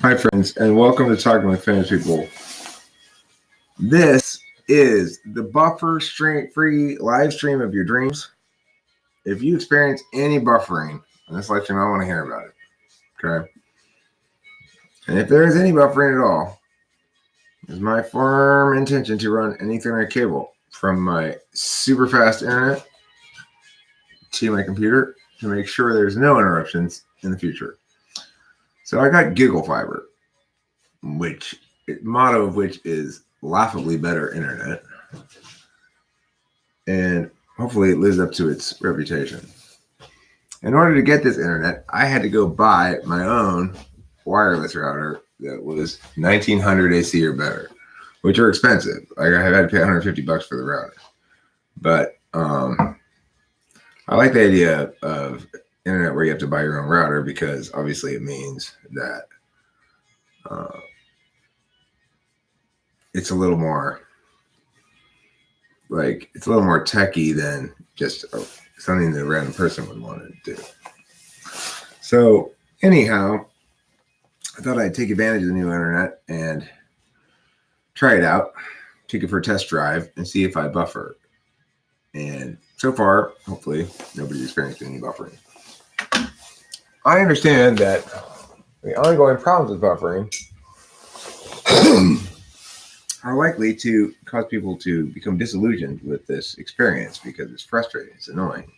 Hi, friends, and welcome to Talking with Famous People. This is the buffer-free live stream of your dreams. If you experience any buffering, just let you know I want to hear about it. Okay? And if there is any buffering at all, it's my firm intention to run an Ethernet cable from my super fast internet to my computer to make sure there's no interruptions in the future. So I got Giggle Fiber, which motto of which is laughably better internet, and hopefully it lives up to its reputation. In order to get this internet, I had to go buy my own wireless router that was 1900 AC or better, which are expensive. Like I had to pay $150 for the router, but I like the idea of internet where you have to buy your own router because obviously it means that it's a little more techy than just something that a random person would want to do. So anyhow, I thought I'd take advantage of the new internet and try it out, take it for a test drive, and see if I buffer. And so far, hopefully, nobody's experienced any buffering. I understand that the ongoing problems with buffering are likely to cause people to become disillusioned with this experience because it's frustrating, it's annoying.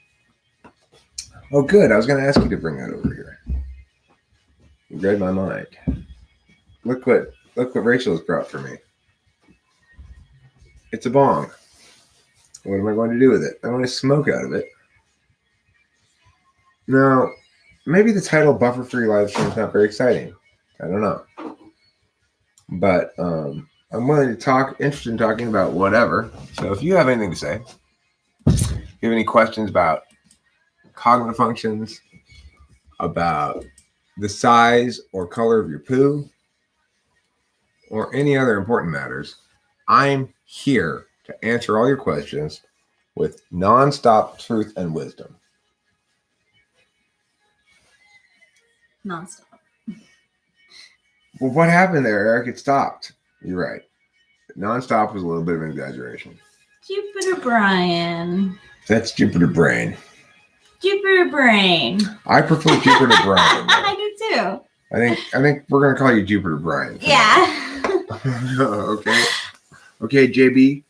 Oh, good. I was going to ask you to bring that over here. You read my mind. Look what Rachel has brought for me. It's a bong. What am I going to do with it? I want to smoke out of it. Now, maybe the title Buffer Free Live Stream is not very exciting. I don't know. But I'm willing to interested in talking about whatever. So if you have anything to say, if you have any questions about cognitive functions, about the size or color of your poo, or any other important matters, I'm here to answer all your questions with nonstop truth and wisdom. Nonstop. Well, what happened there, Eric? It stopped. You're right. Nonstop was a little bit of an exaggeration. Jupiter Brian. That's Jupiter Brain. Jupiter Brain. I prefer Jupiter Brian. I do too. I think we're gonna call you Jupiter Brian. Yeah. Okay. Okay, JB.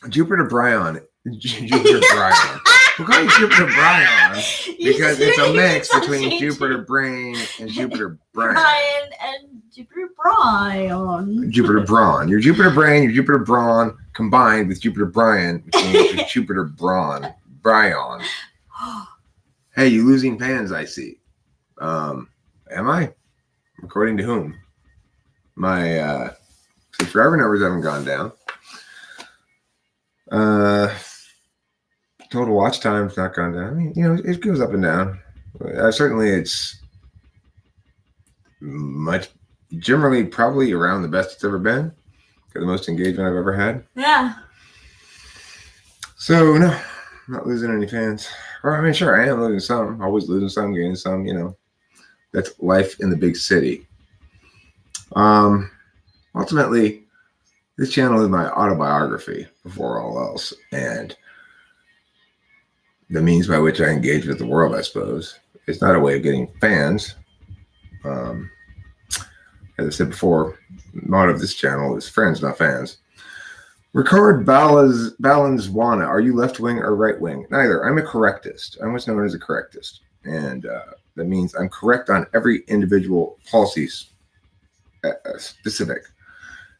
Jupiter Brian. Jupiter Brian. We'll call you Jupiter Brian because it's a mix between Jupiter Brain and Jupiter Brian. Brian and Jupiter Brian. Jupiter Braun. Your Jupiter Brain, your Jupiter Braun combined with Jupiter Brian, which means Jupiter Braun. Brian. Hey, you losing fans, I see. Am I? According to whom? My subscriber numbers haven't gone down. Total watch time's not gone down. I mean, it goes up and down. Certainly, it's generally probably around the best it's ever been. Got the most engagement I've ever had. Yeah. So no, I'm not losing any fans. Or I mean, sure, I am losing some. Always losing some, gaining some. That's life in the big city. Ultimately, this channel is my autobiography before all else, and the means by which I engage with the world, I suppose. It's not a way of getting fans. As I said before, the motto of this channel is friends, not fans. Ricard Balanzwana, are you left wing or right wing? Neither. I'm a correctist. I'm what's known as a correctist. And that means I'm correct on every individual policy specific.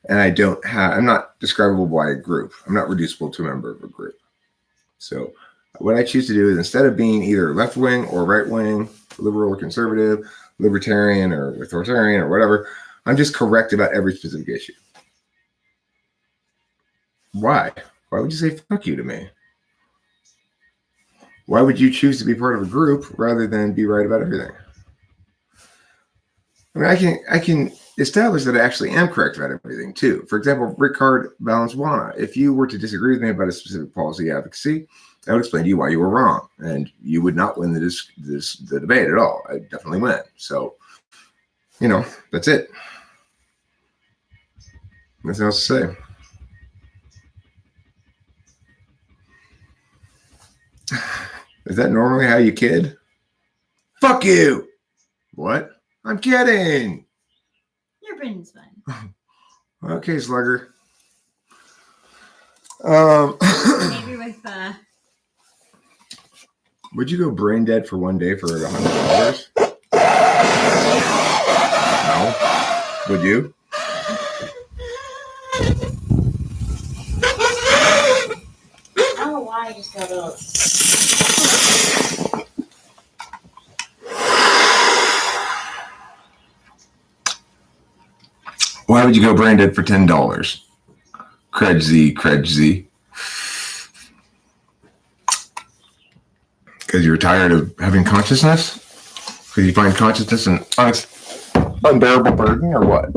And I'm not describable by a group. I'm not reducible to a member of a group. So what I choose to do is instead of being either left wing or right wing, liberal or conservative, libertarian or authoritarian or whatever, I'm just correct about every specific issue. Why? Why would you say fuck you to me? Why would you choose to be part of a group rather than be right about everything? I mean, I can establish that I actually am correct about everything too. For example, Ricard Balanzwana, if you were to disagree with me about a specific policy advocacy, I would explain to you why you were wrong, and you would not win the debate at all. I definitely win. So, that's it. Nothing else to say. Is that normally how you kid? Fuck you! What? I'm kidding! Your brain's fine. Okay, slugger. Maybe with Would you go brain dead for one day for $100? No. Would you? I don't know why I just got up. Why would you go brain dead for $10? Credzy. Because you're tired of having consciousness? Because you find consciousness an unbearable burden, or what?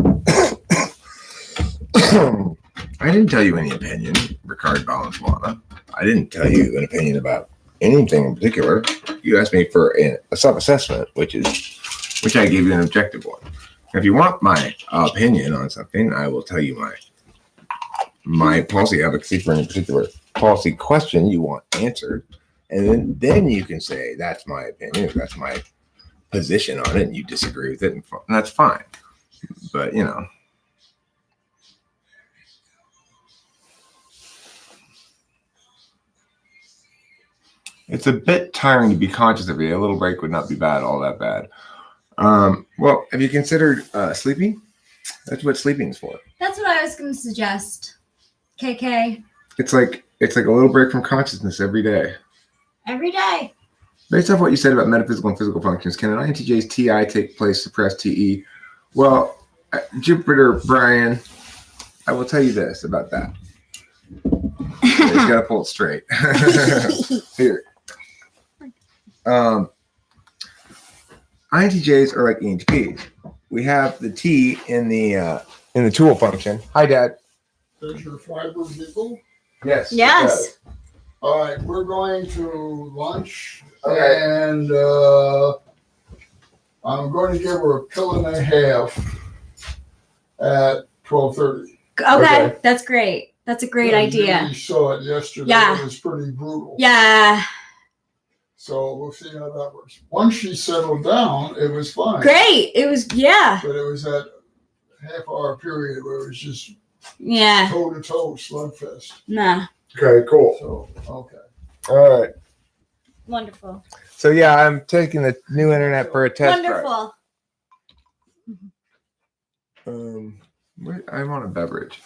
I didn't tell you any opinion, Ricard Valenzuela. I didn't tell you an opinion about anything in particular. You asked me for a self-assessment, which I gave you an objective one. If you want my opinion on something, I will tell you my policy advocacy for any particular policy question you want answered. And then you can say, that's my opinion, that's my position on it, and you disagree with it, and that's fine. But, it's a bit tiring to be conscious of it. A little break would not be all that bad. Well, have you considered sleeping? That's what sleeping is for. That's what I was going to suggest. KK. It's like a little break from consciousness every day. Every day. Based off what you said about metaphysical and physical functions, can an INTJ's TI take place, suppress TE? Well, Jupiter, Brian, I will tell you this about that. You got to pull it straight. Here. INTJs are like ENTPs. We have the T in the tool function. Hi, Dad. Does your fiber giggle? Yes. Yes. All right, we're going to lunch, Okay. and I'm going to give her a pill and a half at 12:30. Okay, that's great. That's a great idea. You saw it yesterday. Yeah. It was pretty brutal. Yeah. So we'll see how that works. Once she settled down, it was fine. Great. It was, yeah. But it was that half-hour period where it was just Yeah. toe-to-toe slugfest. Nah. Okay, cool. So, okay. All right. Wonderful. So, yeah, I'm taking the new internet for a test drive. Wonderful. I want a beverage.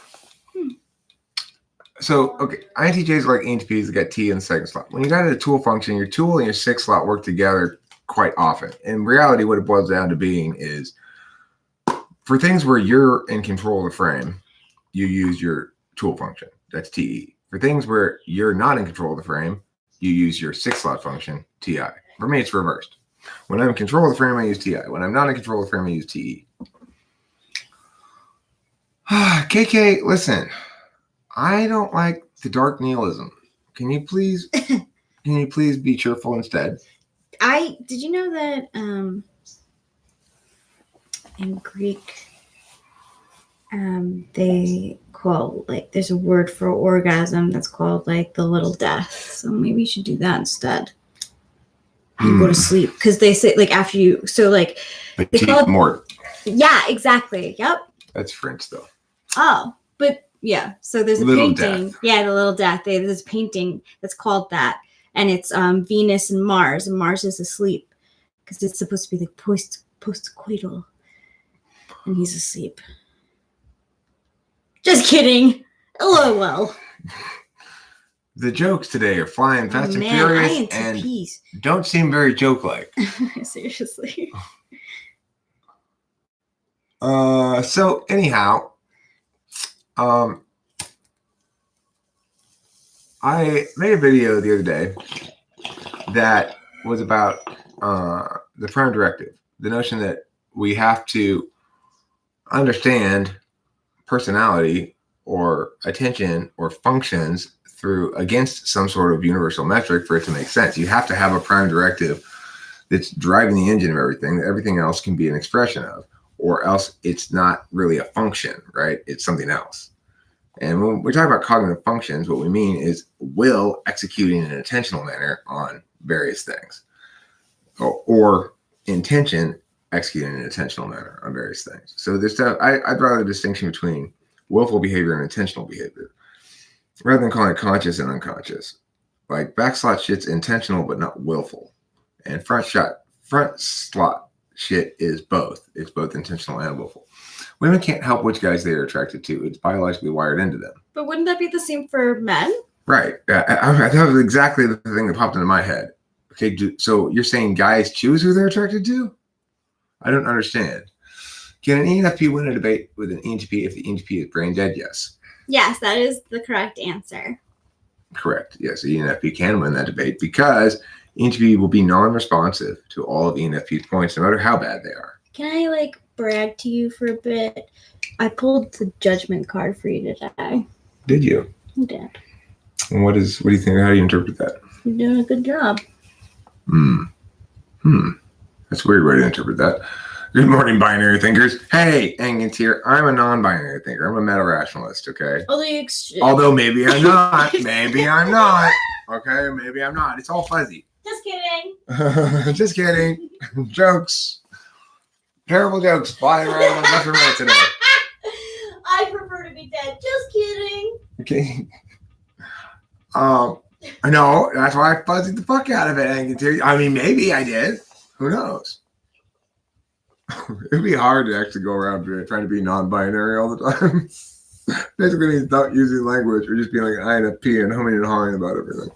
So, okay, INTJs are like ENTPs that got T in the second slot. When you got a tool function, your tool and your sixth slot work together quite often. In reality, what it boils down to being is for things where you're in control of the frame, you use your tool function. That's TE. For things where you're not in control of the frame, you use your sixth slot function, TI. For me, it's reversed. When I'm in control of the frame, I use TI. When I'm not in control of the frame, I use TE. KK, listen. I don't like the dark nihilism. Can you please be cheerful instead? Did you know that in Greek they call, like, there's a word for orgasm that's called like the little death. So maybe you should do that instead. You go to sleep, because they say like after you, so like they call it Mort. Yeah, exactly. Yep. That's French though. Oh, but yeah. So there's a Little painting. Death. Yeah, the little death. There's a painting that's called that, and it's Venus and Mars is asleep because it's supposed to be like post-coital, and he's asleep. Just kidding. LOL. The jokes today are flying fast and furious and don't seem very joke-like. Seriously. So anyhow, I made a video the other day that was about the prime directive, the notion that we have to understand personality or attention or functions through against some sort of universal metric for it to make sense. You have to have a prime directive that's driving the engine of everything that everything else can be an expression of, or else it's not really a function, right? It's something else. And when we talk about cognitive functions, what we mean is will executing in an intentional manner on various things, or intention executing in an intentional manner on various things. So this stuff, I'd draw the distinction between willful behavior and intentional behavior, rather than calling it conscious and unconscious. Like backslot shit's intentional but not willful, and front slot shit is both. It's both intentional and willful. Women can't help which guys they are attracted to. It's biologically wired into them. But wouldn't that be the same for men? Right. That was exactly the thing that popped into my head. Okay, so you're saying guys choose who they're attracted to? I don't understand. Can an ENFP win a debate with an ENTP if the ENTP is brain dead? Yes. Yes, that is the correct answer. Correct. Yes, the ENFP can win that debate because ENTP will be non-responsive to all of ENFP's points, no matter how bad they are. Can I brag to you for a bit? I pulled the judgment card for you today. Did you? I did. And what do you think? How do you interpret that? You're doing a good job. That's a weird way to interpret that. Good morning, binary thinkers. Hey, Angus here. I'm a non-binary thinker. I'm a meta-rationalist, okay? Although maybe I'm not. Maybe I'm not. Okay, maybe I'm not. It's all fuzzy. Just kidding. Just kidding. Jokes. Terrible jokes flying around left and right today. I prefer to be dead. Just kidding. Okay. I know. That's why I fuzzied the fuck out of it, Angus. I mean, maybe I did. Who knows? It'd be hard to actually go around trying to be non-binary all the time. Basically, not using language or just being like an INFP and humming and hawing about everything.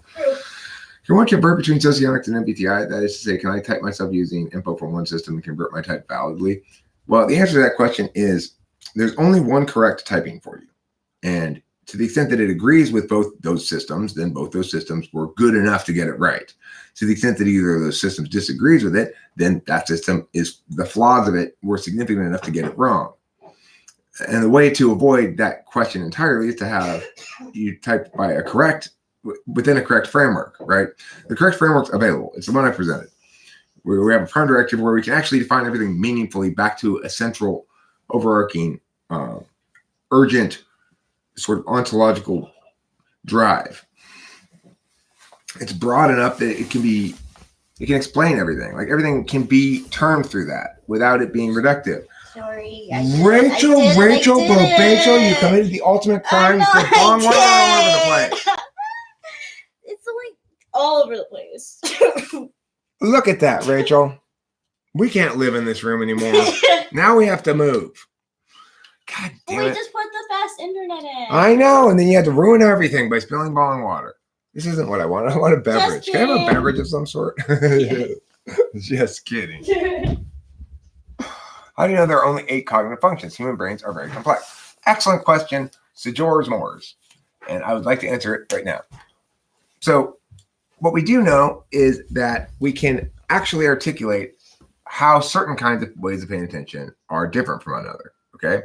Can one convert between socionics and MBTI? That is to say, can I type myself using info from one system and convert my type validly? Well, the answer to that question is there's only one correct typing for you. And to the extent that it agrees with both those systems, then both those systems were good enough to get it right. To the extent that either of those systems disagrees with it, then that system is, the flaws of it were significant enough to get it wrong. And the way to avoid that question entirely is to have you type by within a correct framework, right? The correct framework's available. It's the one I presented. We have a prime directive where we can actually define everything meaningfully back to a central, overarching, urgent, sort of ontological drive. It's broad enough that it can explain everything. Like everything can be termed through that without it being reductive. Sorry. Rachel, you committed the ultimate crime. It's all over the place. It's all over the place. Look at that, Rachel. We can't live in this room anymore. Now we have to move. God damn it. We just put the fast internet in. I know, and then you had to ruin everything by spilling boiling water. This isn't what I want. I want a beverage. Can I have a beverage of some sort? Just kidding. How do you know there are only 8 cognitive functions? Human brains are very complex. Excellent question. Sejors Moores. And I would like to answer it right now. So what we do know is that we can actually articulate how certain kinds of ways of paying attention are different from one another. Okay.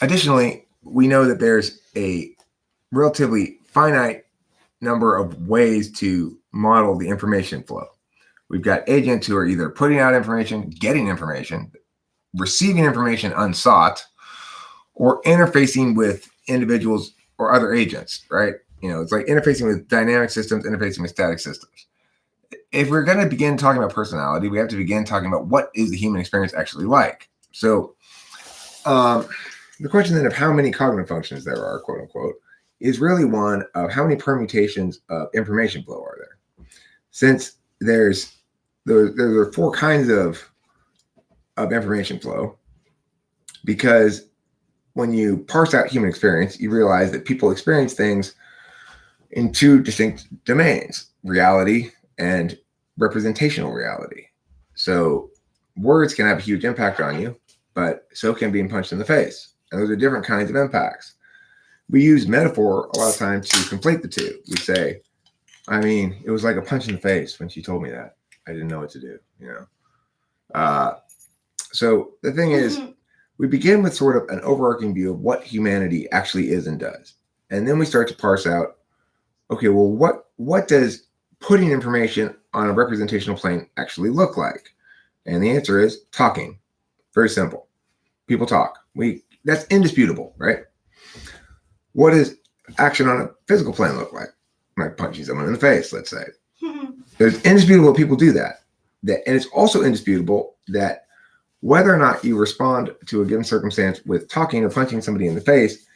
Additionally, we know that there's a relatively finite number of ways to model the information flow. We've got agents who are either putting out information, getting information, receiving information unsought, or interfacing with individuals or other agents, right? It's like interfacing with dynamic systems, interfacing with static systems. If we're going to begin talking about personality, we have to begin talking about what is the human experience actually like. So the question then of how many cognitive functions there are, quote unquote, is really one of how many permutations of information flow are there. Since there are 4 kinds of information flow, because when you parse out human experience, you realize that people experience things in 2 distinct domains, reality and representational reality. So words can have a huge impact on you, but so can being punched in the face. And those are different kinds of impacts. We use metaphor a lot of times to conflate the two. We say, I mean, it was like a punch in the face when she told me that. I didn't know what to do, So the thing is, we begin with sort of an overarching view of what humanity actually is and does. And then we start to parse out, okay, well, what does putting information on a representational plane actually look like? And the answer is talking. Very simple. People talk. That's indisputable, right? What does action on a physical plane look like? Like punching someone in the face, let's say. It's indisputable people do that. And it's also indisputable that whether or not you respond to a given circumstance with talking or punching somebody in the face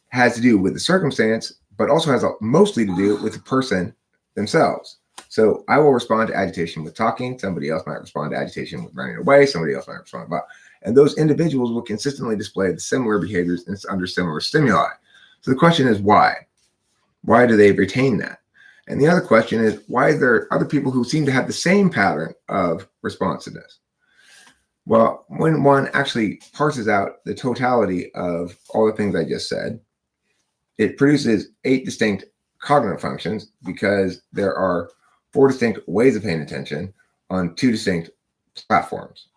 has to do with the circumstance, but also has mostly to do with the person themselves. So I will respond to agitation with talking. Somebody else might respond to agitation with running away. Somebody else might respond about, and those individuals will consistently display the similar behaviors under similar stimuli. So the question is why? Why do they retain that? And the other question is, why is there other people who seem to have the same pattern of responsiveness? Well, when one actually parses out the totality of all the things I just said, it produces 8 distinct cognitive functions because there are 4 distinct ways of paying attention on 2 distinct platforms.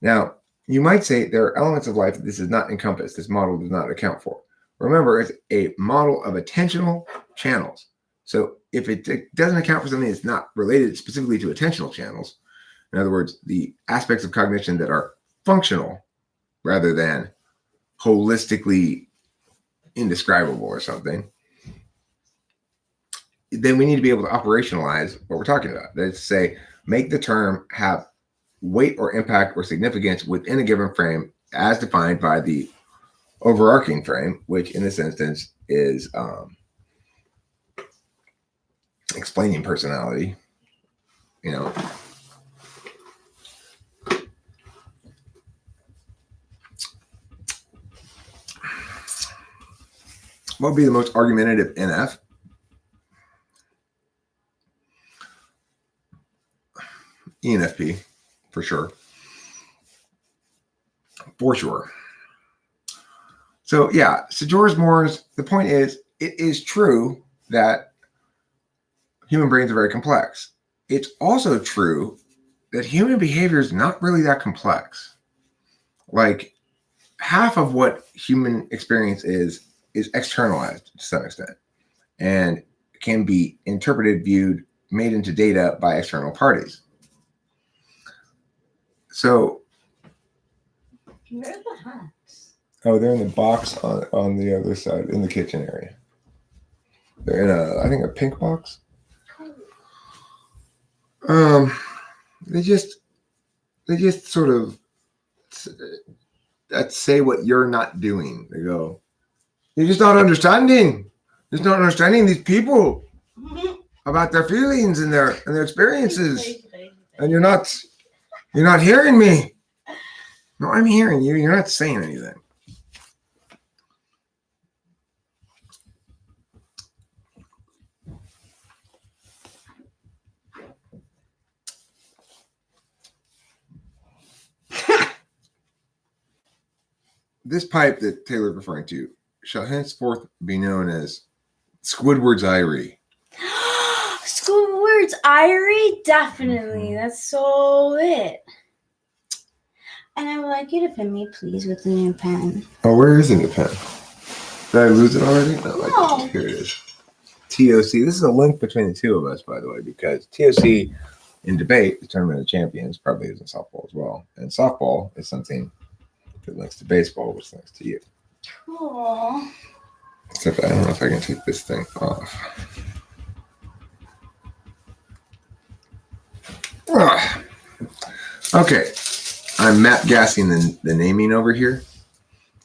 Now, you might say there are elements of life that this does not encompass, this model does not account for. Remember, it's a model of attentional channels. So if it doesn't account for something that's not related specifically to attentional channels, in other words, the aspects of cognition that are functional rather than holistically indescribable or something, then we need to be able to operationalize what we're talking about. That is to say, make the term have weight or impact or significance within a given frame as defined by the overarching frame, which in this instance is explaining personality. You know, what would be the most argumentative NF? ENFP, for sure. For sure. So yeah, so George Moore's, the point is, it is true that human brains are very complex. It's also true that human behavior is not really that complex. Like half of what human experience is externalized to some extent and can be interpreted, viewed, made into data by external parties. So, where are the hats? Oh, they're in the box on the other side in the kitchen area. They're in I think a pink box. They just sort of say what you're not doing. They go, you're just not understanding. Just not understanding these people about their feelings and their experiences, and you're not hearing me. No, I'm hearing you. You're not saying anything. This pipe that Taylor's referring to shall henceforth be known as Squidward's Eyrie. Squidward's Eyrie? Definitely. That's so it. And I would like you to pen me, please, with the new pen. Oh, where is the new pen? Did I lose it already? No. Here it is. TOC. This is a link between the two of us, by the way, because TOC in debate, the Tournament of Champions, probably is in softball as well. And softball is something that links to baseball, which links to you. Cool. Except I don't know if I can take this thing off. Okay. I'm map gassing the naming over here.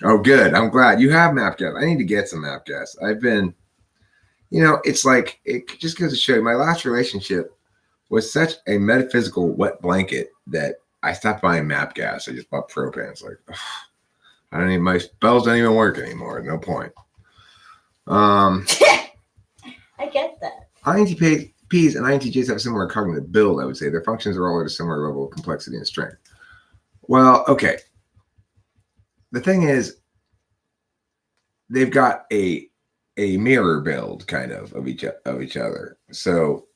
Oh, good. I'm glad you have map gas. I need to get some map gas. I've been, it's like, it just goes to show you, my last relationship was such a metaphysical wet blanket that I stopped buying map gas. I just bought propane. It's like, ugh, my spells don't even work anymore. No point. I get that. INTPs and INTJs have a similar cognitive build, I would say. Their functions are all at a similar level of complexity and strength. Well, okay. The thing is, they've got a mirror build kind of each other. So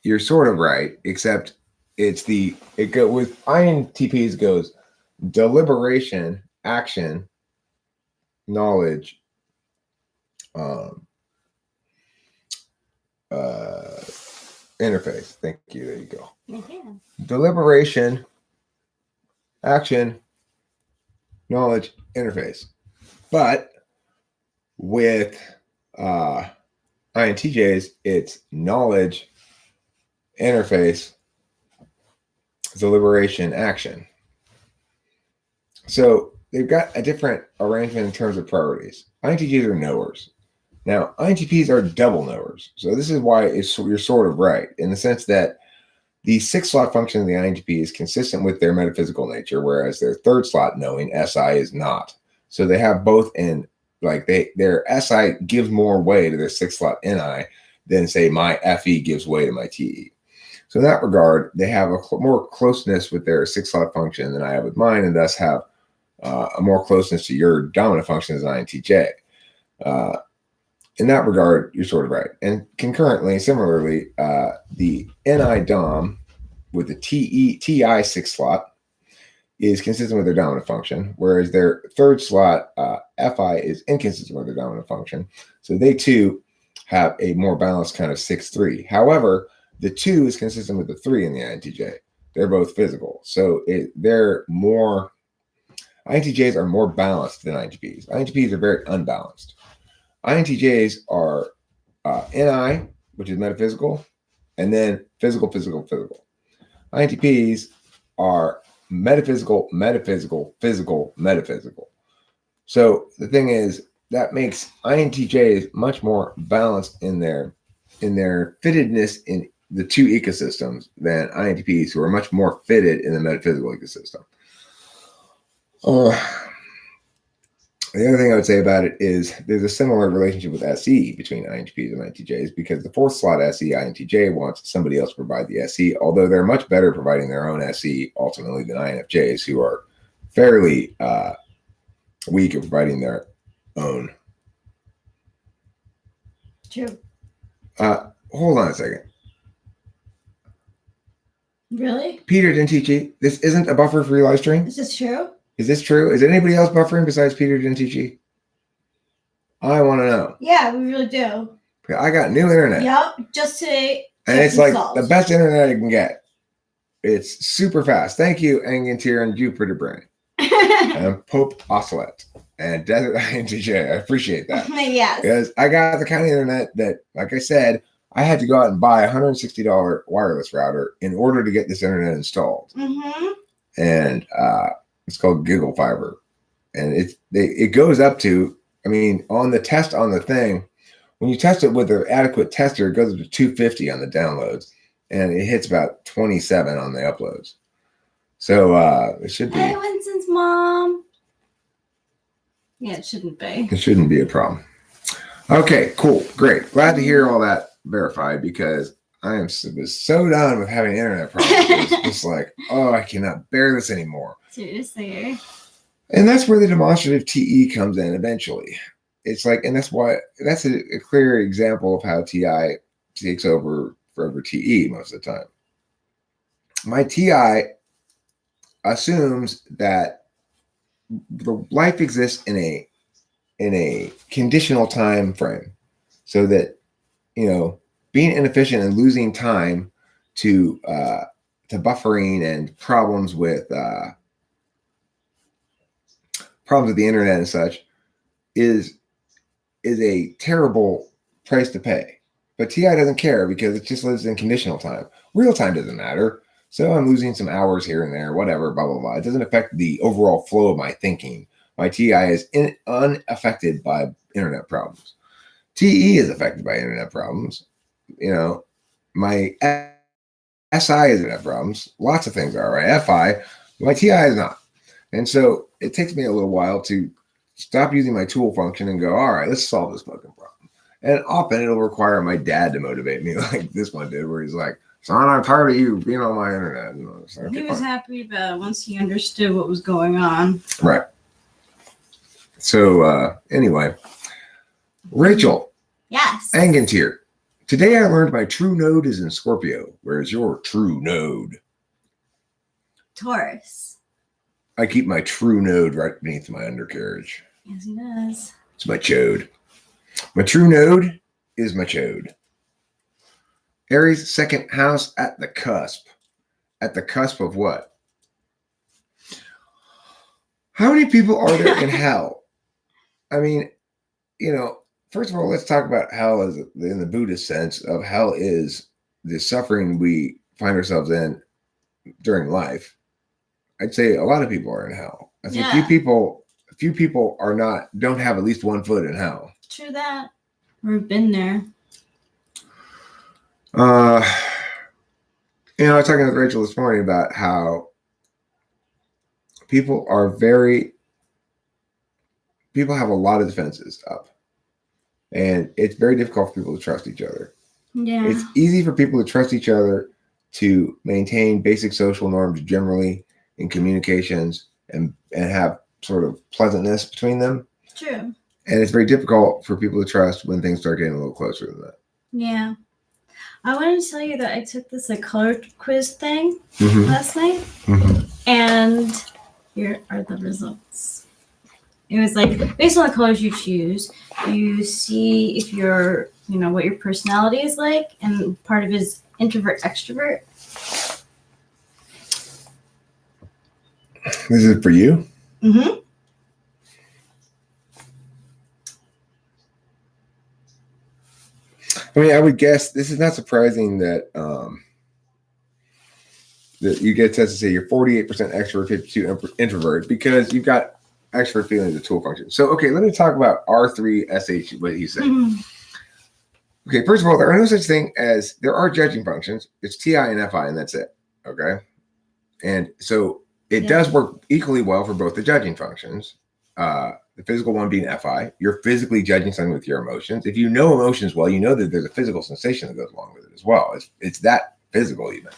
you're sort of right, except with INTPs goes deliberation, action, knowledge, interface. Thank you. There you go. Yeah. Deliberation, action, knowledge, interface. But with INTJs, it's knowledge, interface, deliberation, action. So they've got a different arrangement in terms of priorities. INTJs are knowers. Now, INTPs are double knowers. So this is why you're sort of right in the sense that the 6 slot function of the INTP is consistent with their metaphysical nature, whereas their 3rd slot knowing SI is not. So they have both in, like their SI gives more way to their 6 slot NI than say my FE gives way to my TE. So in that regard, they have a more closeness with their 6 slot function than I have with mine, and thus have a more closeness to your dominant function as INTJ. In that regard, you're sort of right. And concurrently, similarly, the NI Dom with the TI 6 slot is consistent with their dominant function, whereas their 3rd slot FI is inconsistent with their dominant function. So they too have a more balanced kind of 6-3. However, the 2 is consistent with the 3 in the INTJ. They're both physical. So they're more, INTJs are more balanced than INTPs. INTPs are very unbalanced. INTJs are NI, which is metaphysical, and then physical, physical, physical. INTPs are metaphysical, metaphysical, physical, metaphysical. So the thing is, that makes INTJs much more balanced in their fittedness in the 2 ecosystems than INTPs, who are much more fitted in the metaphysical ecosystem. The other thing I would say about it is there's a similar relationship with SE between INTPs and INTJs, because the 4th slot SE INTJ wants somebody else to provide the SE, although they're much better providing their own SE ultimately than INFJs, who are fairly weak at providing their own. True. Hold on a second. Really? Peter didn't teach you. This isn't a buffer-free live stream? Is this true? Is this true? Is anybody else buffering besides Peter Gentici? I want to know. Yeah, we really do. I got new internet. Yep, just today. And it's like the best internet I can get. It's super fast. Thank you, Angantir and Jupiter Brain. And Pope Oscillate and Desert INTJ. I appreciate that. Yes. Because I got the kind of internet that, like I said, I had to go out and buy a $160 wireless router in order to get this internet installed. Mm-hmm. And it's called Giggle Fiber. And it goes up to, I mean, on the test on the thing, when you test it with an adequate tester, it goes up to 250 on the downloads, and it hits about 27 on the uploads. So it should be. Hey, Winston's mom. Yeah, it shouldn't be. It shouldn't be a problem. Okay, cool, great. Glad to hear all that verified, because I was so done with having internet problems. It's just like, oh, I cannot bear this anymore. Seriously. And that's where the demonstrative TE comes in eventually. It's like, and that's a clear example of how TI takes over for TE most of the time. My TI assumes that the life exists in a conditional time frame, so that, you know, being inefficient and losing time to buffering and problems with the internet and such is a terrible price to pay. But TI doesn't care, because it just lives in conditional time. Real time doesn't matter. So I'm losing some hours here and there, whatever, blah, blah, blah. It doesn't affect the overall flow of my thinking. My TI is unaffected by internet problems. TE is affected by internet problems. You know, my SI is internet problems. Lots of things are, right? FI, my TI is not. And so it takes me a little while to stop using my tool function and go, all right, let's solve this fucking problem. And often it'll require my dad to motivate me, like this one did, where he's like, son, I'm tired of you being on my internet. And I was like, okay, He was fine. happy about it once he understood what was going on. Right. So anyway, Rachel. Yes. Angantir. Today I learned my true node is in Scorpio. Where's your true node? Taurus. I keep my true node right beneath my undercarriage. Yes, he does. It's my chode. My true node is my chode. Aries, second house at the cusp. At the cusp of what? How many people are there in hell? I mean, first of all, let's talk about hell as in the Buddhist sense of hell is the suffering we find ourselves in during life. I'd say a lot of people are in hell. I think few people don't have at least one foot in hell. True that. We've been there. I was talking with Rachel this morning about how people have a lot of defenses up. And it's very difficult for people to trust each other. Yeah. It's easy for people to trust each other to maintain basic social norms generally in communications and have sort of pleasantness between them. True. And it's very difficult for people to trust when things start getting a little closer than that. Yeah. I wanted to tell you that I took this color quiz thing last night. Mm-hmm. And here are the results. It was based on the colors you choose, you see if you're, what your personality is like, and part of it is introvert, extrovert. This is for you? Mm-hmm. I mean, I would guess this is not surprising that that you get tested to say you're 48% extrovert, 52 introvert, because you've got extrovert feelings of tool function. So, okay, let me talk about R3SH, what he's saying. Mm-hmm. Okay, first of all, there are no such thing as, there are judging functions. It's TI and FI, and that's it. Okay? And so it does work equally well for both the judging functions. The physical one being FI, you're physically judging something with your emotions. If you know emotions well, you know that there's a physical sensation that goes along with it as well. It's that physical even.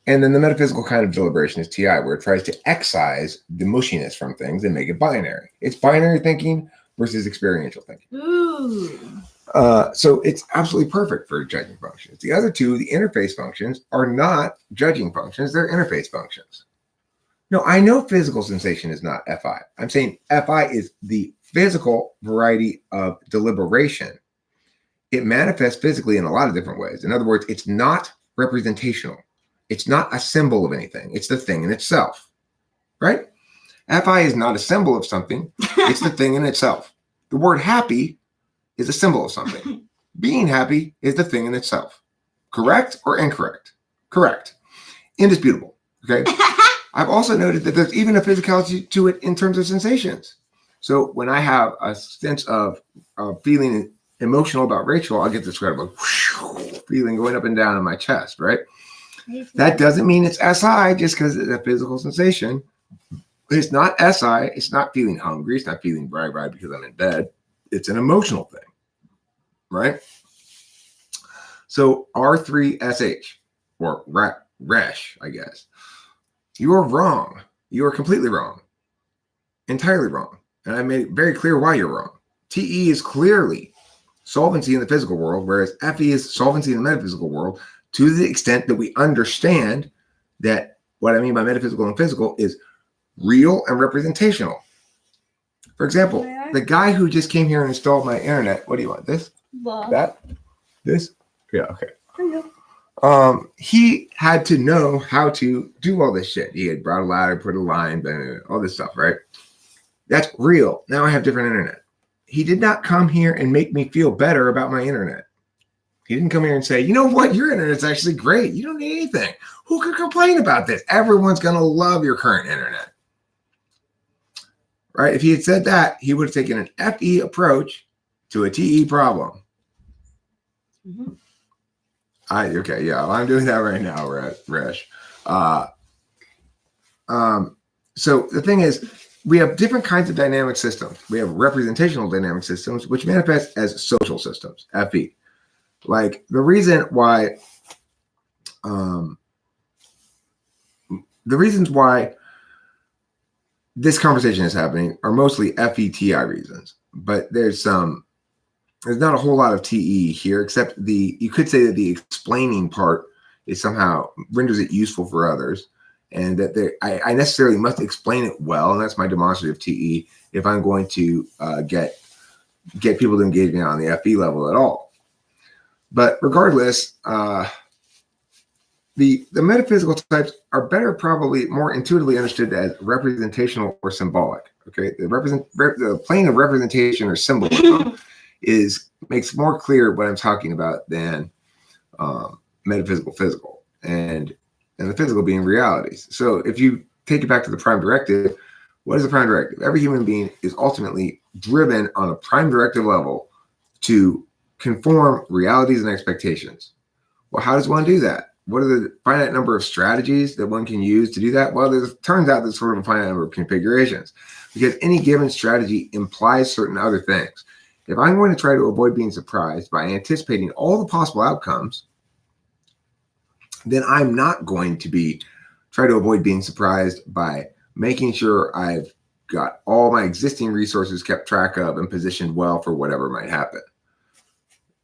And then the metaphysical kind of deliberation is TI, where it tries to excise the mushiness from things and make it binary. It's binary thinking versus experiential thinking. Ooh. So it's absolutely perfect for judging functions. The other two, the interface functions, are not judging functions. They're interface functions. No, I know physical sensation is not FI. I'm saying FI is the physical variety of deliberation. It manifests physically in a lot of different ways. In other words, it's not representational. It's not a symbol of anything. It's the thing in itself, right? FI is not a symbol of something. It's the thing in itself. The word happy is a symbol of something. Being happy is the thing in itself. Correct or incorrect? Correct. Indisputable. Okay. I've also noted that there's even a physicality to it in terms of sensations. So when I have a sense of feeling emotional about Rachel, I'll get this incredible feeling going up and down in my chest, right? That doesn't mean it's SI just because it's a physical sensation. It's not SI. It's not feeling hungry. It's not feeling bright because I'm in bed. It's an emotional thing, right? So R3SH, or RESH, I guess. You are wrong. You are completely wrong. Entirely wrong. And I made it very clear why you're wrong. TE is clearly solvency in the physical world, whereas FE is solvency in the metaphysical world, to the extent that we understand that what I mean by metaphysical and physical is real and representational. For example, the guy who just came here and installed my internet, what do you want? This? That? This? Yeah, okay. He had to know how to do all this shit. He had brought a ladder, put a line, all this stuff, right? That's real. Now I have different internet. He did not come here and make me feel better about my internet. He didn't come here and say, you know what? Your internet's actually great. You don't need anything. Who could complain about this? Everyone's going to love your current internet. Right? If he had said that, he would have taken an FE approach to a TE problem. Mm-hmm. Okay, yeah, I'm doing that right now, Resh. So the thing is, we have different kinds of dynamic systems. We have representational dynamic systems, which manifest as social systems, FE. Like the reasons why this conversation is happening are mostly FETI reasons, but there's not a whole lot of TE here, except you could say that the explaining part is somehow renders it useful for others. and that I necessarily must explain it well, and that's my demonstrative TE if I'm going to get people to engage me on the FE level at all. But regardless, the metaphysical types are better, probably more intuitively understood as representational or symbolic. Okay, the plane of representation or symbolism makes more clear what I'm talking about than metaphysical physical, and the physical being realities. So if you take it back to the prime directive, what is the prime directive? Every human being is ultimately driven on a prime directive level to conform realities and expectations. Well, how does one do that? What are the finite number of strategies that one can use to do that? Well, turns out there's sort of a finite number of configurations, because any given strategy implies certain other things. If I'm going to try to avoid being surprised by anticipating all the possible outcomes, then I'm not going to try to avoid being surprised by making sure I've got all my existing resources kept track of and positioned well for whatever might happen.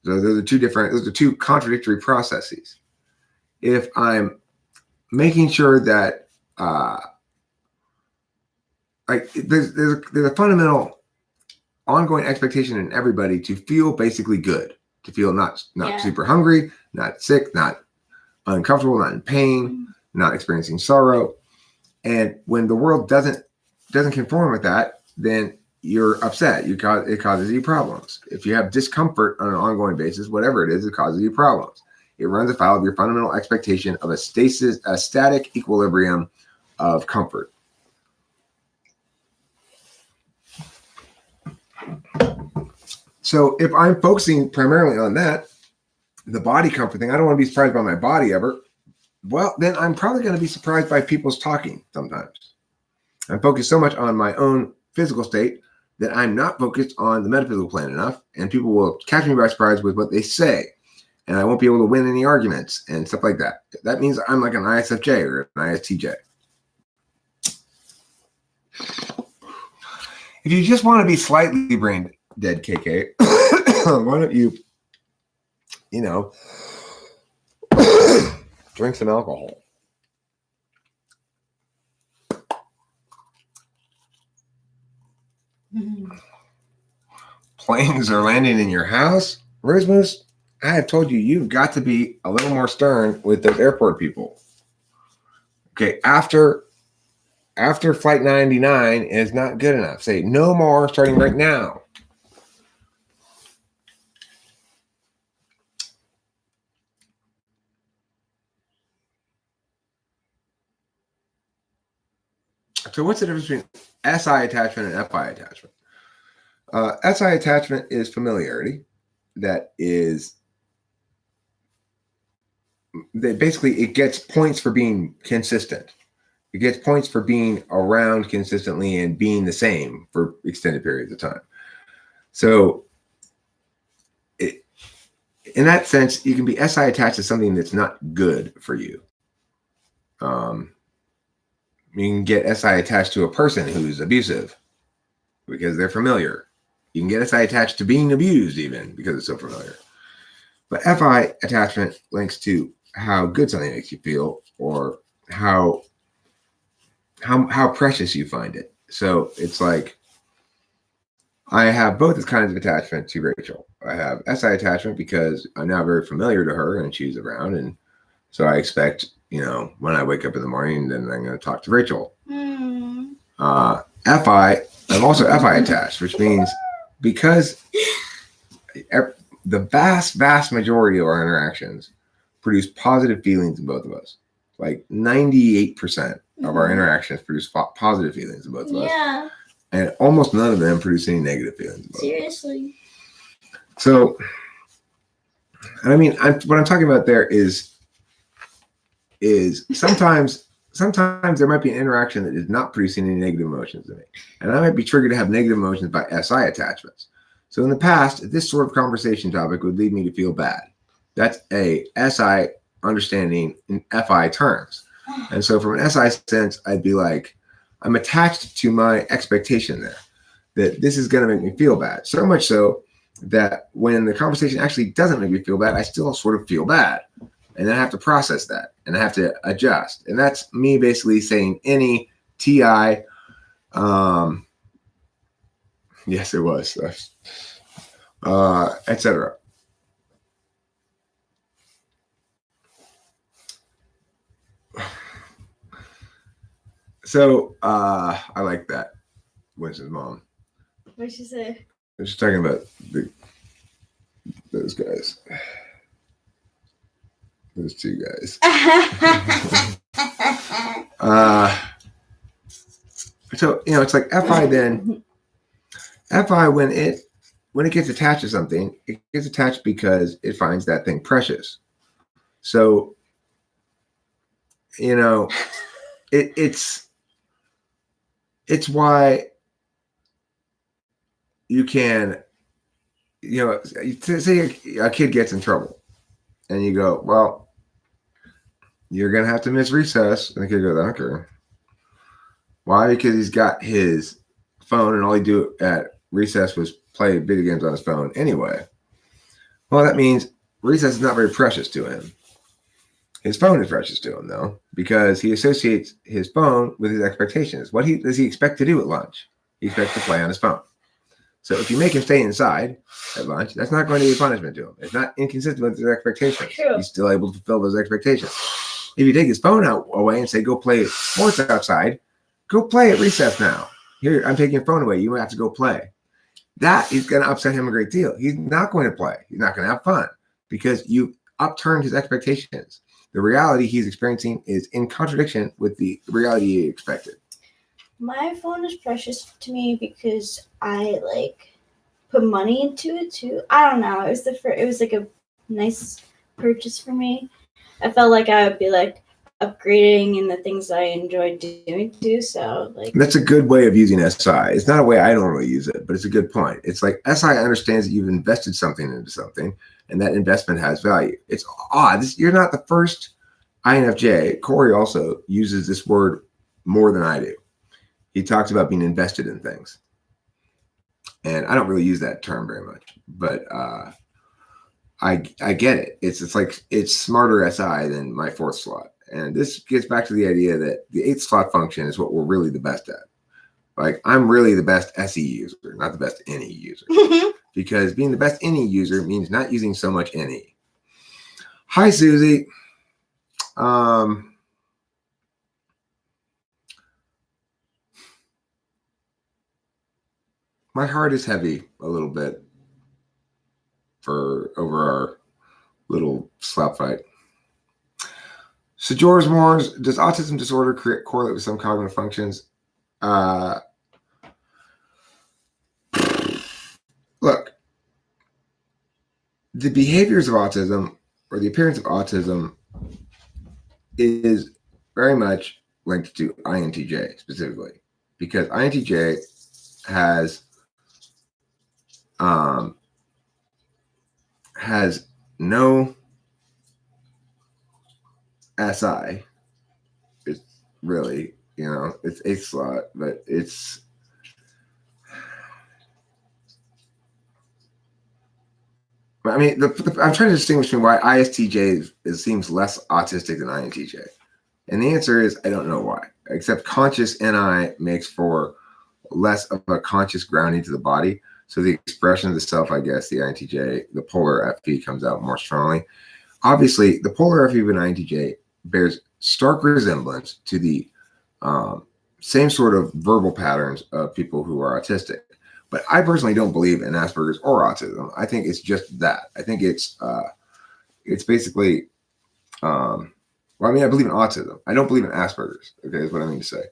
So those are two contradictory processes. If I'm making sure that there's a fundamental ongoing expectation in everybody to feel basically good, to feel not super hungry, not sick, not uncomfortable, not in pain, not experiencing sorrow. And when the world doesn't conform with that, then you're upset. It causes you problems. If you have discomfort on an ongoing basis, whatever it is, it causes you problems. It runs afoul of your fundamental expectation of a static equilibrium of comfort. So if I'm focusing primarily on that, the body comfort thing, I don't want to be surprised by my body ever. Well, then I'm probably going to be surprised by people's talking sometimes. I'm focused so much on my own physical state that I'm not focused on the metaphysical plane enough, and people will catch me by surprise with what they say, and I won't be able to win any arguments and stuff like that. That means I'm like an ISFJ or an ISTJ. If you just want to be slightly brain dead, KK, why don't you drink some alcohol? Planes are landing in your house, Rosemoose. I have told you, you've got to be a little more stern with those airport people. Okay, after flight 99 is not good enough. Say no more starting right now. So what's the difference between SI attachment and FI attachment? SI attachment is familiarity. That basically it gets points for being consistent. It gets points for being around consistently and being the same for extended periods of time. So in that sense, you can be SI attached to something that's not good for you. You can get SI attached to a person who's abusive because they're familiar. You can get SI attached to being abused even because it's so familiar. But FI attachment links to how good something makes you feel or how precious you find it. So it's like I have both kinds of attachment to Rachel. I have SI attachment because I'm now very familiar to her and she's around, and so I expect, when I wake up in the morning, then I'm going to talk to Rachel. FI, I'm also FI attached, which means because the vast majority of our interactions produce positive feelings in both of us. Like 98% of our interactions produce positive feelings in both of us. And almost none of them produce any negative feelings. Seriously. So, I mean, what I'm talking about there is sometimes there might be an interaction that is not producing any negative emotions in me. And I might be triggered to have negative emotions by SI attachments. So in the past, this sort of conversation topic would lead me to feel bad. That's a SI understanding in FI terms. And so from an SI sense, I'd be like, I'm attached to my expectation there that this is going to make me feel bad. So much so that when the conversation actually doesn't make me feel bad, I still sort of feel bad. and then I have to process that, and I have to adjust. And that's me basically saying any TI. Yes, it was, etc. So I like that. Winston's mom. What'd she say? She's talking about those guys. Those two guys. So it's like FI then. FI when it gets attached to something, it gets attached because it finds that thing precious. So it's why you can say a kid gets in trouble and you go, well, you're gonna have to miss recess, and the kid goes, I don't care. Why? Because he's got his phone and all he do at recess was play video games on his phone anyway. Well, that means recess is not very precious to him. His phone is precious to him, though, because he associates his phone with his expectations. What does he expect to do at lunch? He expects to play on his phone. So if you make him stay inside at lunch, that's not going to be a punishment to him. It's not inconsistent with his expectations. True. He's still able to fulfill those expectations. If you take his phone away and say, go play sports outside, go play at recess now. Here, I'm taking your phone away. You have to go play. That is going to upset him a great deal. He's not going to play. He's not going to have fun because you upturned his expectations. The reality he's experiencing is in contradiction with the reality he expected. My phone is precious to me because I put money into it too. I don't know. It was like a nice purchase for me. I felt like I would be upgrading in the things I enjoyed doing too. So that's a good way of using SI. It's not a way I normally use it, but it's a good point. It's like SI understands that you've invested something into something, and that investment has value. It's odd. You're not the first INFJ. Corey also uses this word more than I do. He talks about being invested in things, and I don't really use that term very much, but I get it. It's smarter SI than my fourth slot. And this gets back to the idea that the 8th slot function is what we're really the best at. I'm really the best SE user, not the best NE user. Because being the best NE user means not using so much NE. Hi, Susie. My heart is heavy a little bit over our little slap fight. So George Moore's, does autism disorder correlate with some cognitive functions? Look, the behaviors of autism or the appearance of autism is very much linked to INTJ specifically, because INTJ has no SI. It's really, it's 8th slot, but it's I'm trying to distinguish between why ISTJ seems less autistic than INTJ. And the answer is I don't know why, except conscious NI makes for less of a conscious grounding to the body. So the expression of the self, I guess, the INTJ, the polar FE comes out more strongly. Obviously, the polar FE of an INTJ bears stark resemblance to the same sort of verbal patterns of people who are autistic. But I personally don't believe in Asperger's or autism. I think it's just that. I think it's basically, I believe in autism. I don't believe in Asperger's, okay, is what I mean to say.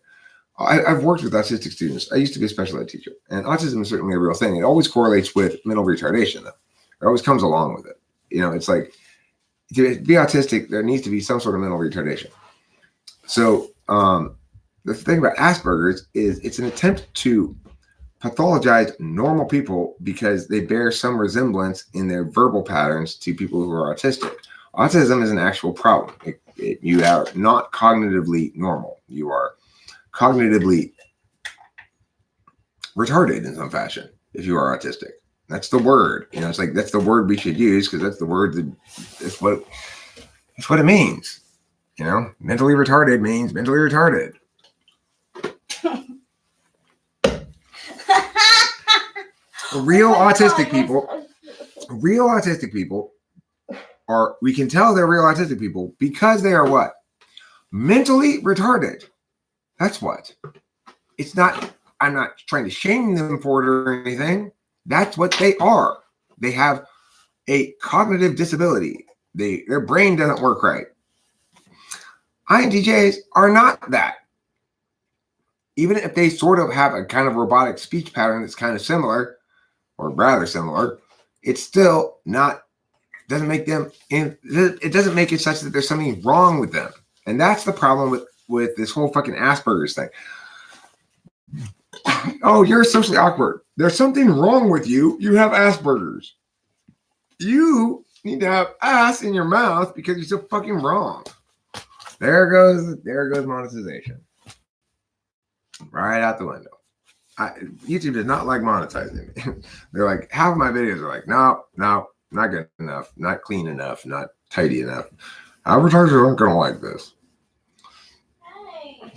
I've worked with autistic students. I used to be a special ed teacher, and autism is certainly a real thing. It always correlates with mental retardation, though. It always comes along with it. It's like, to be autistic, there needs to be some sort of mental retardation. So the thing about Asperger's is it's an attempt to pathologize normal people because they bear some resemblance in their verbal patterns to people who are autistic. Autism is an actual problem. You are not cognitively normal. You are cognitively retarded in some fashion if you are autistic. That's the word. It's like that's the word we should use because that's the word that's what That's what it means. You know, mentally retarded means mentally retarded. Real autistic people are, we can tell they're real autistic people because they are what? Mentally retarded. That's what. It's not, I'm not trying to shame them for it or anything. That's what they are. They have a cognitive disability. Their brain doesn't work right. INTJs are not that. Even if they sort of have a kind of robotic speech pattern that's kind of similar, or rather similar, it's still not, doesn't make them, it doesn't make it such that there's something wrong with them. And that's the problem with this whole fucking Asperger's thing. Oh, you're socially awkward. There's something wrong with you. You have Asperger's. You need to have ass in your mouth because you're so fucking wrong. There goes monetization. Right out the window. YouTube does not like monetizing me. They're like, half of my videos are like, no, not good enough, not clean enough, not tidy enough. Advertisers aren't going to like this. Hey.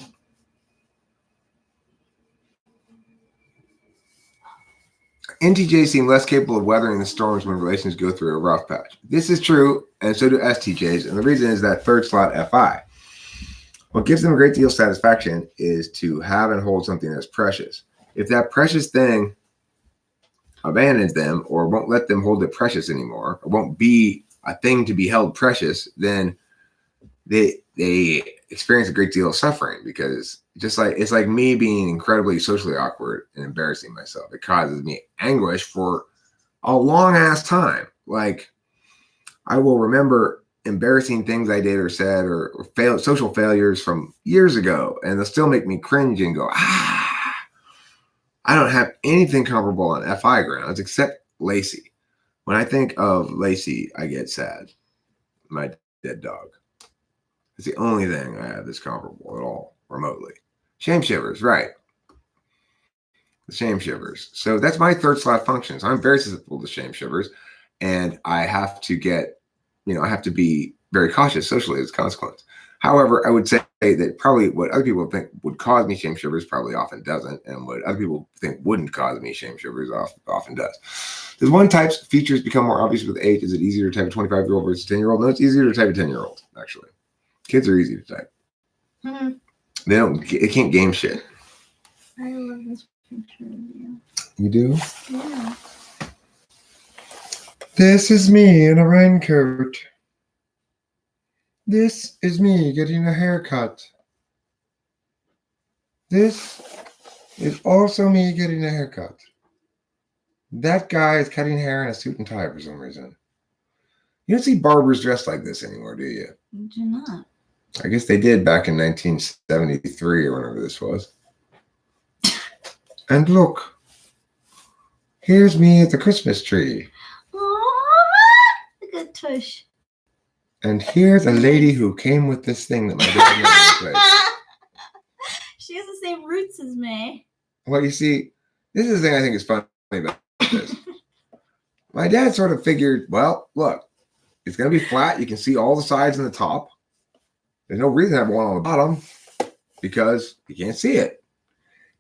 NTJs seem less capable of weathering the storms when relations go through a rough patch. This is true, and so do STJs, and the reason is that third slot FI. What gives them a great deal of satisfaction is to have and hold something that's precious. If that precious thing abandons them or won't let them hold it precious anymore, or won't be a thing to be held precious, then they experience a great deal of suffering, because just like it's like me being incredibly socially awkward and embarrassing myself. It causes me anguish for a long ass time. Like, I will remember embarrassing things I did or said or social failures from years ago, and they'll still make me cringe and go, I don't have anything comparable on FI grounds except Lacey. When I think of Lacey, I get sad. My dead dog. It's the only thing I have that's comparable at all, remotely. Shame shivers, right. The shame shivers. So that's my third slot functions. I'm very susceptible to shame shivers, and I have to get, I have to be very cautious socially as a consequence. However, I would say that probably what other people think would cause me shame shivers probably often doesn't, and what other people think wouldn't cause me shame shivers often does. There's one type's features become more obvious with age. Is it easier to type a 25-year-old versus a 10-year-old? No, it's easier to type a 10-year-old, actually. Kids are easy to type. Mm-hmm. They can't game shit. I love this picture of you. You do? Yeah. This is me in a raincoat. This is me getting a haircut. This is also me getting a haircut. That guy is cutting hair in a suit and tie for some reason. You don't see barbers dressed like this anymore, do you? You do not. I guess they did back in 1973 or whenever this was. And look, here's me at the Christmas tree. Look at Tush. And here's a lady who came with this thing that my dad made in place. She has the same roots as me. Well, you see, this is the thing I think is funny about this. My dad sort of figured, well, look, it's going to be flat. You can see all the sides and the top. There's no reason to have one on the bottom because you can't see it.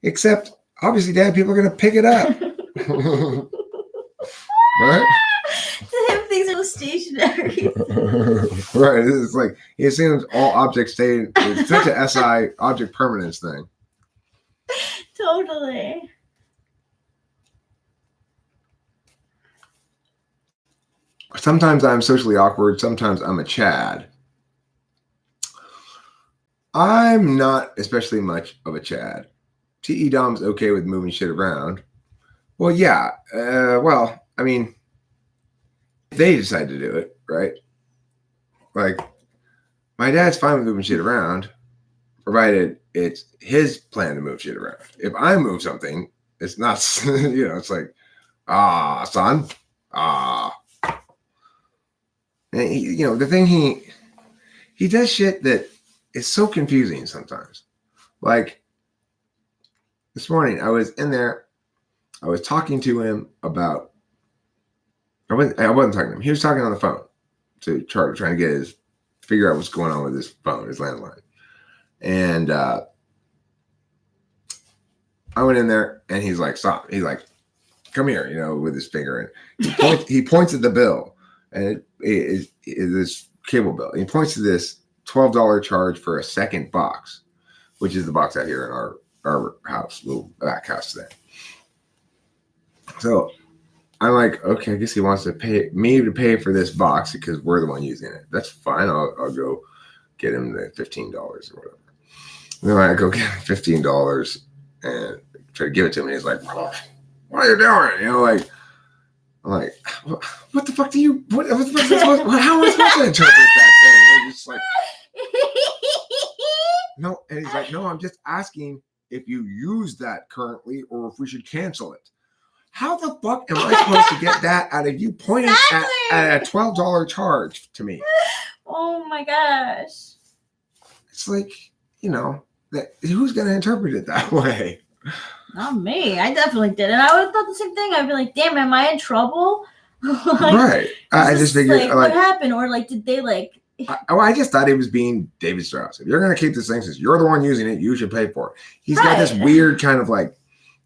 Except, obviously, Dad, people are going to pick it up. Right? To him, things are stationary. Right. It's like, he assumes all objects stay. It's such a SI object permanence thing. Totally. Sometimes I'm socially awkward. Sometimes I'm a Chad. I'm not especially much of a Chad. TE Dom's okay with moving shit around. Well, yeah. I mean, if they decide to do it, right? Like, my dad's fine with moving shit around, provided it's his plan to move shit around. If I move something, it's not, it's like, son, And the thing he does shit that is so confusing sometimes. Like this morning, I was in there, I was talking to him about. I wasn't talking to him. He was talking on the phone to Charlie, trying to get his figure out what's going on with his phone, his landline. And I went in there, and he's like, stop. He's like, come here, with his finger. And he points at the bill, and it is this cable bill. He points to this $12 charge for a second box, which is the box out here in our house, little back house there. So I'm like, okay, I guess he wants to pay for this box because we're the one using it. That's fine. I'll go get him the $15 or whatever. And then I go get him $15 and try to give it to him. And he's like, what are you doing? I'm like, what the fuck do you? What the fuck is this supposed? How am I supposed to interpret that thing? And it's like, no. And he's like, no, I'm just asking if you use that currently or if we should cancel it. How the fuck am I supposed to get that out of you pointing at a $12 charge to me? Oh my gosh. It's like, who's going to interpret it that way? Not me. I definitely did. And I would have thought the same thing. I'd be like, damn, am I in trouble? Right. I just figured, what happened? Or did they I just thought he was being David Strauss. If you're going to keep this thing, since you're the one using it, you should pay for it. He's got this weird kind of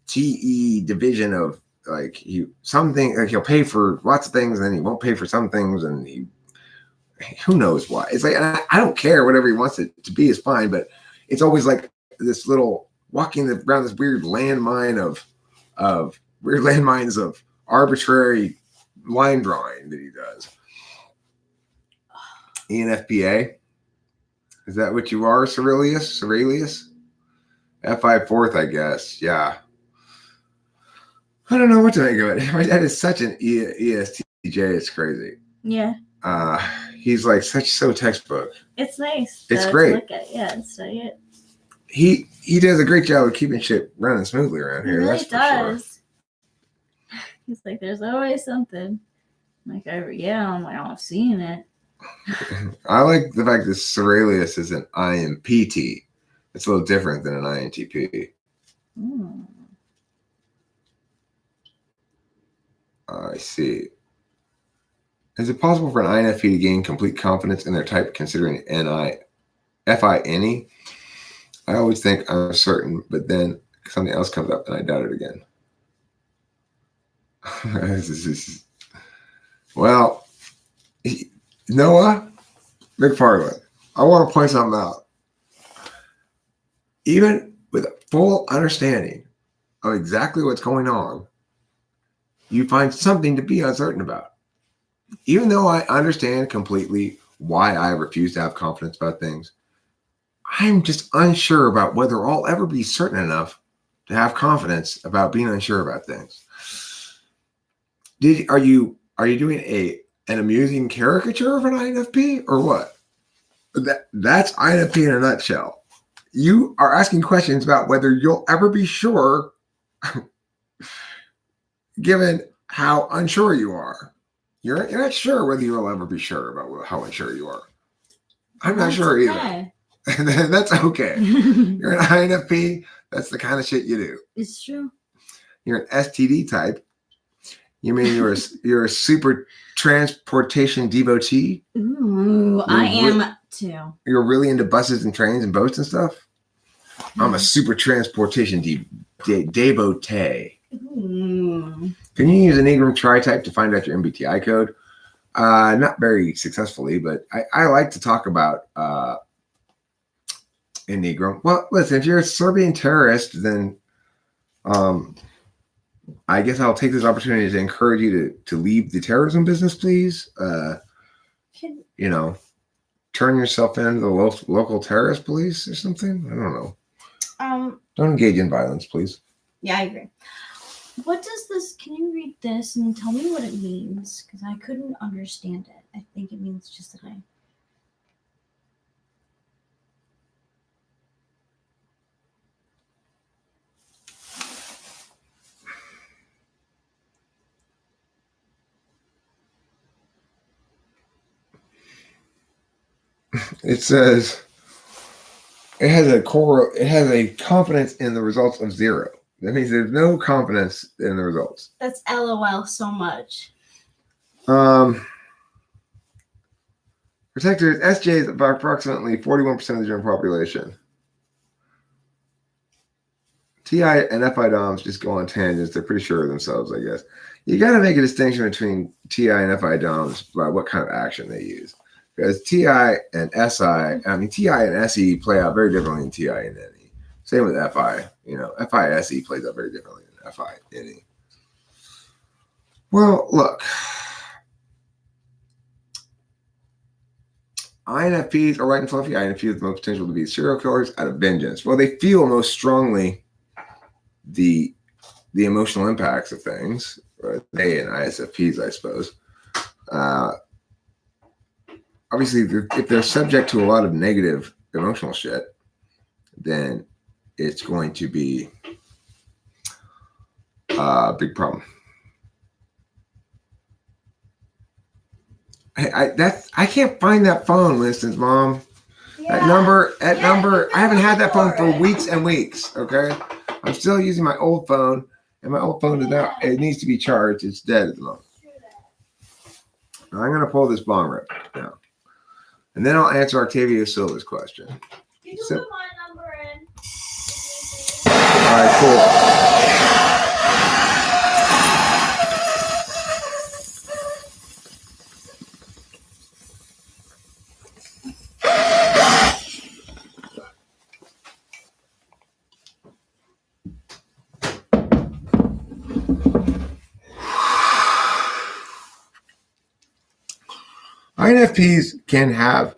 TE division of he'll pay for lots of things and then he won't pay for some things and who knows why. It's like, I don't care, whatever he wants it to be is fine, but it's always like this little walking around this weird landmines of arbitrary line drawing that he does. ENFPA. Is that what you are, Cerelius? FI fourth, I guess. Yeah. I don't know what to make of it. My dad is such an ESTJ. It's crazy. Yeah. He's so textbook. It's nice. It's great. To look at. Yeah, study it. He does a great job of keeping shit running smoothly around here. He really that's does. For sure. He's like, there's always something. I'm like, I'm seeing it. I like the fact that Cerelius is an IMPT. It's a little different than an INTP. I see. Is it possible for an INFP to gain complete confidence in their type considering FINE? I always think I'm certain, but then something else comes up and I doubt it again. Well, Noah McFarland, I want to point something out. Even with a full understanding of exactly what's going on, you find something to be uncertain about. Even though I understand completely why I refuse to have confidence about things, I'm just unsure about whether I'll ever be certain enough to have confidence about being unsure about things. Are you doing an amusing caricature of an INFP or what? That's INFP in a nutshell. You are asking questions about whether you'll ever be sure, given how unsure you are. You're not sure whether you'll ever be sure about how unsure you are. I'm not sure either. That's okay. You're an INFP. That's the kind of shit you do. It's true. You're an STD type. You mean you're a super transportation devotee? Ooh, I am too. You're really into buses and trains and boats and stuff? I'm a super transportation devotee. Ooh. Can you use an Enneagram tri-type to find out your MBTI code? Not very successfully, but I like to talk about Enneagram. Well, listen, if you're a Serbian terrorist, then I guess I'll take this opportunity to encourage you to leave the terrorism business, please. Turn yourself into the local terrorist police or something. I don't know. Don't engage in violence, please. Yeah, I agree. What does this? Can you read this and tell me what it means? Because I couldn't understand it. I think it means just that I. It says it has a confidence in the results of 0. That means there's no confidence in the results. That's LOL so much. I Protectors, SJs, about approximately 41% of the general population. TI and FI DOMs just go on tangents. They're pretty sure of themselves, I guess. You got to make a distinction between TI and FI DOMs by what kind of action they use. Because TI and SI, I mean, TI and SE play out very differently than TI and NE. Same with FI. You know, FI SE plays out very differently than FI NE. Well, look. INFPs are light and fluffy. INFPs have the most potential to be serial killers out of vengeance. Well, they feel most strongly the emotional impacts of things. They and ISFPs, I suppose. Obviously, if they're subject to a lot of negative emotional shit, then it's going to be a big problem. I can't find that phone, Winston's mom. Yeah. That number. I haven't had that phone for weeks and weeks. Okay, I'm still using my old phone, and my old phone is now. It needs to be charged. It's dead at the moment. Now I'm gonna pull this bong rip now, and then I'll answer Octavio Silva's question. You can put my number in. All right, cool. INFPs can have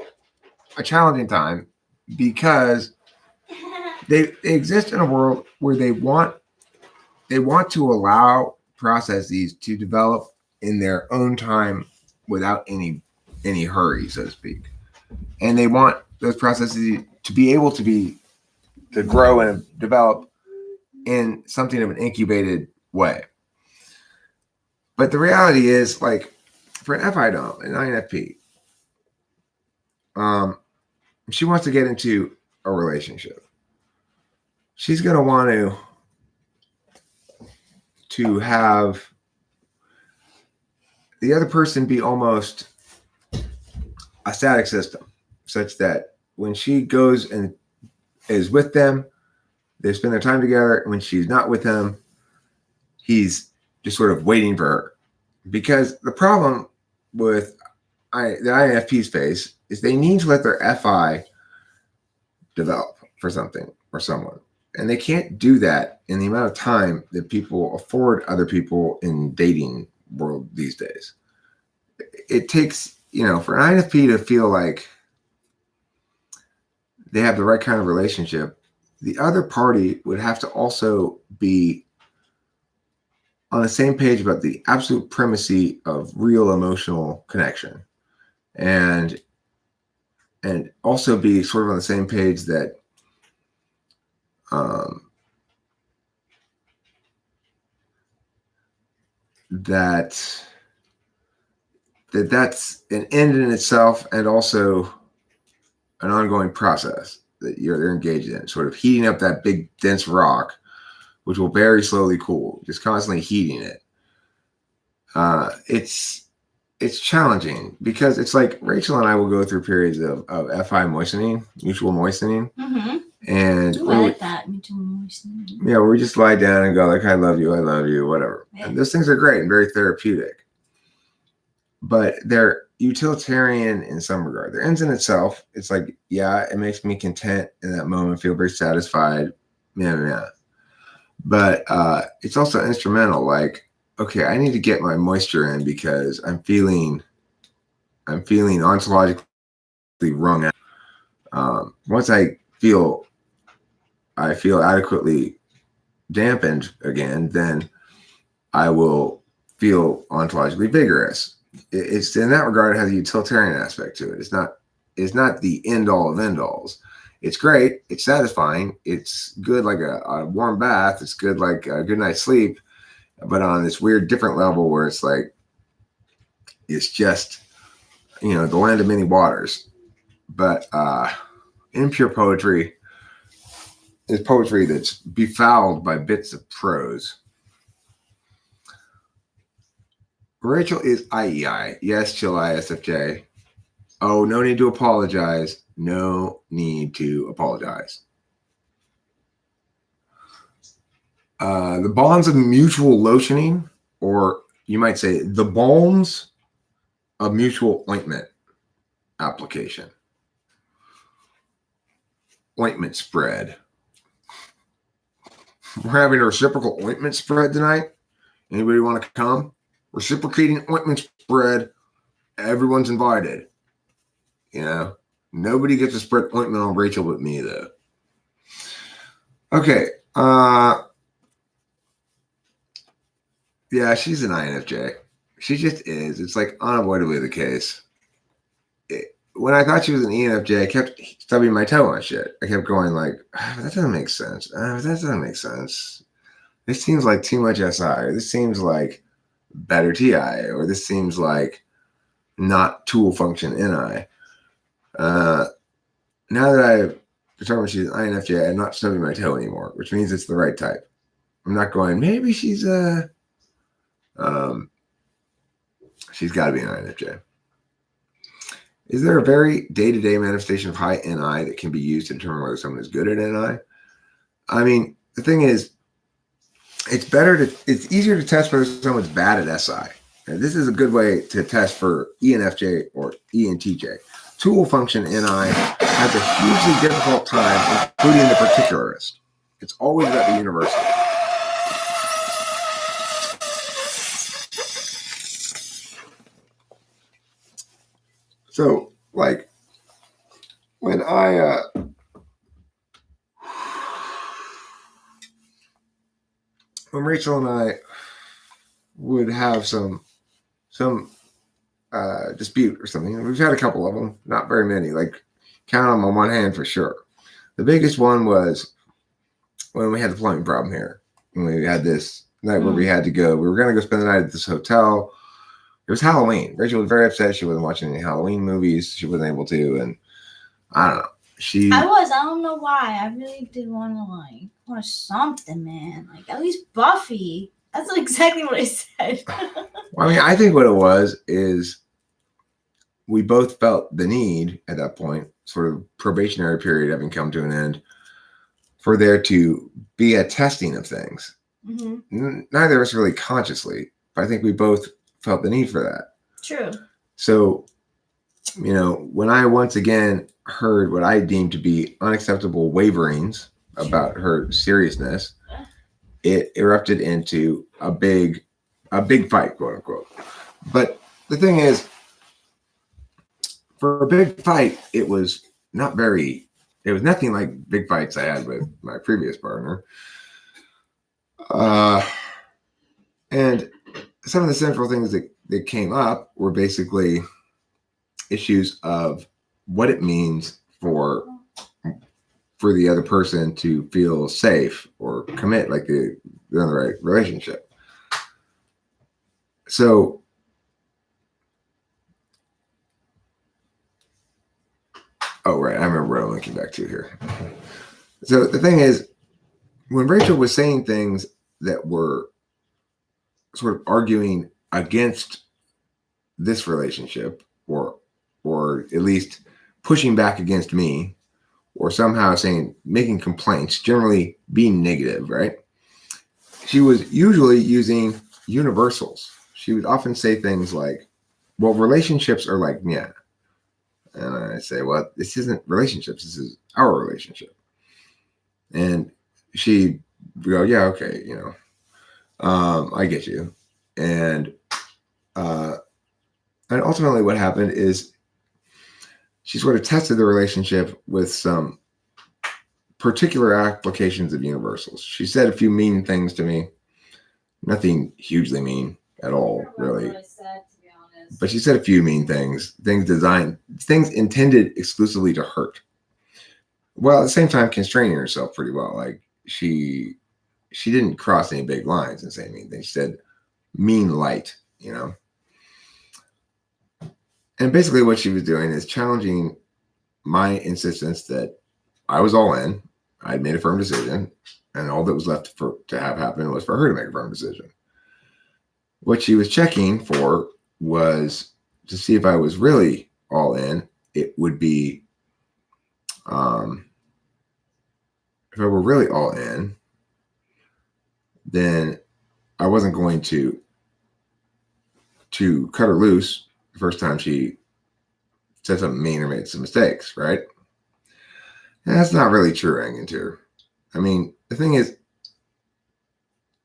a challenging time because they exist in a world where they want to allow processes to develop in their own time without any hurry, so to speak. And they want those processes to be able to grow and develop in something of an incubated way. But the reality is, like, for an FI dom, an INFP, she wants to get into a relationship. She's going to want to have the other person be almost a static system, such that when she goes and is with them, they spend their time together. And when she's not with them, he's just sort of waiting for her. Because the problem with the INFP's face is they need to let their FI develop for something or someone. And they can't do that in the amount of time that people afford other people in dating world these days. It takes, for an INFP to feel like they have the right kind of relationship, the other party would have to also be on the same page about the absolute primacy of real emotional connection. And also be sort of on the same page that that's an end in itself and also an ongoing process that they're engaged in, sort of heating up that big dense rock, which will very slowly cool, just constantly heating it. It's challenging because it's like Rachel and I will go through periods of FI moistening, mutual moistening. Mm-hmm. And I like that, mutual moistening. Yeah, where we just lie down and go like, I love you, whatever. Yeah. And those things are great and very therapeutic. But they're utilitarian in some regard. They're ends in itself. It's like, yeah, it makes me content in that moment, feel very satisfied. Yeah. But it's also instrumental, like, okay, I need to get my moisture in because I'm feeling ontologically wrung out. Once I feel adequately dampened again, then I will feel ontologically vigorous. It's in that regard, it has a utilitarian aspect to it. It's not the end all of end alls. It's great. It's satisfying. It's good like a warm bath. It's good like a good night's sleep. But on this weird different level where it's like, it's just, the land of many waters. But impure poetry is poetry that's befouled by bits of prose. Rachel is IEI. Yes, chill ISFJ. Oh, no need to apologize. No need to apologize. The bonds of mutual lotioning, or you might say the balms of mutual ointment application. Ointment spread. We're having a reciprocal ointment spread tonight. Anybody want to come? Reciprocating ointment spread. Everyone's invited. You know, nobody gets to spread ointment on Rachel but me, though. Okay. Yeah, she's an INFJ. She just is. It's like unavoidably the case. When I thought she was an ENFJ, I kept stubbing my toe on shit. I kept going like, that doesn't make sense. That doesn't make sense. This seems like too much SI. Or this seems like better TI. Or this seems like not tool function NI. Now that I've determined she's an INFJ, I'm not stubbing my toe anymore, which means it's the right type. I'm not going, maybe she's a... she's got to be an INFJ. Is there a very day-to-day manifestation of high NI that can be used to determine whether someone is good at NI? I mean, the thing is, it's easier to test whether someone's bad at SI. And this is a good way to test for ENFJ or ENTJ. Tool function NI has a hugely difficult time, including the particularist. It's always about the universal. So, like, when Rachel and I would have some dispute or something, we've had a couple of them, not very many, like count them on one hand for sure. The biggest one was when we had the plumbing problem here. When we had this night where we had to go, we were going to go spend the night at this hotel. It was Halloween. Rachel was very upset. She wasn't watching any Halloween movies. She wasn't able to. And I don't know. I don't know why. I really did want to watch something, man. Like, at least Buffy. That's exactly what I said. Well, I mean, I think what it was is we both felt the need at that point, sort of probationary period having come to an end, for there to be a testing of things. Mm-hmm. Neither of us really consciously, but I think we both felt the need for that. True. So, you know, when I once again heard what I deemed to be unacceptable waverings about her seriousness, it erupted into a big fight, quote unquote. But the thing is, for a big fight, it was nothing like big fights I had with my previous partner. And some of the central things that came up were basically issues of what it means for the other person to feel safe or commit, like they're in the right relationship. So I remember what I'm looking back to here. So the thing is, when Rachel was saying things that were sort of arguing against this relationship, or at least pushing back against me, or somehow making complaints, generally being negative, right? She was usually using universals. She would often say things like, well, relationships are like, yeah. And I say, well, this isn't relationships. This is our relationship. And she'd go, yeah, okay, you know, I get you. And ultimately what happened is she sort of tested the relationship with some particular applications of universals. She said a few mean things to me. Nothing hugely mean at all, really. But she said a few mean things, things intended exclusively to hurt. Well, at the same time, constraining herself pretty well. Like she didn't cross any big lines and say mean things. She said mean light, you know. And basically what she was doing is challenging my insistence that I was all in. I had made a firm decision, and all that was left to have happen was for her to make a firm decision. What she was checking for was to see if I was really all in it would be, if I were really all in, then I wasn't going to cut her loose the first time she said something mean or made some mistakes, right? And that's not really true, Angentur. I mean, the thing is,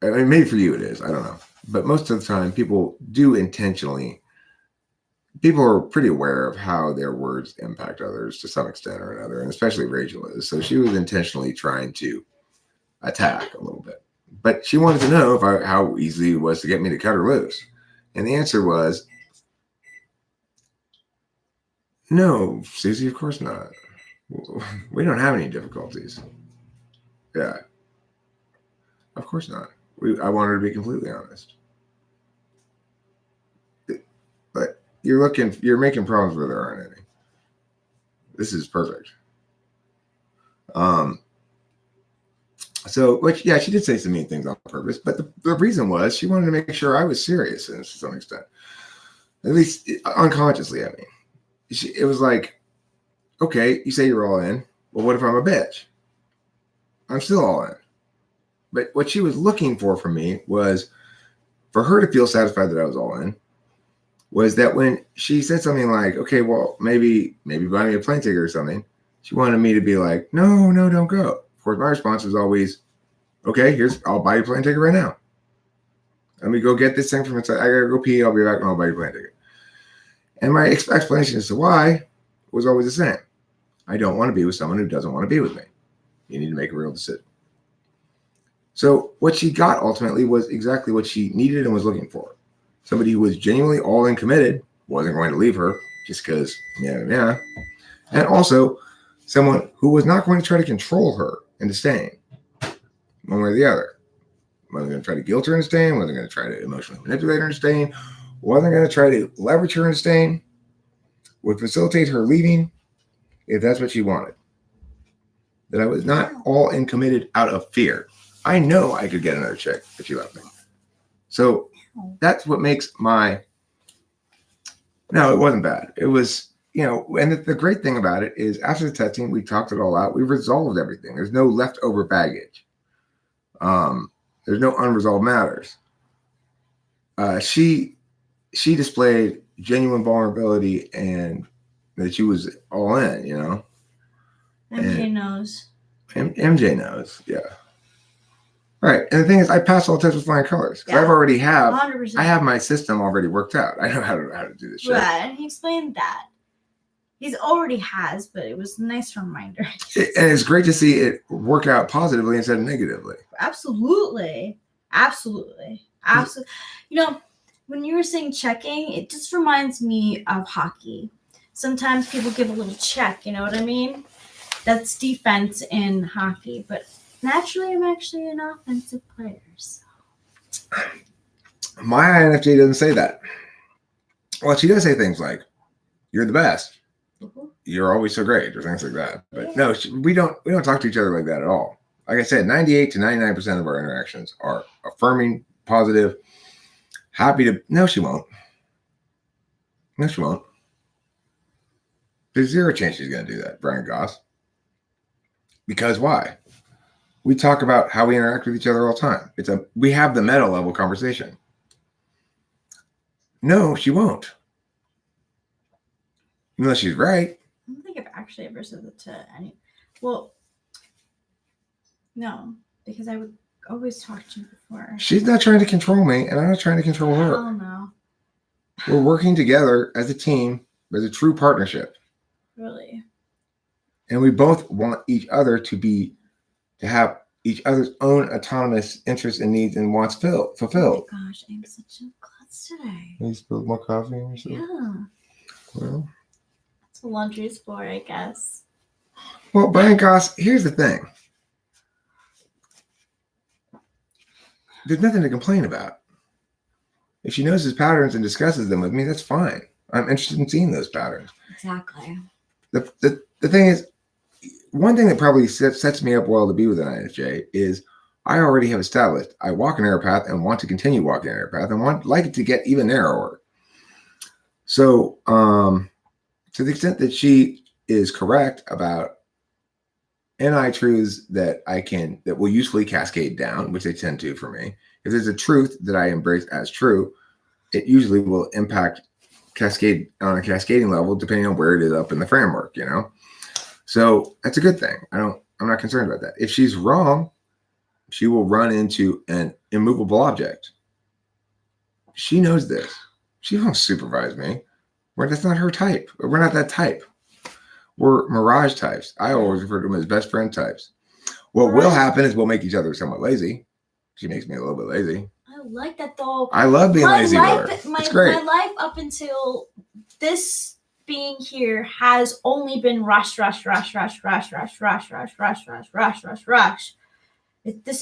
I mean, maybe for you it is, I don't know. But most of the time, people do intentionally, people are pretty aware of how their words impact others to some extent or another, and especially Rachel is. So she was intentionally trying to attack a little bit. But she wanted to know how easy it was to get me to cut her loose. And the answer was, no, Susie, of course not. We don't have any difficulties. Yeah. Of course not. I want her to be completely honest. But you're making problems where there aren't any. This is perfect. So, which, yeah, she did say some mean things on purpose, but the reason was she wanted to make sure I was serious to some extent. At least unconsciously, I mean. It was like, okay, you say you're all in. Well, what if I'm a bitch? I'm still all in. But what she was looking for from me was for her to feel satisfied that I was all in, was that when she said something like, okay, well, maybe buy me a plane ticket or something, she wanted me to be like, no, don't go. Of course, my response was always, okay, I'll buy you a plane ticket right now. Let me go get this thing from inside. I gotta go pee. I'll be back and I'll buy you a plane ticket. And my explanation as to why was always the same. I don't want to be with someone who doesn't want to be with me. You need to make a real decision. So what she got ultimately was exactly what she needed and was looking for. Somebody who was genuinely all in committed, wasn't going to leave her just because, yeah. And also someone who was not going to try to control her into staying one way or the other. Wasn't going to try to guilt her into staying, wasn't going to try to emotionally manipulate her into staying, wasn't going to try to leverage her into staying, would facilitate her leaving if that's what she wanted. That I was not all in committed out of fear. I know I could get another chick if she left me. So that's what makes no, it wasn't bad. It was, and the great thing about it is after the testing, we talked it all out. We resolved everything. There's no leftover baggage. There's no unresolved matters. She displayed genuine vulnerability and that she was all in, MJ knows. MJ knows, yeah. Right, and the thing is, I passed all tests with flying colors because I've already 100%. I have my system already worked out. I know how to do this shit. Right, and he explained that. He's already has, but it was a nice reminder. And it's great to see it work out positively instead of negatively. Absolutely. When you were saying checking, it just reminds me of hockey. Sometimes people give a little check, you know what I mean? That's defense in hockey, but naturally, I'm actually an offensive player. So. My INFJ doesn't say that. Well, she does say things like, you're the best. Mm-hmm. You're always so great, or things like that. But no, we don't talk to each other like that at all. Like I said, 98 to 99% of our interactions are affirming, positive, happy to. No, she won't. There's zero chance she's going to do that, Brian Goss. Because why? We talk about how we interact with each other all the time. We have the meta level conversation. No, she won't. Unless she's right. I don't think I've actually ever said that to any. Well, no, because I would always talk to you before. She's not trying to control me, and I'm not trying to control her. Oh no. We're working together as a team, as a true partnership. Really? And we both want each other to have each other's own autonomous interests and needs and wants fulfilled. Oh my gosh, I'm such a klutz today. You spilled more coffee on yourself? Yeah. Well, that's what laundry's for, I guess. Well, Brian Goss, here's the thing. There's nothing to complain about. If she knows his patterns and discusses them with me, that's fine. I'm interested in seeing those patterns. Exactly. The thing is, one thing that probably sets me up well to be with an INFJ is I already have established I walk a narrow path and want to continue walking a narrow path and like it to get even narrower. So to the extent that she is correct about truths that will usefully cascade down, which they tend to for me. If there's a truth that I embrace as true, it usually will impact cascade on a cascading level, depending on where it is up in the framework, So that's a good thing. I'm not concerned about that. If she's wrong, she will run into an immovable object. She knows this. She won't supervise me. That's not her type. We're not that type. We're mirage types. I always refer to them as best friend types. What will happen is we'll make each other somewhat lazy. She makes me a little bit lazy. I like that though. I love being lazy with her. It's great. My life up until this being here has only been rush. This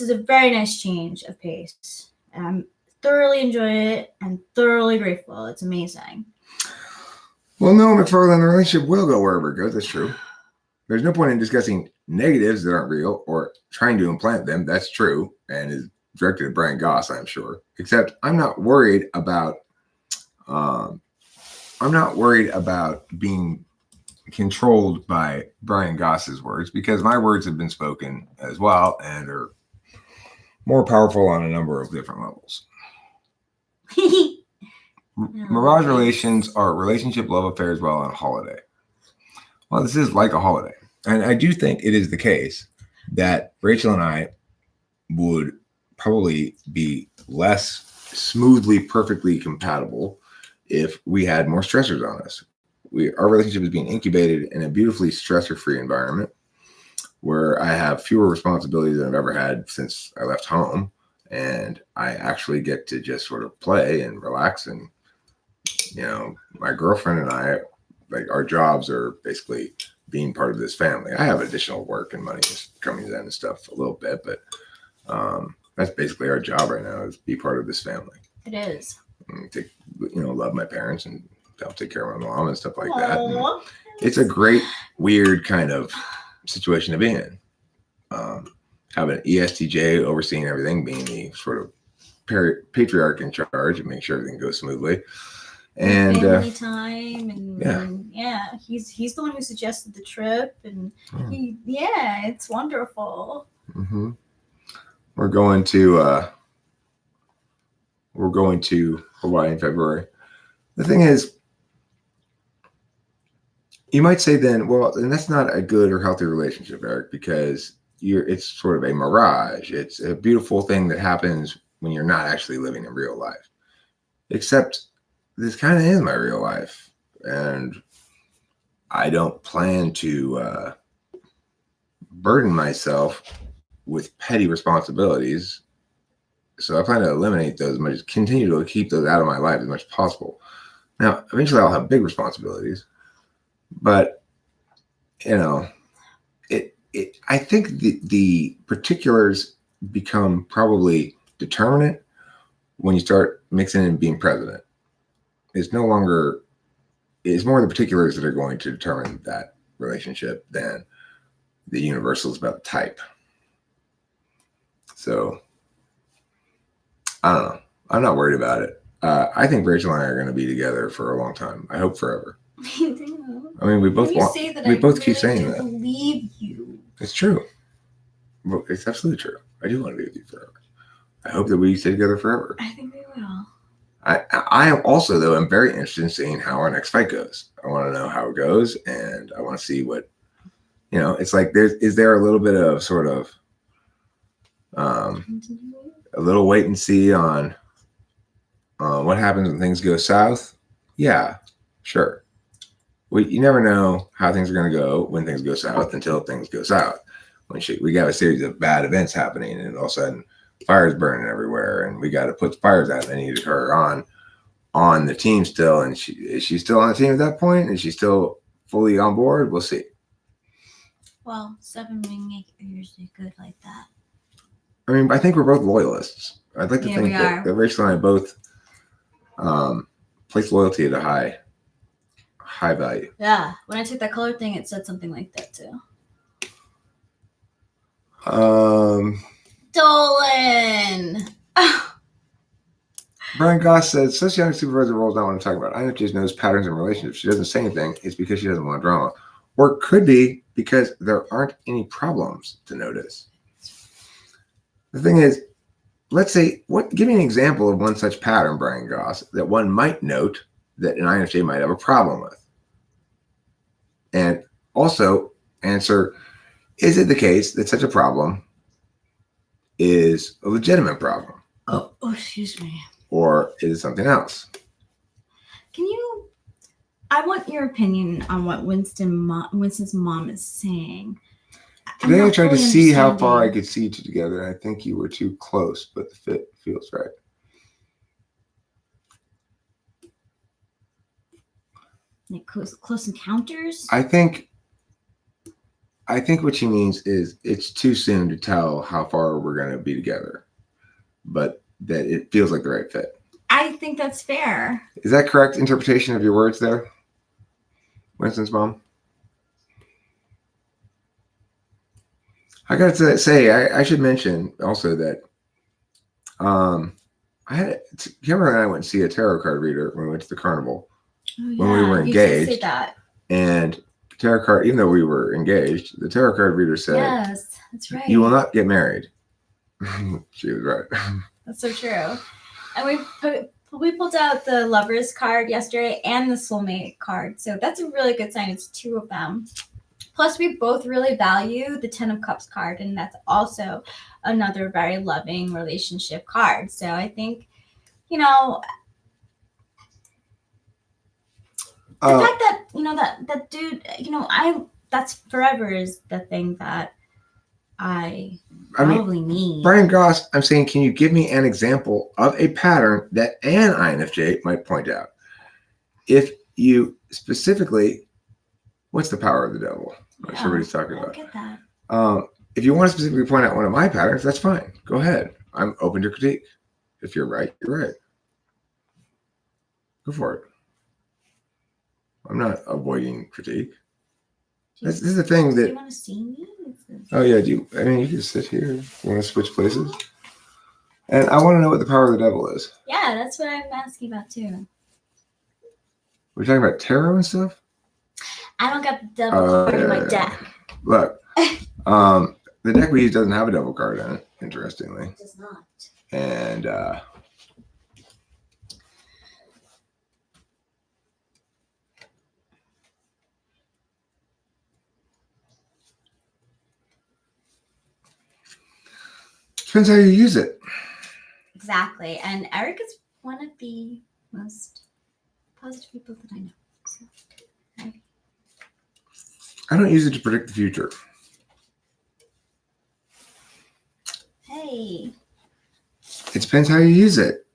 is a very nice change of pace. I'm thoroughly enjoying it and thoroughly grateful. It's amazing. Well, no, McFarland, the relationship will go wherever it goes. That's true. There's no point in discussing negatives that aren't real or trying to implant them. That's true and is directed at Brian Goss, I'm sure. Except I'm not worried about being controlled by Brian Goss's words, because my words have been spoken as well and are more powerful on a number of different levels. Mirage relations are relationship love affairs while on a holiday. Well, this is like a holiday. And I do think it is the case that Rachel and I would probably be less smoothly, perfectly compatible if we had more stressors on us. Our relationship is being incubated in a beautifully stressor-free environment where I have fewer responsibilities than I've ever had since I left home. And I actually get to just sort of play and relax. And, my girlfriend and I, like, our jobs are basically being part of this family. I have additional work and money just coming in and stuff a little bit, but that's basically our job right now, is be part of this family. It is. And love my parents and help take care of my mom and stuff like that. And it's a great, weird kind of situation to be in. Having an ESTJ overseeing everything, being the sort of patriarch in charge and make sure everything goes smoothly. And family time and he's the one who suggested the trip, and it's wonderful. Mm-hmm. We're going to Hawaii in February. The thing is, you might say then, well, and that's not a good or healthy relationship, Eric, because it's sort of a mirage. It's a beautiful thing that happens when you're not actually living in real life. Except this kind of is my real life, and I don't plan to burden myself with petty responsibilities. So I plan to eliminate those, continue to keep those out of my life as much as possible. Now, eventually I'll have big responsibilities, but I think the particulars become probably determinant when you start mixing in being president. It's more the particulars that are going to determine that relationship than the universals about the type. So I don't know. I'm not worried about it. I think Rachel and I are going to be together for a long time. I hope forever. Me too. I mean, we both keep saying that. I believe you. It's true. It's absolutely true. I do want to be with you forever. I hope that we stay together forever. I think we will. I am also, though, I'm very interested in seeing how our next fight goes. I want to know how it goes, and I want to see what, it's like, is there a little bit of sort of a little wait and see on what happens when things go south? Yeah, sure. You never know how things are going to go when things go south until things go south. We got a series of bad events happening, and all of a sudden fires burning everywhere, and we got to put the fires out. They needed her on the team still, and is she still on the team at that point? Is she still fully on board? We'll see. Well, 7 wingmakers are usually good like that. I mean, I think we're both loyalists. I'd like to think that Rachel and I both place loyalty at a high value. Yeah, when I took that color thing, it said something like that too. Dolan. Brian Goss said, sociological supervisor role is not what I'm talking about. INFJ knows patterns in relationships. She doesn't say anything. It's because she doesn't want drama. Or it could be because there aren't any problems to notice. The thing is, let's say, give me an example of one such pattern, Brian Goss, that one might note that an INFJ might have a problem with. And also answer, is it the case that such a problem is a legitimate problem? Oh, excuse me. Or is it something else? I want your opinion on what Winston's mom is saying. Today I tried to see how far I could see you together. I think you were too close, but the fit feels right. Like close encounters? I think what she means is it's too soon to tell how far we're going to be together, but that it feels like the right fit. I think that's fair. Is that correct interpretation of your words there, Winston's mom? I got to say, I should mention also that Cameron and I went to see a tarot card reader when we went to the carnival when we were engaged. You did say that. And tarot card, even though we were engaged, the tarot card reader said, "Yes, that's right. You will not get married." She was right. That's so true. And we pulled out the Lovers card yesterday and the Soulmate card, so that's a really good sign. It's two of them. Plus, we both really value the Ten of Cups card, and that's also another very loving relationship card. So I think, the fact that that dude, that's forever is the thing that I probably need. Brian Goss, I'm saying, can you give me an example of a pattern that an INFJ might point out? If you specifically, what's the power of the devil? I'm sure what he's talking about. Get that. If you want to specifically point out one of my patterns, that's fine. Go ahead. I'm open to critique. If you're right, you're right. Go for it. I'm not avoiding critique. This is the thing that. Do you want to see me? Oh yeah, you can sit here. You want to switch places? And I want to know what the power of the devil is. Yeah, that's what I'm asking about too. We're talking about tarot and stuff? I don't got the devil card in my deck. Look, the deck we use doesn't have a devil card in it, interestingly. It does not. And depends how you use it. Exactly. And Eric is one of the most positive people that I know. So, I don't use it to predict the future. Hey. It depends how you use it.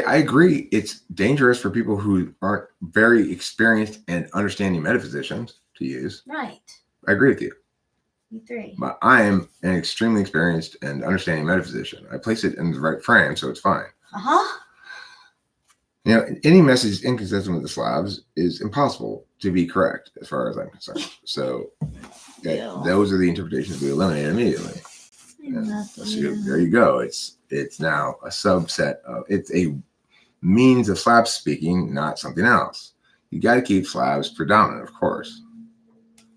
I agree. It's dangerous for people who aren't very experienced and understanding metaphysicians to use. Right. I agree with you. You three. But I am an extremely experienced and understanding metaphysician. I place it in the right frame, so it's fine. Uh-huh. Any message inconsistent with the Slavs is impossible to be correct, as far as I'm concerned. So those are the interpretations we eliminate immediately. So there you go. It's now a subset of, it's a means of Slav speaking, not something else. You got to keep Slavs predominant, of course.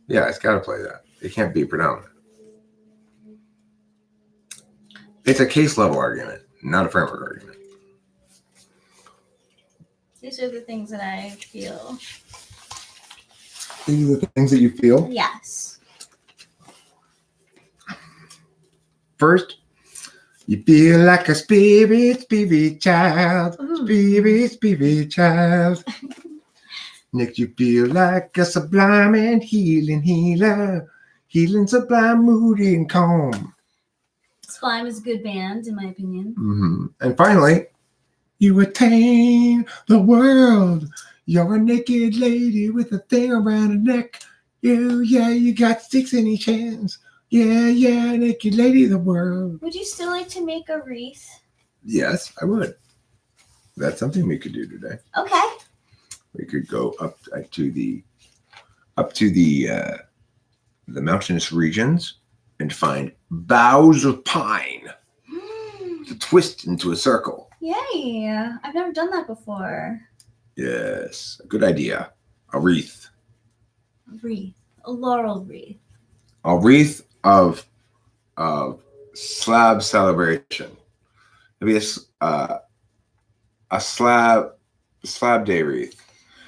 Yeah, it's got to play that. It can't be predominant. It's a case level argument, not a framework argument. These are the things that I feel. These are the things that you feel? Yes. First, you feel like a spirit child. Spirit child. Next, you feel like a sublime and healing healer. Healing, sublime, moody, and calm. Sublime is a good band, in my opinion. Mm-hmm. And finally, you attain the world. You're a naked lady with a thing around her neck. You got 6 in each hands. Yeah, naked lady of the world. Would you still like to make a wreath? Yes, I would. That's something we could do today. Okay. We could go up to the mountainous regions and find boughs of pine to twist into a circle. Yay! I've never done that before. Yes, good idea. A wreath. Wreath, a laurel wreath. A wreath of slab celebration. Maybe a slab day wreath.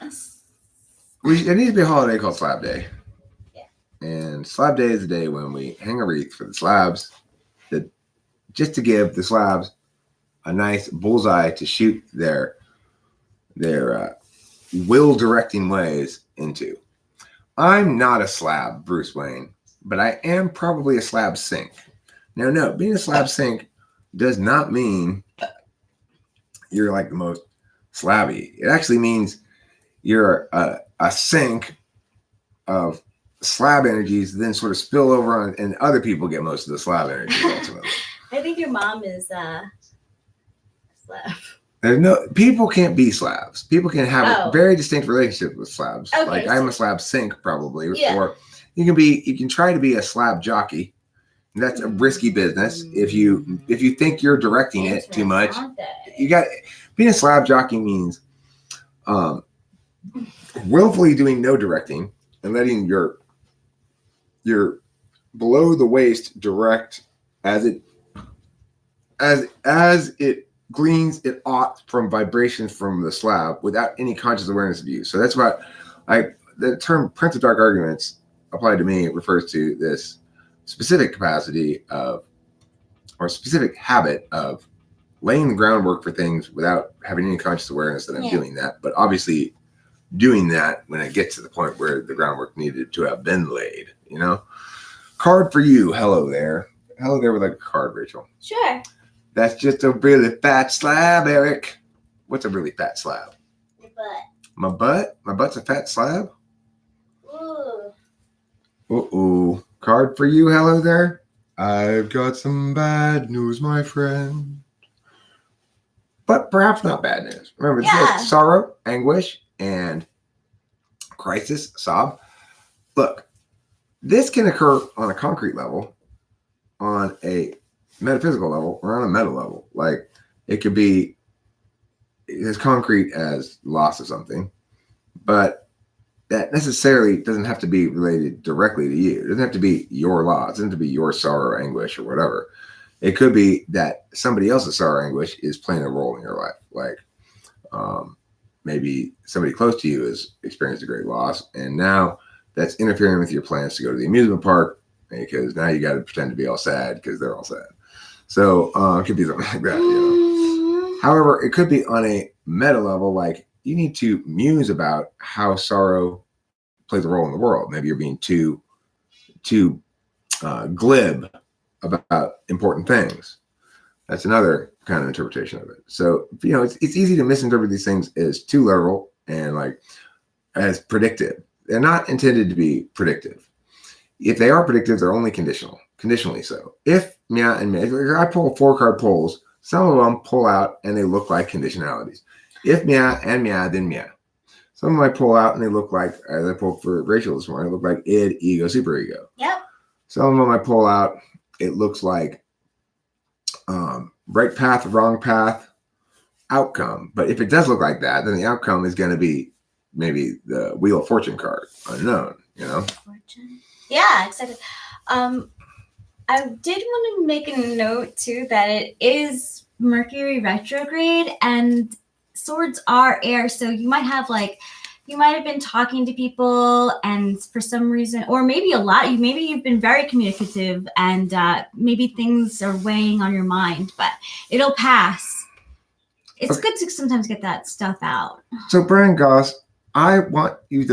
It needs to be a holiday called Slab Day. Yeah. And Slab Day is the day when we hang a wreath for the slabs, just to give the slabs a nice bullseye to shoot their will directing ways into. I'm not a slab, Bruce Wayne, but I am probably a slab sink. Now, no, being a slab sink does not mean you're like the most slabby. It actually means you're a sink of slab energies, then sort of spill over on, and other people get most of the slab energies ultimately. I think your mom is slab. There's no people can't be slabs. People can have a very distinct relationship with slabs. Okay, like I'm a slab sink probably, yeah. or you can try to be a slab jockey. That's a risky business. If you think you're directing it too much, being a slab jockey means willfully doing no directing and letting your below the waist direct as it gleans it ought from vibrations from the slab without any conscious awareness of you. So that's what the term Prince of Dark Arguments applied to me. It refers to this specific capacity of, or specific habit of laying the groundwork for things without having any conscious awareness that I'm doing that. But obviously doing that when it gets to the point where the groundwork needed to have been laid, you know? Card for you. Hello there. Hello there with like a card, Rachel. Sure. That's just a really fat slab, Eric. What's a really fat slab? Your butt. My butt? My butt's a fat slab? Ooh. Uh-oh. Card for you. Hello there. I've got some bad news, my friend. But perhaps not bad news. Remember, this is sorrow, anguish, and crisis, sob. Look, this can occur on a concrete level, on a metaphysical level, or on a meta level. Like, it could be as concrete as loss of something, but that necessarily doesn't have to be related directly to you. It doesn't have to be your loss. It doesn't have to be your sorrow, anguish, or whatever. It could be that somebody else's sorrow, anguish is playing a role in your life. Like, maybe somebody close to you has experienced a great loss, and now that's interfering with your plans to go to the amusement park, because now you got to pretend to be all sad because they're all sad. So it could be something like that, you know. However, it could be on a meta level, like you need to muse about how sorrow plays a role in the world. Maybe you're being too glib about important things. That's another kind of interpretation of it. So, you know, it's easy to misinterpret these things as too literal and like as predictive. They're not intended to be predictive. If they are predictive, they're only conditionally so. If Mia and Mia, if I pull 4-card pulls, some of them pull out and they look like conditionalities. If Mia and Mia, then Mia. Some of them I pull out and they look like, as I pulled for Rachel this morning, look like id, ego, superego. Yep. Some of them I pull out, it looks like right path, wrong path, outcome. But if it does look like that, then the outcome is going to be maybe the Wheel of Fortune card, unknown, you know? Fortune. Yeah, exactly. I did want to make a note too that it is Mercury retrograde and swords are air. So you might have been talking to people and for some reason, or maybe you've been very communicative and maybe things are weighing on your mind, but it'll pass. It's good to sometimes get that stuff out. So Brian Goss, why won't you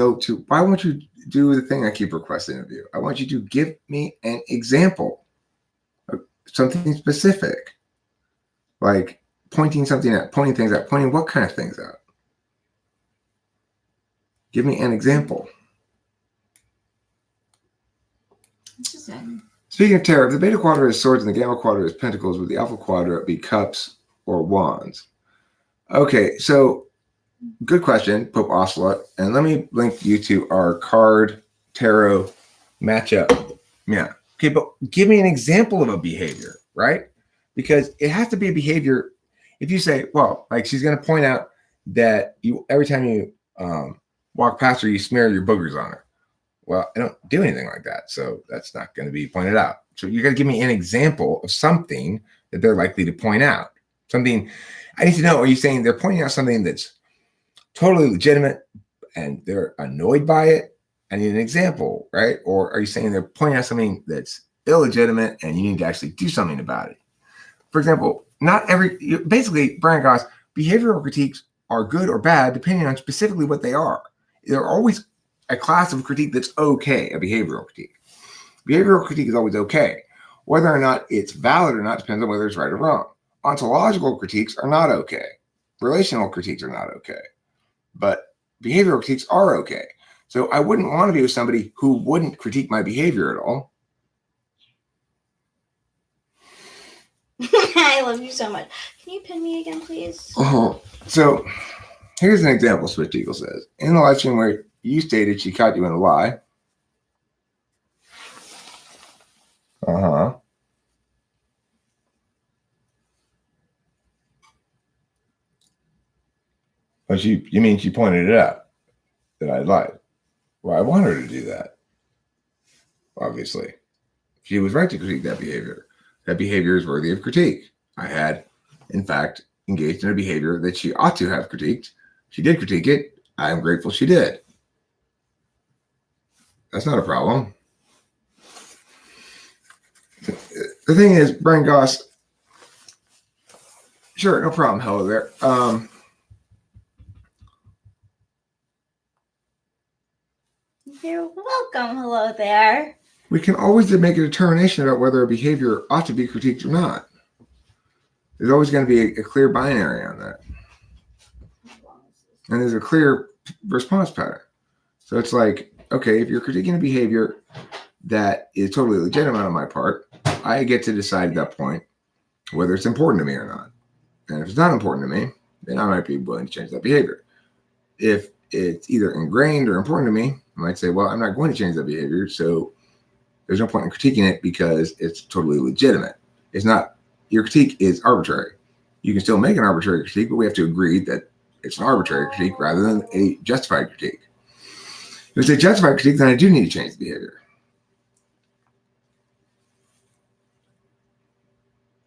do the thing I keep requesting of you? I want you to give me an example of something specific, like pointing things out, pointing what kind of things out? Give me an example. Speaking of tarot, the beta quadrant is swords and the gamma quadrant is pentacles, would the alpha quadrant be cups or wands? Okay, so good question, Pope Ocelot. And let me link you to our card tarot matchup. Yeah. Okay, but give me an example of a behavior, right? Because it has to be a behavior. if you say, well, like she's going to point out that you every time you walk past her, you smear your boogers on her. Well, I don't do anything like that, so that's not going to be pointed out. So you got to give me an example of something that they're likely to point out. Something I need to know. Are you saying they're pointing out something that's totally legitimate and they're annoyed by it? I need an example, right? Or are you saying they're pointing out something that's illegitimate and you need to actually do something about it? For example, basically, Brian Goss, behavioral critiques are good or bad depending on specifically what they are. They're always a class of critique that's okay, a behavioral critique. Behavioral critique is always okay. Whether or not it's valid or not depends on whether it's right or wrong. Ontological critiques are not okay. Relational critiques are not okay. But behavioral critiques are okay. So I wouldn't want to be with somebody who wouldn't critique my behavior at all. I love you so much. Can you pin me again, please? So here's an example, Swift Eagle says. In the live stream where you stated she caught you in a lie. But you mean she pointed it out that I lied? Well, I want her to do that. Obviously. She was right to critique that behavior. That behavior is worthy of critique. I had, in fact, engaged in a behavior that she ought to have critiqued. She did critique it. I am grateful she did. That's not a problem. The thing is, Brian Goss, sure, no problem. Hello there. You're welcome. Hello there. We can always make a determination about whether a behavior ought to be critiqued or not. There's always going to be a clear binary on that. And there's a clear response pattern. So it's like, okay, if you're critiquing a behavior that is totally legitimate on my part, I get to decide at that point whether it's important to me or not. And if it's not important to me, then I might be willing to change that behavior. If it's either ingrained or important to me, I might say, well, I'm not going to change that behavior, so there's no point in critiquing it because it's totally legitimate. It's not, your critique is arbitrary. You can still make an arbitrary critique, but we have to agree that it's an arbitrary critique rather than a justified critique. If it's a justified critique, then I do need to change the behavior.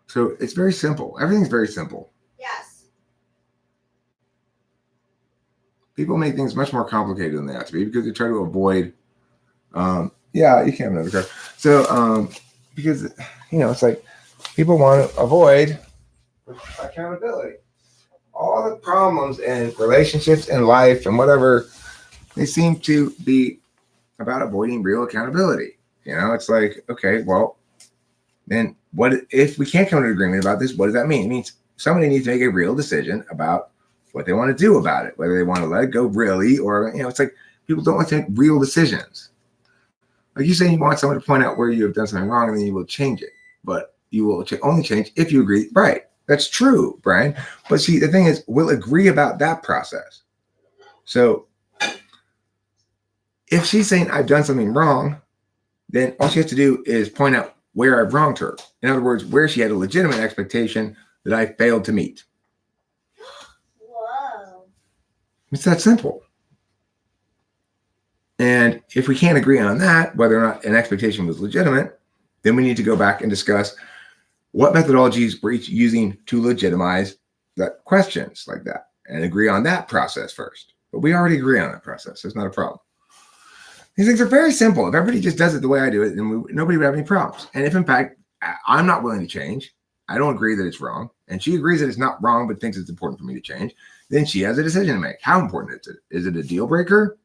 So it's very simple. Everything's very simple. Yes. People make things much more complicated than they have to be because they try to avoid. Yeah, you can't have another card. So because it's like people want to avoid accountability. All the problems in relationships and life and whatever, they seem to be about avoiding real accountability. It's like, okay, well, then what if we can't come to an agreement about this? What does that mean? It means somebody needs to make a real decision about what they want to do about it, whether they want to let it go really, or, it's like people don't want to make real decisions. Like you say, you want someone to point out where you have done something wrong and then you will change it, but you will only change if you agree. Right. That's true, Brian. But see, the thing is, we'll agree about that process. So if she's saying I've done something wrong, then all she has to do is point out where I've wronged her. In other words, where she had a legitimate expectation that I failed to meet. Whoa. It's that simple. And if we can't agree on that, whether or not an expectation was legitimate, then we need to go back and discuss what methodologies we're each using to legitimize that questions like that and agree on that process first. But we already agree on that process. So it's not a problem. These things are very simple. If everybody just does it the way I do it, then nobody would have any problems. And if, in fact, I'm not willing to change, I don't agree that it's wrong, and she agrees that it's not wrong but thinks it's important for me to change, then she has a decision to make. How important is it? Is it a deal breaker?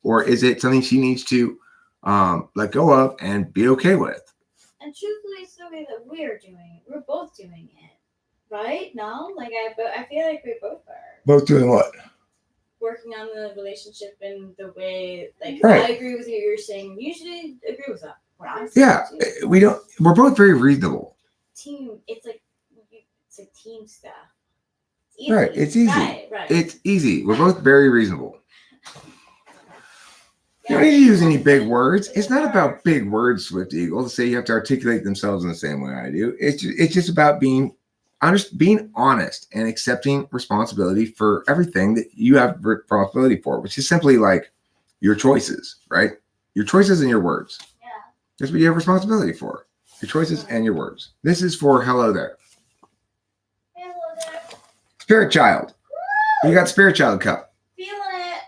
Or is it something she needs to let go of and be okay with? And truthfully, it's the way that we're doing it. We're both doing it, right? No, like I feel like we both are. Both doing what? Working on the relationship in the way, like, right. I agree with you. You're saying you should agree with that. What I'm saying. Yeah, we don't. We're both very reasonable. Team, it's like team stuff. It's easy. Right, it's easy. Right. It's easy. We're both very reasonable. You don't need to use any big words. It's not about big words, Swift Eagle, to say you have to articulate themselves in the same way I do. It's just about being being honest and accepting responsibility for everything that you have responsibility for, which is simply like your choices, right? Your choices and your words. Yeah. That's what you have responsibility for. Your choices and your words. This is for hello there. Hello there. Spirit child. You got spirit child cup. Feeling it.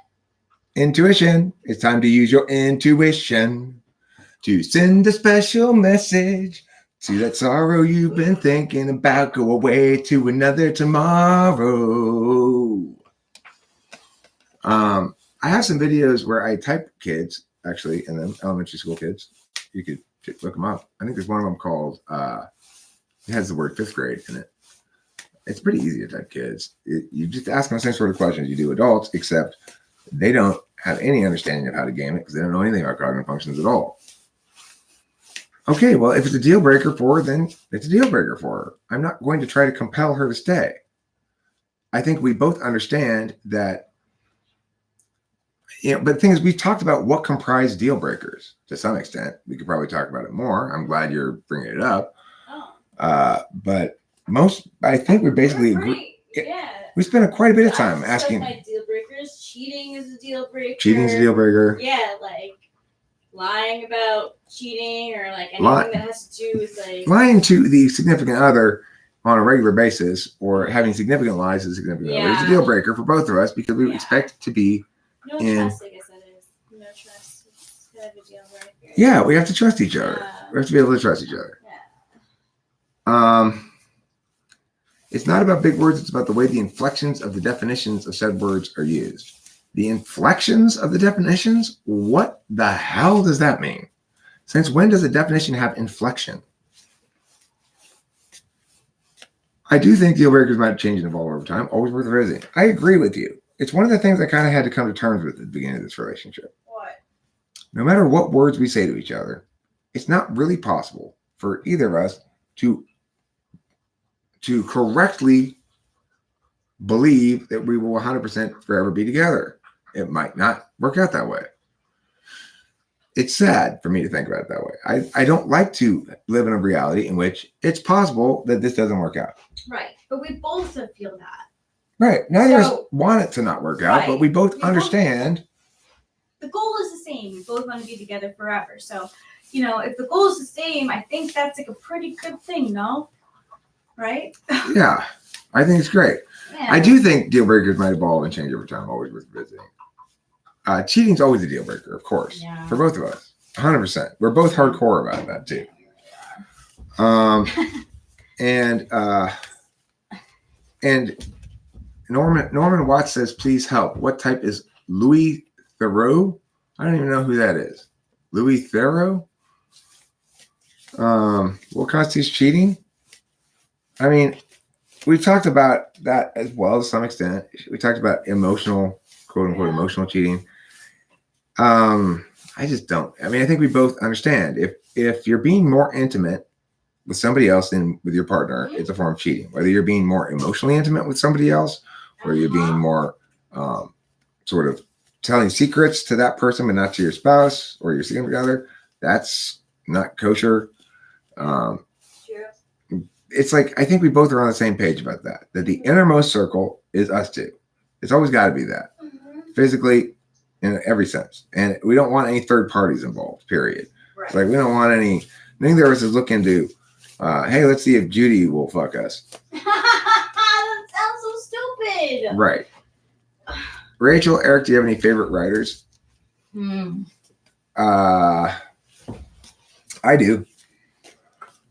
Intuition. It's time to use your intuition to send a special message to that sorrow you've been thinking about. Go away to another tomorrow. I have some videos where I type kids, actually, and then elementary school kids. You could look them up. I think there's one of them called, it has the word 5th grade in it. It's pretty easy to type kids. You just ask them the same sort of questions you do adults, except they don't have any understanding of how to game it because they don't know anything about cognitive functions at all. Okay, well, if it's a deal breaker for her, then it's a deal breaker for her. I'm not going to try to compel her to stay. I think we both understand that, but the thing is, we've talked about what comprise deal breakers to some extent. We could probably talk about it more. I'm glad you're bringing it up. But I think we basically agree. Yeah. We spent quite a bit of time asking. My deal breakers. Cheating is a deal breaker. Cheating is a deal breaker. Yeah, like lying about cheating or like anything that has to do with like lying to the significant other on a regular basis or having significant lies to the significant other is a deal breaker for both of us because we expect it to be no trust, I guess that is. No trust is kind of a deal breaker. Yeah, we have to trust each other. We have to be able to trust each other. Yeah. It's not about big words, it's about the way the inflections of the definitions of said words are used. The inflections of the definitions? What the hell does that mean? Since when does a definition have inflection? I do think deal breakers might change and evolve over time. Always worth revisiting. I agree with you. It's one of the things I kind of had to come to terms with at the beginning of this relationship. What? No matter what words we say to each other, it's not really possible for either of us to correctly believe that we will 100% forever be together. It might not work out that way. It's sad for me to think about it that way. I don't like to live in a reality in which it's possible that this doesn't work out. Right. But we both feel that. Right. Neither of us want it to not work out, but we both understand. The goal is the same. We both want to be together forever. So, if the goal is the same, I think that's like a pretty good thing, no? Right? Yeah. I think it's great. Yeah. I do think deal breakers might evolve and change over time, always worth visiting. Cheating's always a deal breaker, of course, for both of us. 100%. We're both hardcore about that too. And Norman Watts says, please help. What type is Louis Theroux? I don't even know who that is. Louis Theroux? What constitutes cheating? I mean, we've talked about that as well to some extent. We talked about emotional, quote unquote, emotional cheating. I just don't. I mean, I think we both understand if you're being more intimate with somebody else than with your partner, it's a form of cheating. Whether you're being more emotionally intimate with somebody else, or you're being more sort of telling secrets to that person, but not to your spouse or your significant other, that's not kosher. It's like, I think we both are on the same page about that the innermost circle is us two. It's always got to be that physically in every sense. And we don't want any third parties involved, period. Right. It's like, we don't want neither of us is looking to, hey, let's see if Judy will fuck us. That sounds so stupid. Right. Rachel, Eric, do you have any favorite writers? I do.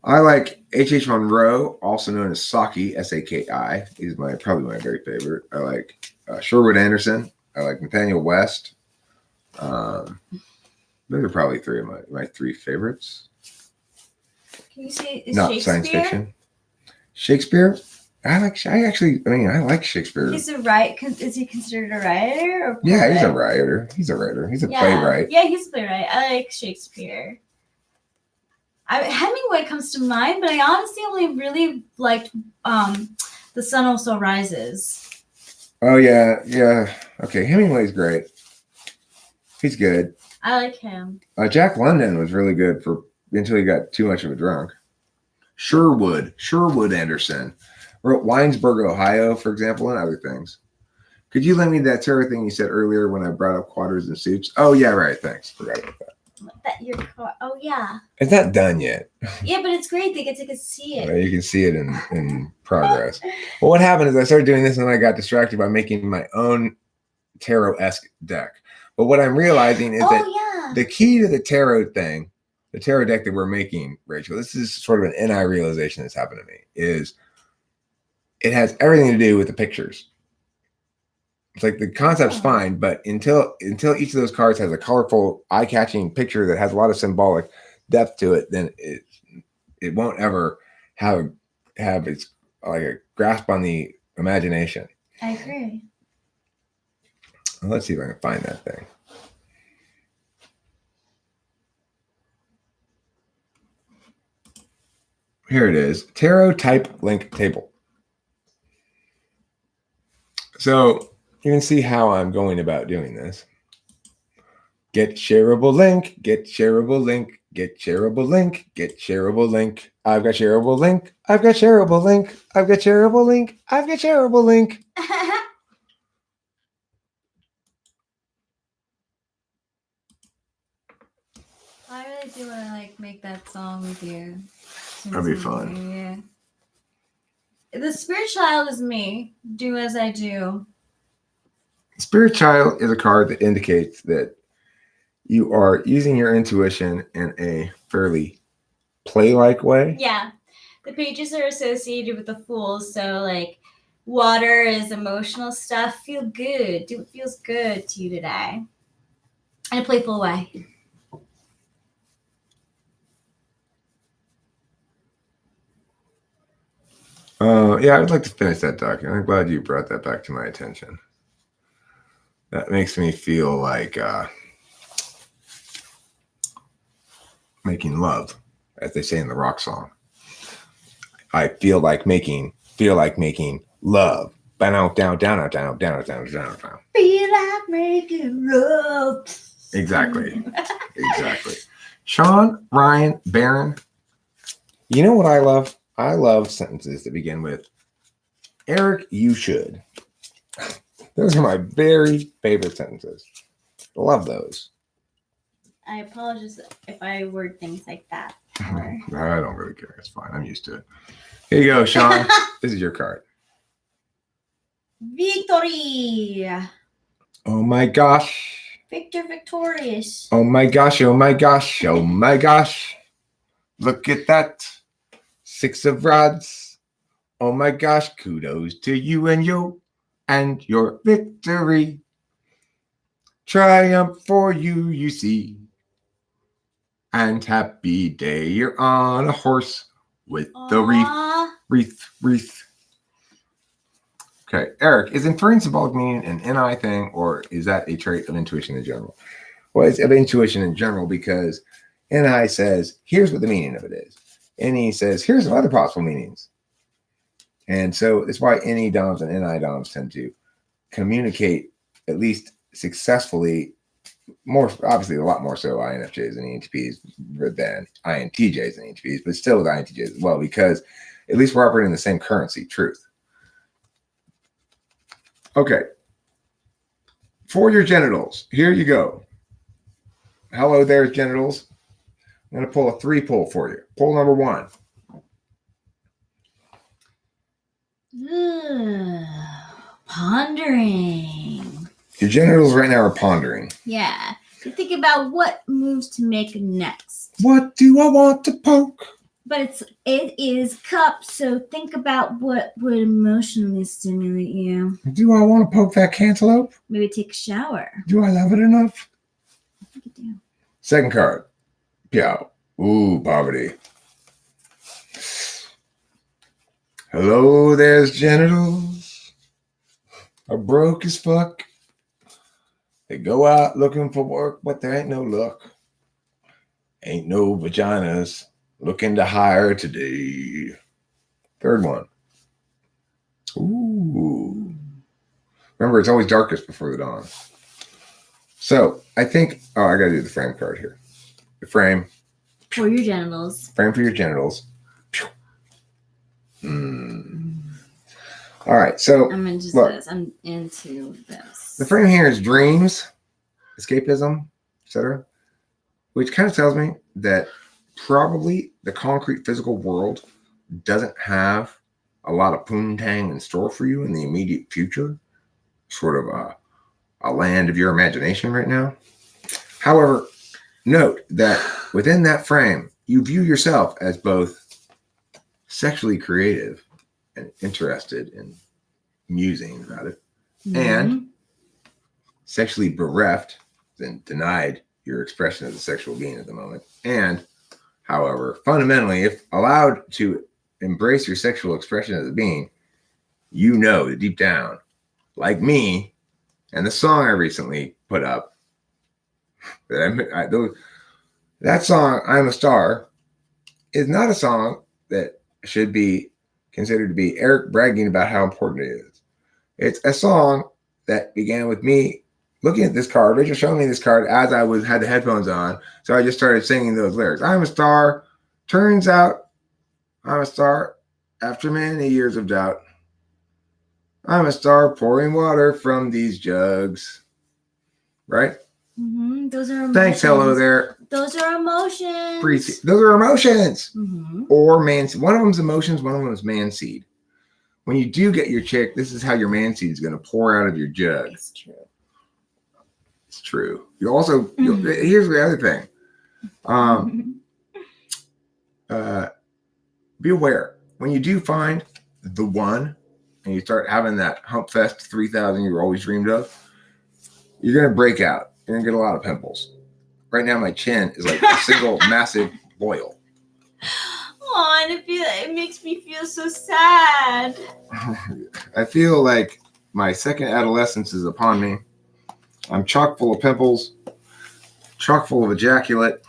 I like H.H. Monroe, also known as Saki, S-A-K-I. He's probably my very favorite. I like Sherwood Anderson. I like Nathaniel West. Those are probably three of my three favorites. Can you say not science fiction? Shakespeare? I like Shakespeare. He's is he considered a writer? Or yeah, he's a writer. He's a playwright. Yeah, he's a playwright. I like Shakespeare. Hemingway comes to mind, but I honestly only really liked The Sun Also Rises. Oh, yeah. Okay, Hemingway's great. He's good. I like him. Jack London was really good until he got too much of a drunk. Sherwood Anderson wrote Winesburg, Ohio, for example, and other things. Could you lend me that tarot thing you said earlier when I brought up quarters and suits? Oh, yeah, right. Thanks. Forgot about that. Oh yeah. It's not done yet. Yeah, but it's great. They get to see it. You can see it in progress. Well, what happened is I started doing this and then I got distracted by making my own tarot-esque deck. But what I'm realizing is that the key to the tarot thing, the tarot deck that we're making, Rachel, this is sort of an NI realization that's happened to me, is it has everything to do with the pictures. It's like the concept's fine, but until each of those cards has a colorful, eye-catching picture that has a lot of symbolic depth to it, then it won't ever have its like a grasp on the imagination. I agree. Well, let's see if I can find that thing. Here it is. Tarot type link table. So you can see how I'm going about doing this. Get shareable link, get shareable link, get shareable link, get shareable link. I've got shareable link, I've got shareable link, I've got shareable link, I've got shareable link. I really do want to like make that song with you. That'd be fun. Yeah. The spirit child is me. Do as I do. Spirit child is a card that indicates that you are using your intuition in a fairly play-like way. Yeah. The pages are associated with the Fool, so like water is emotional stuff. Feel good. Do what feels good to you today. In a playful way. Yeah, I would like to finish that document. I'm glad you brought that back to my attention. That makes me feel like making love, as they say in the rock song. I feel like making love. Down, down, down, down, down, down, down, down. Feel like making love. Exactly. Exactly. Sean, Ryan, Barron. You know what I love? I love sentences that begin with, Eric, you should. Those are my very favorite sentences. Love those. I apologize if I word things like that. I don't really care. It's fine. I'm used to it. Here you go, Sean. This is your card. Victory. Oh my gosh. Victor victorious. Oh my gosh. Oh my gosh. Oh my gosh. Look at that. 6 of rods. Oh my gosh. Kudos to you and your victory. Triumph for you, you see. And happy day. You're on a horse with the wreath. Okay, Eric, is inferring symbolic meaning an NI thing, or is that a trait of intuition in general? Well, it's of intuition in general because NI says, here's what the meaning of it is. NE says, here's some other possible meanings. And so it's why NE DOMs and NI DOMs tend to communicate, at least successfully, more obviously a lot more so INFJs and ENTPs than INTJs and ENTPs, but still with INTJs as well, because at least we're operating in the same currency, truth. Okay. For your genitals, here you go. Hello there, genitals. I'm going to pull a 3 pull for you. Pull number 1. Pondering. Your genitals right now are pondering. Yeah. You think about what moves to make next. What do I want to poke? But it is cup, so think about what would emotionally stimulate you. Do I want to poke that cantaloupe? Maybe take a shower. Do I love it enough? I think you do. Second card. Piao. Ooh, poverty. Hello, there's genitals. Are broke as fuck. They go out looking for work, but there ain't no luck. Ain't no vaginas looking to hire today. Third one. Ooh. Remember, it's always darkest before the dawn. So I think, I got to do the frame card here. The frame. For your genitals. Frame for your genitals. All right. So I'm into look. this. I'm into this. The frame here is dreams, escapism, etc., which kind of tells me that probably the concrete physical world doesn't have a lot of poontang in store for you in the immediate future, sort of a land of your imagination right now. However, note that within that frame, you view yourself as both sexually creative and interested in musing about it, and sexually bereft and denied your expression as a sexual being at the moment. And, however, fundamentally, if allowed to embrace your sexual expression as a being, you know that deep down, like me, and the song I recently put up, that song, I'm a Star, is not a song that should be considered to be Eric bragging about how important it is. It's a song that began with me looking at this card. Rachel showed me this card as I had the headphones on. So I just started singing those lyrics. I'm a star. Turns out I'm a star after many years of doubt. I'm a star pouring water from these jugs. Right? Mm-hmm. Those are emotions. Thanks, hello there. Those are emotions. Those are emotions. Mm-hmm. Or man seed. One of them's emotions, one of them is man seed. When you do get your chick, this is how your man seed is going to pour out of your jug. It's true. It's true. You also, here's the other thing. Be aware when you do find the one and you start having that hump fest 3,000 you always dreamed of, you're going to break out. You're going to get a lot of pimples. Right now, my chin is like a single massive boil. Oh, and it makes me feel so sad. I feel like my second adolescence is upon me. I'm chock full of pimples, chock full of ejaculate.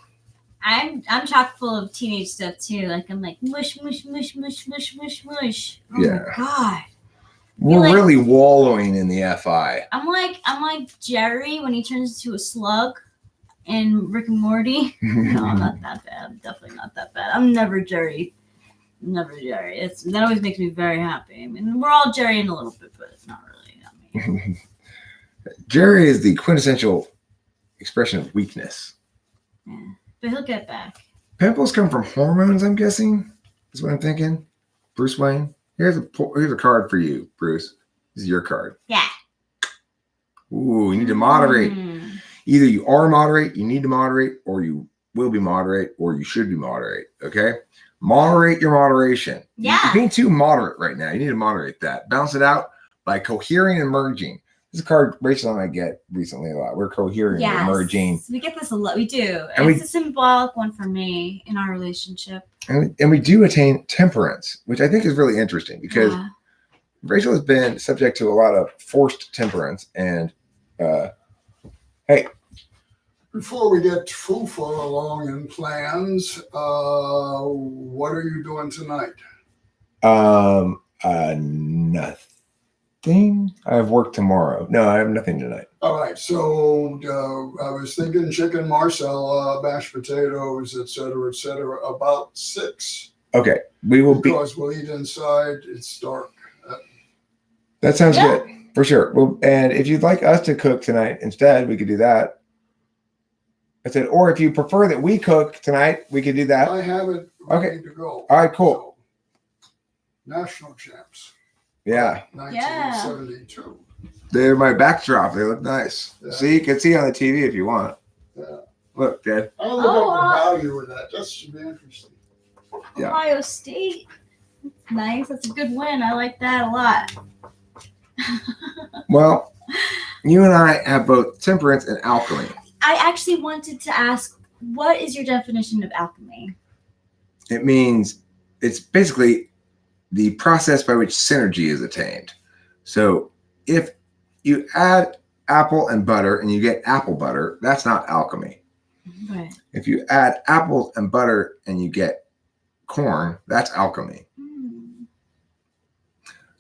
I'm chock full of teenage stuff too. Like I'm like mush, mush, mush, mush, mush, mush, mush. Oh Yeah. my god. We're really wallowing in the FI. I'm like Jerry when he turns into a slug in Rick and Morty. No, I'm not that bad. I'm definitely not that bad. I'm never Jerry. Never Jerry. That always makes me very happy. I mean, we're all Jerry in a little bit, but not really. I mean. Jerry is the quintessential expression of weakness. Yeah. But he'll get back. Pimples come from hormones, I'm guessing. Is what I'm thinking. Bruce Wayne. Here's a card for you, Bruce. This is your card. Yeah. Ooh, you need to moderate. Either you are moderate, you need to moderate, or you will be moderate, or you should be moderate. Okay? Moderate your moderation. Yeah. You're being too moderate right now. You need to moderate that. Balance it out by cohering and merging. This is a card Rachel and I get recently a lot. We're cohering and merging. We get this a lot. We do. And it's a symbolic one for me in our relationship. And we do attain temperance, which I think is really interesting because Rachel has been subject to a lot of forced temperance. And hey. Before we get too far along in plans, what are you doing tonight? Nothing. I have work tomorrow. No, I have nothing tonight. All right. So I was thinking chicken marsala, mashed potatoes, etc., about 6. Okay. We will because we'll eat inside. It's dark. That sounds good. For sure. Well, and if you'd like us to cook tonight instead, we could do that. I said, or if you prefer that we cook tonight, we could do that. I have it ready to go. All right, cool. So, national champs. Yeah. 1972. They're my backdrop. They look nice. Yeah. See, you can see on the TV if you want. Yeah. Look, Dad. I'll look up the value of that. That should be interesting. Yeah. Ohio State. That's nice. That's a good win. I like that a lot. Well, you and I have both temperance and alchemy. I actually wanted to ask, what is your definition of alchemy? It means it's basically the process by which synergy is attained. So if you add apple and butter and you get apple butter, that's not alchemy. Right. If you add apples and butter and you get corn, that's alchemy.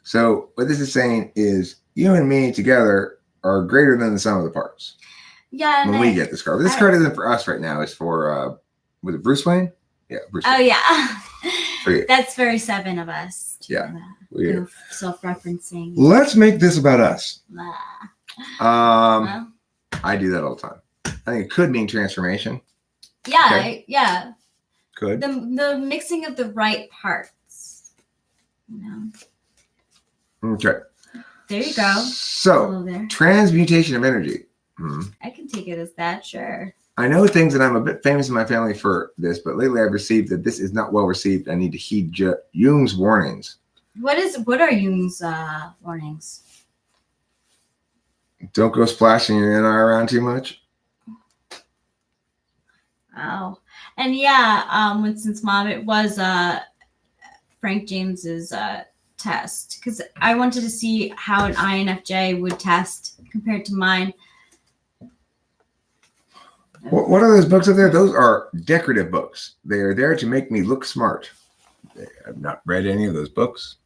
So what this is saying is you and me together are greater than the sum of the parts. Yeah. When we get this card. But this card isn't for us right now. It's for, was it Bruce Wayne? Yeah, Bruce Wayne. Oh, yeah. Okay. That's very 7 of us. Yeah. Weird. Self-referencing. Let's make this about us. Blah. Um, Well, I do that all the time. I think it could mean transformation. yeah, Okay. yeah. Could. The mixing of the right parts. You know. Okay. There you go. So, Hello there. transmutation of energy. I can take it as that, sure. I know things that I'm a bit famous in my family for this, but lately I've received that this is not well received. I need to heed Jung's warnings. What are Jung's warnings? Don't go splashing your NR around too much. Oh, and yeah, Winston's mom, it was Frank James's test, because I wanted to see how an INFJ would test compared to mine. What are those books up there? Those are decorative books. They are there to make me look smart. I've not read any of those books,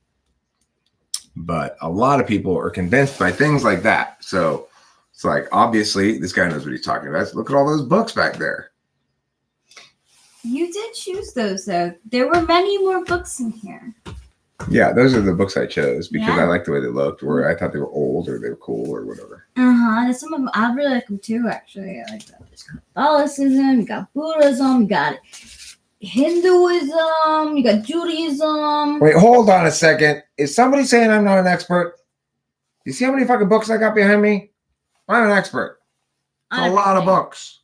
but a lot of people are convinced by things like that. So it's like, obviously, this guy knows what he's talking about. Look at all those books back there. You did choose those, though. There were many more books in here. Yeah, those are the books I chose because Yeah. I liked the way they looked, or I thought they were old, or they were cool, or whatever. And some of them, I really like them too, actually. I like that. There's Catholicism, you got Buddhism, you got Hinduism, you got Judaism. Wait, hold on a second. Is somebody saying I'm not an expert? You see how many fucking books I got behind me? I'm an expert. It's a lot of books.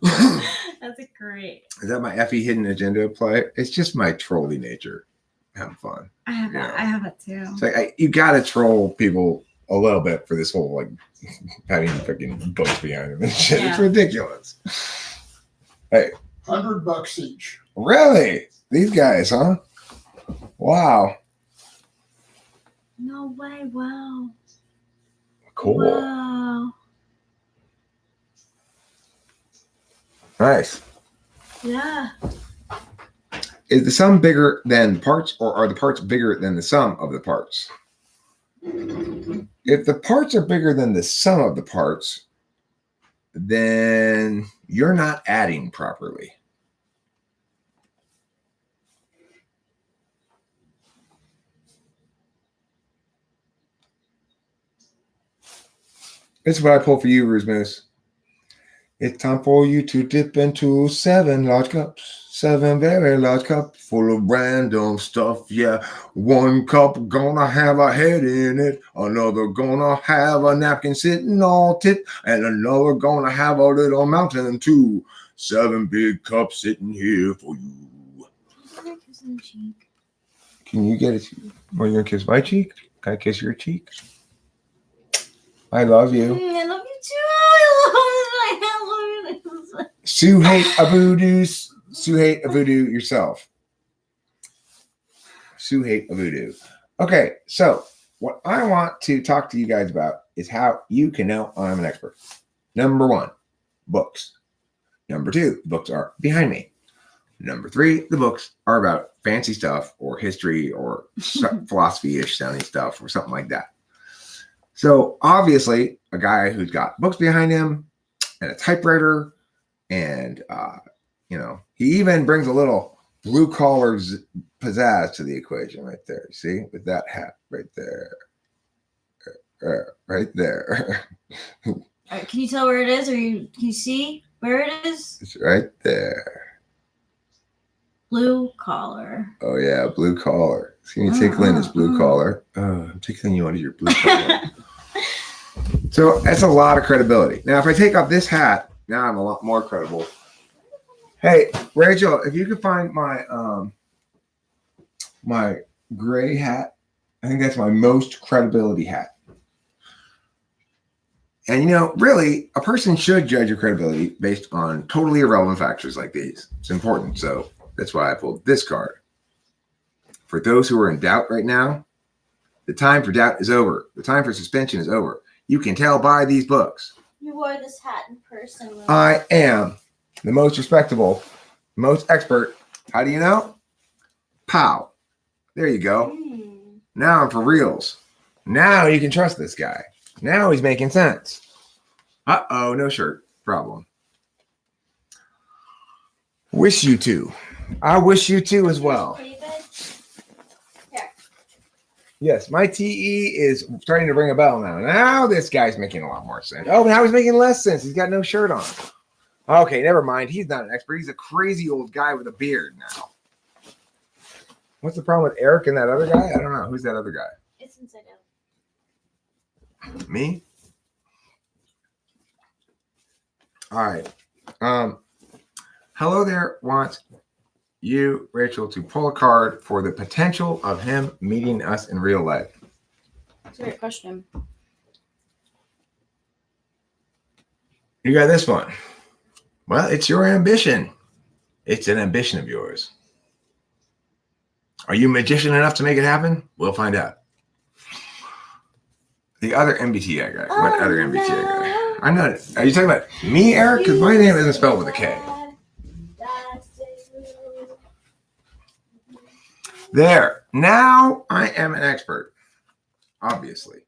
That's great. Is that my effie hidden agenda play? It's just my trolly nature. Having fun. I have Yeah. that. I have it too. It's like you gotta troll people a little bit for this whole like having fucking books behind them and shit. Yeah. It's ridiculous. Hey, $100 each. really? These guys, huh? Wow. No way! Wow. Cool. Wow. Nice. Yeah. Is the sum bigger than the parts, or are the parts bigger than the sum of the parts? If the parts are bigger than the sum of the parts, then you're not adding properly. This is what I pull for you, Ruse Moose. It's time for you to dip into 7 large cups. 7 very large cups full of random stuff. Yeah, 1 cup gonna have a head in it. Another gonna have a napkin sitting all tit. And another gonna have a little mountain too. 7 big cups sitting here for you. Can you get it? Are you gonna kiss my cheek? Can I kiss your cheek? I love you. I love you too. I love you. Sue hate a voodoo. Sue hate a voodoo yourself. Sue hate a voodoo. Okay, so what I want to talk to you guys about is how you can know I'm an expert. Number 1, books. Number 2, the books are behind me. Number 3, the books are about fancy stuff or history or philosophy-ish sounding stuff or something like that. So obviously, a guy who's got books behind him and a typewriter, and he even brings a little blue collar pizzazz to the equation right there. See, with that hat right there, right there. All right, can you tell where it is, or can you see where it is? It's right there. Blue collar. Oh yeah, blue collar. See me tickling this blue collar. Oh, I'm tickling you under your blue collar. So that's a lot of credibility. Now, if I take off this hat, now I'm a lot more credible. Hey, Rachel, if you could find my my gray hat, I think that's my most credibility hat. And really, a person should judge your credibility based on totally irrelevant factors like these. It's important. So that's why I pulled this card. For those who are in doubt right now, the time for doubt is over. The time for suspension is over. You can tell by these books. You wore this hat in person. I am the most respectable, most expert. How do you know? Pow. There you go. Now I'm for reals. Now you can trust this guy. Now he's making sense. Uh-oh, no shirt. Problem. Wish you to. I wish you to as well. Pretty good. Here. Yes, my TE is starting to ring a bell now. Now this guy's making a lot more sense. Oh, now he's making less sense. He's got no shirt on. Okay, never mind. He's not an expert. He's a crazy old guy with a beard now. What's the problem with Eric and that other guy? I don't know. Who's that other guy? It's inside out. Me? All right. Hello there wants you, Rachel, to pull a card for the potential of him meeting us in real life. That's a great question. You got this one. Well, it's your ambition. It's an ambition of yours. Are you magician enough to make it happen? We'll find out. The other MBTI guy. What other MBTI guy? I'm not. Are you talking about me, Eric? Because my name isn't spelled with a K. There. Now I am an expert. Obviously.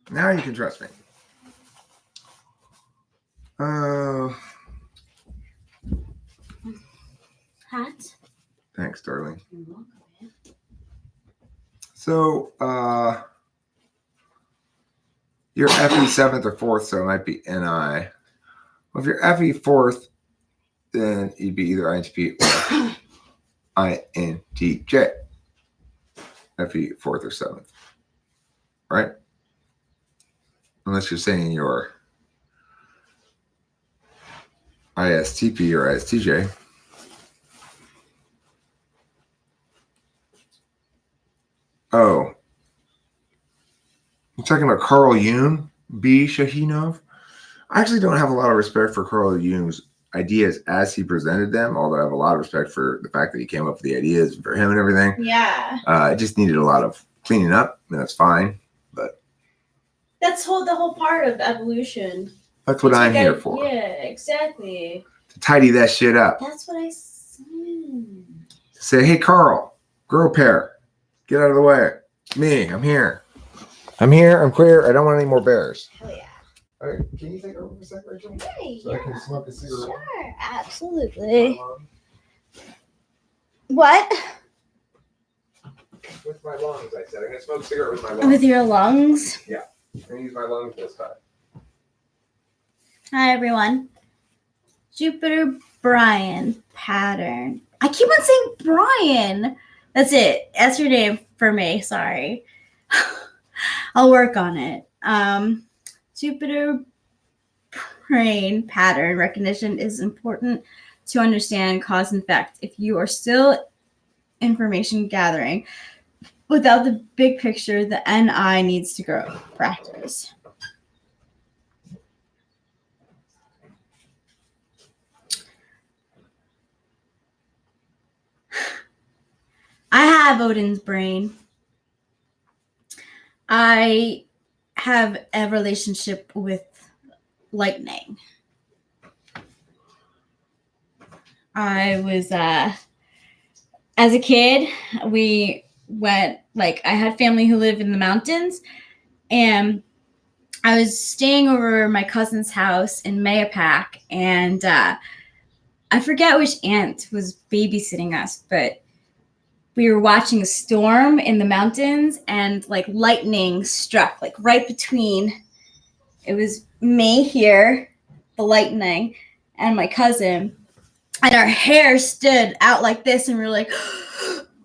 Now you can trust me. Hat. Thanks, darling. So, you're FE 7th or 4th, so it might be NI. Well, if you're FE 4th, then you'd be either INTP or INTJ. FE 4th or 7th. Right? Unless you're saying you're ISTP or ISTJ. Oh. You're talking about Carl Jung, B. Shahinov? I actually don't have a lot of respect for Carl Jung's ideas as he presented them, although I have a lot of respect for the fact that he came up with the ideas for him and everything. Yeah. It just needed a lot of cleaning up, and that's fine. But That's the whole part of evolution. that's what I'm here for. Yeah, exactly. To tidy that shit up. That's what I said. Say, hey, Carl, grow a pair. Get out of the way. Me, I'm here. I'm here. I'm queer. I don't want any more bears. Hell yeah. All right, can you take over for a second, Rachel? Hey, So I can smoke a cigarette. Sure, absolutely. What? With my lungs, I said. I'm going to smoke a cigarette with my lungs. With your lungs? I'm going to use my lungs this time. Hi, everyone. Jupiter Brian pattern. I keep on saying Brian. That's it. That's your name for me. Sorry. I'll work on it. Jupiter brain pattern recognition is important to understand cause and effect. If you are still information gathering without the big picture, the NI needs to grow. Practice. I have Odin's brain. I have a relationship with lightning. I was, as a kid, we went, I had family who lived in the mountains, and I was staying over my cousin's house in Mayapack, and I forget which aunt was babysitting us, but we were watching a storm in the mountains, and lightning struck right between. It was me here, the lightning, and my cousin, and our hair stood out like this, and we were like,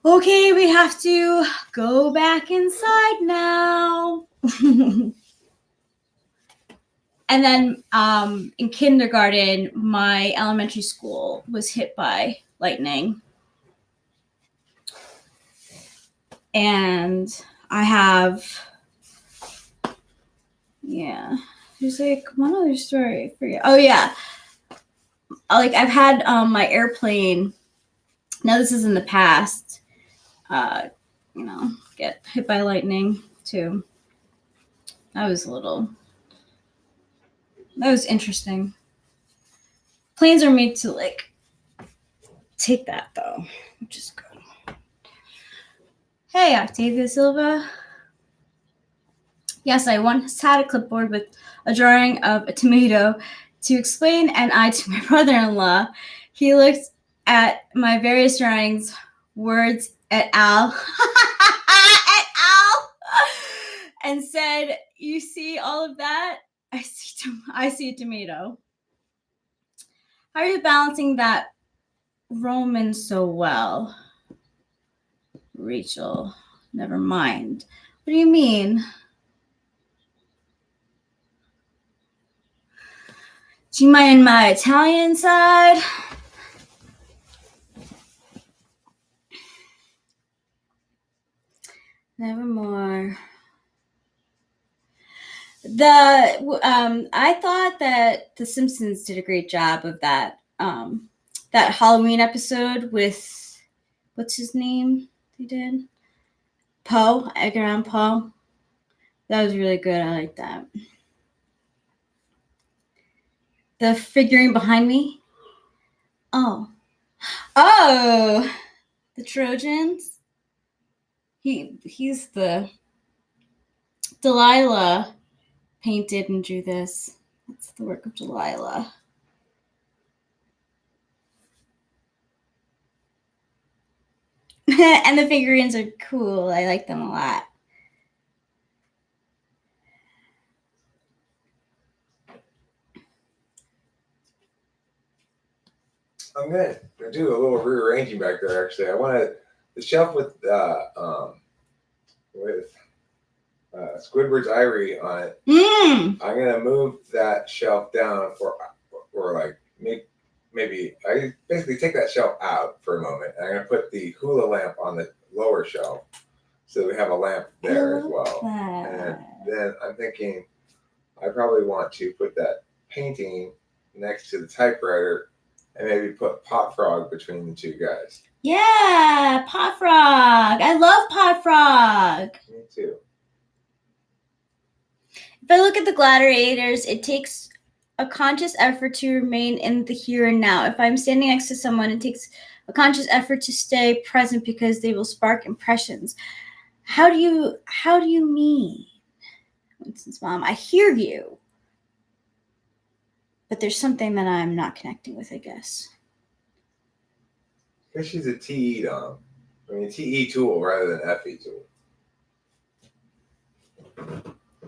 okay, we have to go back inside now. And then in kindergarten, my elementary school was hit by lightning. And I have, there's one other story. I forget. Oh, yeah. I've had my airplane, now this is in the past, get hit by lightning too. That was interesting. Planes are made to take that though, which is good. Hey, Octavia Silva. Yes, I once had a clipboard with a drawing of a tomato to explain NI to my brother-in-law. He looked at my various drawings, words et al. and said, "You see all of that? I see a tomato. How are you balancing that Roman so well?" Rachel, never mind. What do you mean? Do you mind my Italian side? Nevermore. I thought that The Simpsons did a great job of that that Halloween episode with what's his name? They did Poe, Edgar Allan Poe. That was really good. I like that. The figurine behind me. Oh, the Trojans. He's the Delilah painted and drew this. That's the work of Delilah. And the figurines are cool. I like them a lot. I'm gonna do a little rearranging back there. Actually, I want the shelf with Squidward's Ivory on it. I'm gonna move that shelf down for like maybe I basically take that shelf out for a moment. And I'm gonna put the hula lamp on the lower shelf, so we have a lamp there as well. And then I'm thinking I probably want to put that painting next to the typewriter. And maybe put Pot Frog between the two guys. Yeah, Pot Frog. I love Pot Frog. Me too. If I look at the gladiators, it takes a conscious effort to remain in the here and now. If I'm standing next to someone, it takes a conscious effort to stay present because they will spark impressions. How do you mean? Winston's mom, I hear you. But there's something that I'm not connecting with, I guess. Because she's a TE dom. I mean, TE tool rather than FE tool.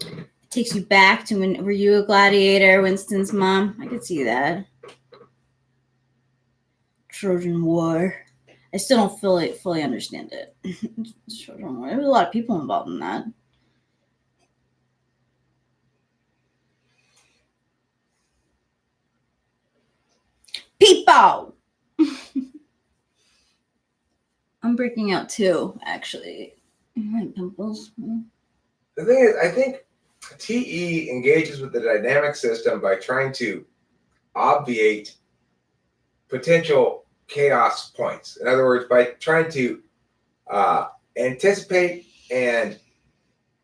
It takes you back to when were you a gladiator, Winston's mom? I could see that. Trojan War. I still don't fully understand it. Trojan War. There was a lot of people involved in that. People. I'm breaking out too, actually. My pimples. The thing is, I think TE engages with the dynamic system by trying to obviate potential chaos points. In other words, by trying to anticipate and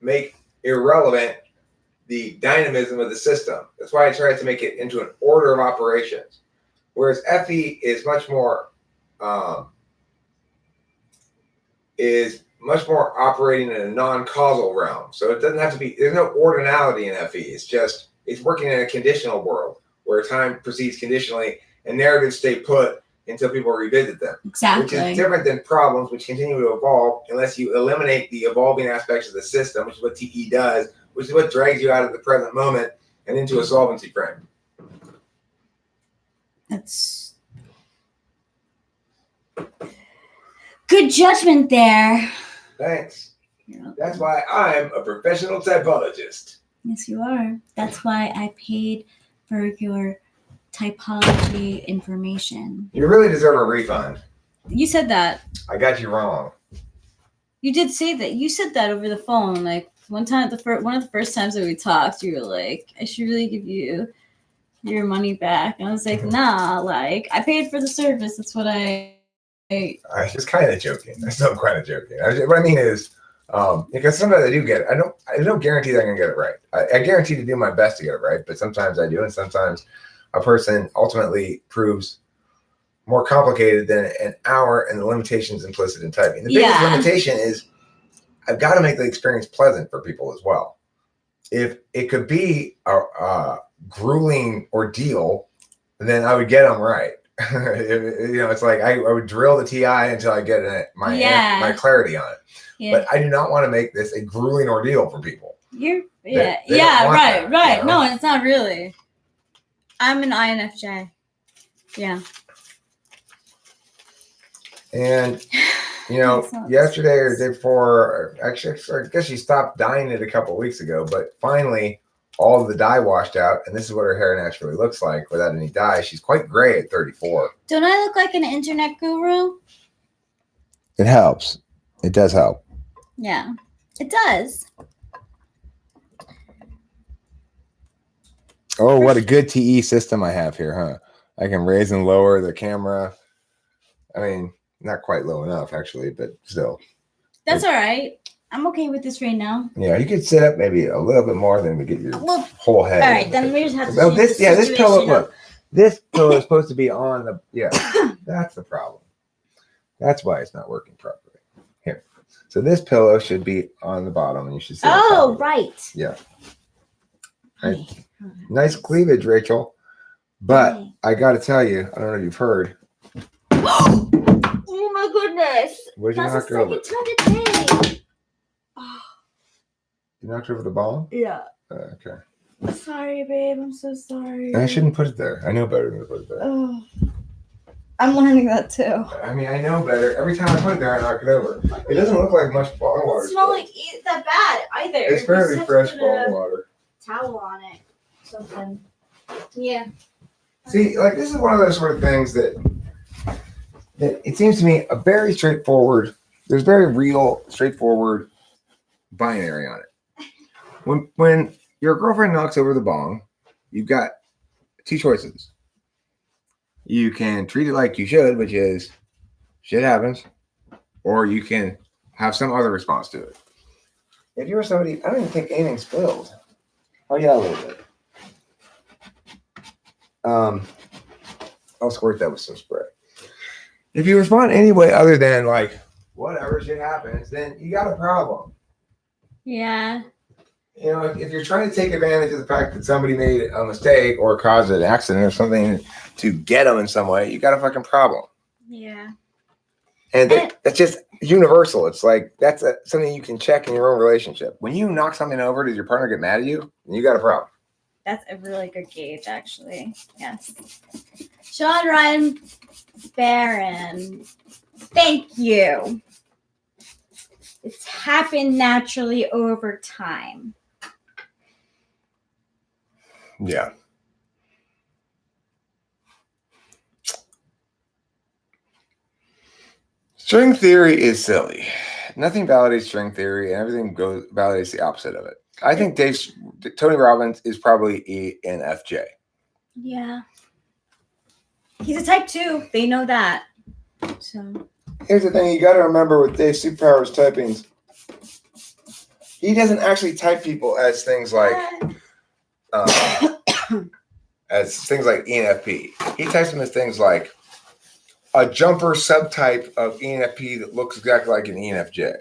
make irrelevant the dynamism of the system. That's why I try to make it into an order of operations. Whereas FE is much more operating in a non-causal realm. So it doesn't have to be, there's no ordinality in FE. It's working in a conditional world where time proceeds conditionally and narratives stay put until people revisit them. Exactly. Which is different than problems, which continue to evolve unless you eliminate the evolving aspects of the system, which is what TE does, which is what drags you out of the present moment and into a solvency frame. That's good judgment there. Thanks. That's why I'm a professional typologist. Yes, you are. That's why I paid for your typology information. You really deserve a refund. You said that. I got you wrong. You did say that. You said that over the phone. Like one time, one of the first times that we talked, you were like, "I should really give you your money back." And I was like, "Nah, like I paid for the service. That's what I was just kind of joking. I'm still kind of joking. What I mean is, because sometimes I do get it. I don't guarantee that I'm gonna get it right. I guarantee to do my best to get it right, but sometimes I do, and sometimes a person ultimately proves more complicated than an hour and the limitations implicit in typing. The biggest limitation is I've got to make the experience pleasant for people as well. If it could be a grueling ordeal, then I would get them right. It's like I would drill the TI until I get my clarity on it. Yeah. But I do not want to make this a grueling ordeal for people. You're They yeah, don't want right, that, right. you know? No, it's not really. I'm an INFJ. Yeah. And yesterday or the day before, actually, I guess she stopped dyeing it a couple weeks ago, but finally all of the dye washed out, and this is what her hair naturally looks like without any dye. She's quite gray at 34. Don't I look like an internet guru? It helps. It does help. Yeah, it does. Oh, what a good TE system I have here, huh? I can raise and lower the camera. I mean, not quite low enough, actually, but still. That's all right. I'm okay with this right now. Yeah, you could sit up maybe a little bit more than to get your Well, whole head. all right, then we just have to Well, change the this pillow. situation Look, this pillow is supposed to be on the. Yeah, that's the problem. That's why it's not working properly. Here, so this pillow should be on the bottom, and you should sit. Oh, right. Yeah. Honey. Nice cleavage, Rachel. But Honey. I got to tell you, I don't know if you've heard. Oh my goodness! What did you knock That's the her over? second time today. Oh, You knocked her over the ball? yeah. Okay. Sorry, babe. I'm so sorry. I shouldn't put it there. I know better than to put it there. Oh, I'm learning that too. I mean, I know better. Every time I put it there, I knock it over. It doesn't look like much bottled water. It doesn't smell like that bad either. It's fairly fresh bottled water. Towel on it. Something. Yeah. See, like this is one of those sort of things that it seems to me a very straightforward. There's very real, straightforward binary on it. When your girlfriend knocks over the bong, you've got two choices. You can treat it like you should, which is shit happens, or you can have some other response to it. If you're somebody, I don't even think anything spilled. Oh yeah, a little bit. I'll squirt that with some spray. If you respond any way other than like whatever shit happens, then you got a problem. Yeah. You know, if you're trying to take advantage of the fact that somebody made a mistake or caused an accident or something to get them in some way, you got a fucking problem. Yeah. And that's just universal. It's like that's something you can check in your own relationship. When you knock something over, does your partner get mad at you? Then you got a problem. That's a really good gauge, actually. Yes. Sean Ryan Barron. Thank you. It's happened naturally over time. Yeah. String theory is silly. Nothing validates string theory, and everything validates the opposite of it. I think Tony Robbins is probably ENFJ. Yeah. He's a type 2. They know that. So here's the thing you got to remember with Dave's superpowers typings. He doesn't actually type people as things like ENFP. He types them as things like a jumper subtype of ENFP that looks exactly like an ENFJ.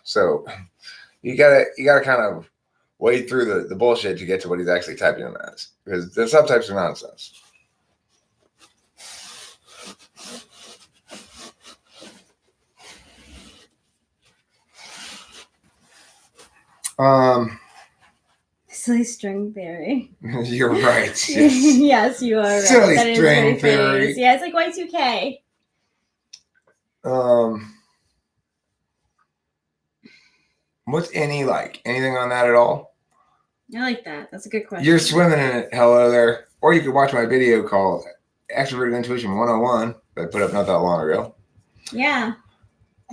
So you gotta kind of wade through the bullshit to get to what he's actually typing them as, because the subtypes are nonsense. silly string theory. You're right. Yes, yes you are right. Silly that string theory. Yeah, it's like Y2K. What's any like? Anything on that at all? I like that. That's a good question. You're swimming in it. Hello there. Or you could watch my video called Extroverted Intuition 101 that I put up not that long ago. Yeah.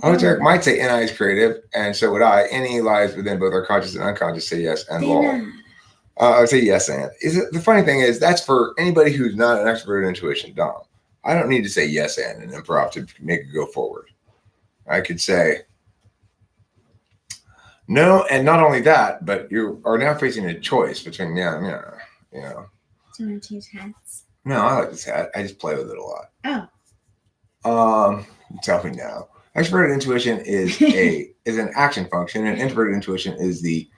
Eric might say NI is creative, and so would I. NE lies within both our conscious and unconscious. Say yes and all. I would say yes and. The funny thing is that's for anybody who's not an extroverted intuition, Dom. I don't need to say yes and improv to make it go forward. I could say no, and not only that, but you are now facing a choice between you know. Do you want to change hats? No, I like this hat. I just play with it a lot. Oh. Tell me now. Extroverted intuition is an action function, and introverted intuition is the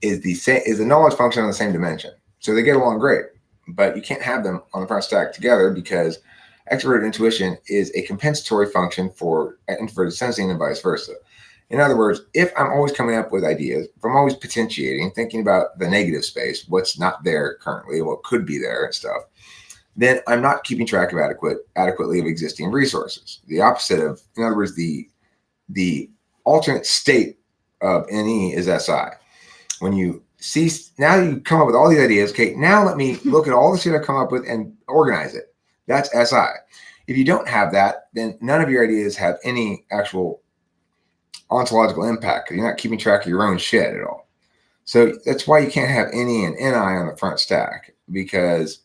knowledge function on the same dimension. So they get along great, but you can't have them on the front stack together because extroverted intuition is a compensatory function for introverted sensing and vice versa. In other words, if I'm always coming up with ideas, if I'm always potentiating, thinking about the negative space, what's not there currently, what could be there and stuff, then I'm not keeping track of adequately of existing resources. The opposite of, in other words, the alternate state of NE is SI. When you see, now you come up with all these ideas. Okay, now let me look at all the shit I've come up with and organize it. That's SI. If you don't have that, then none of your ideas have any actual ontological impact, because you're not keeping track of your own shit at all. So that's why you can't have NE and NI on the front stack, because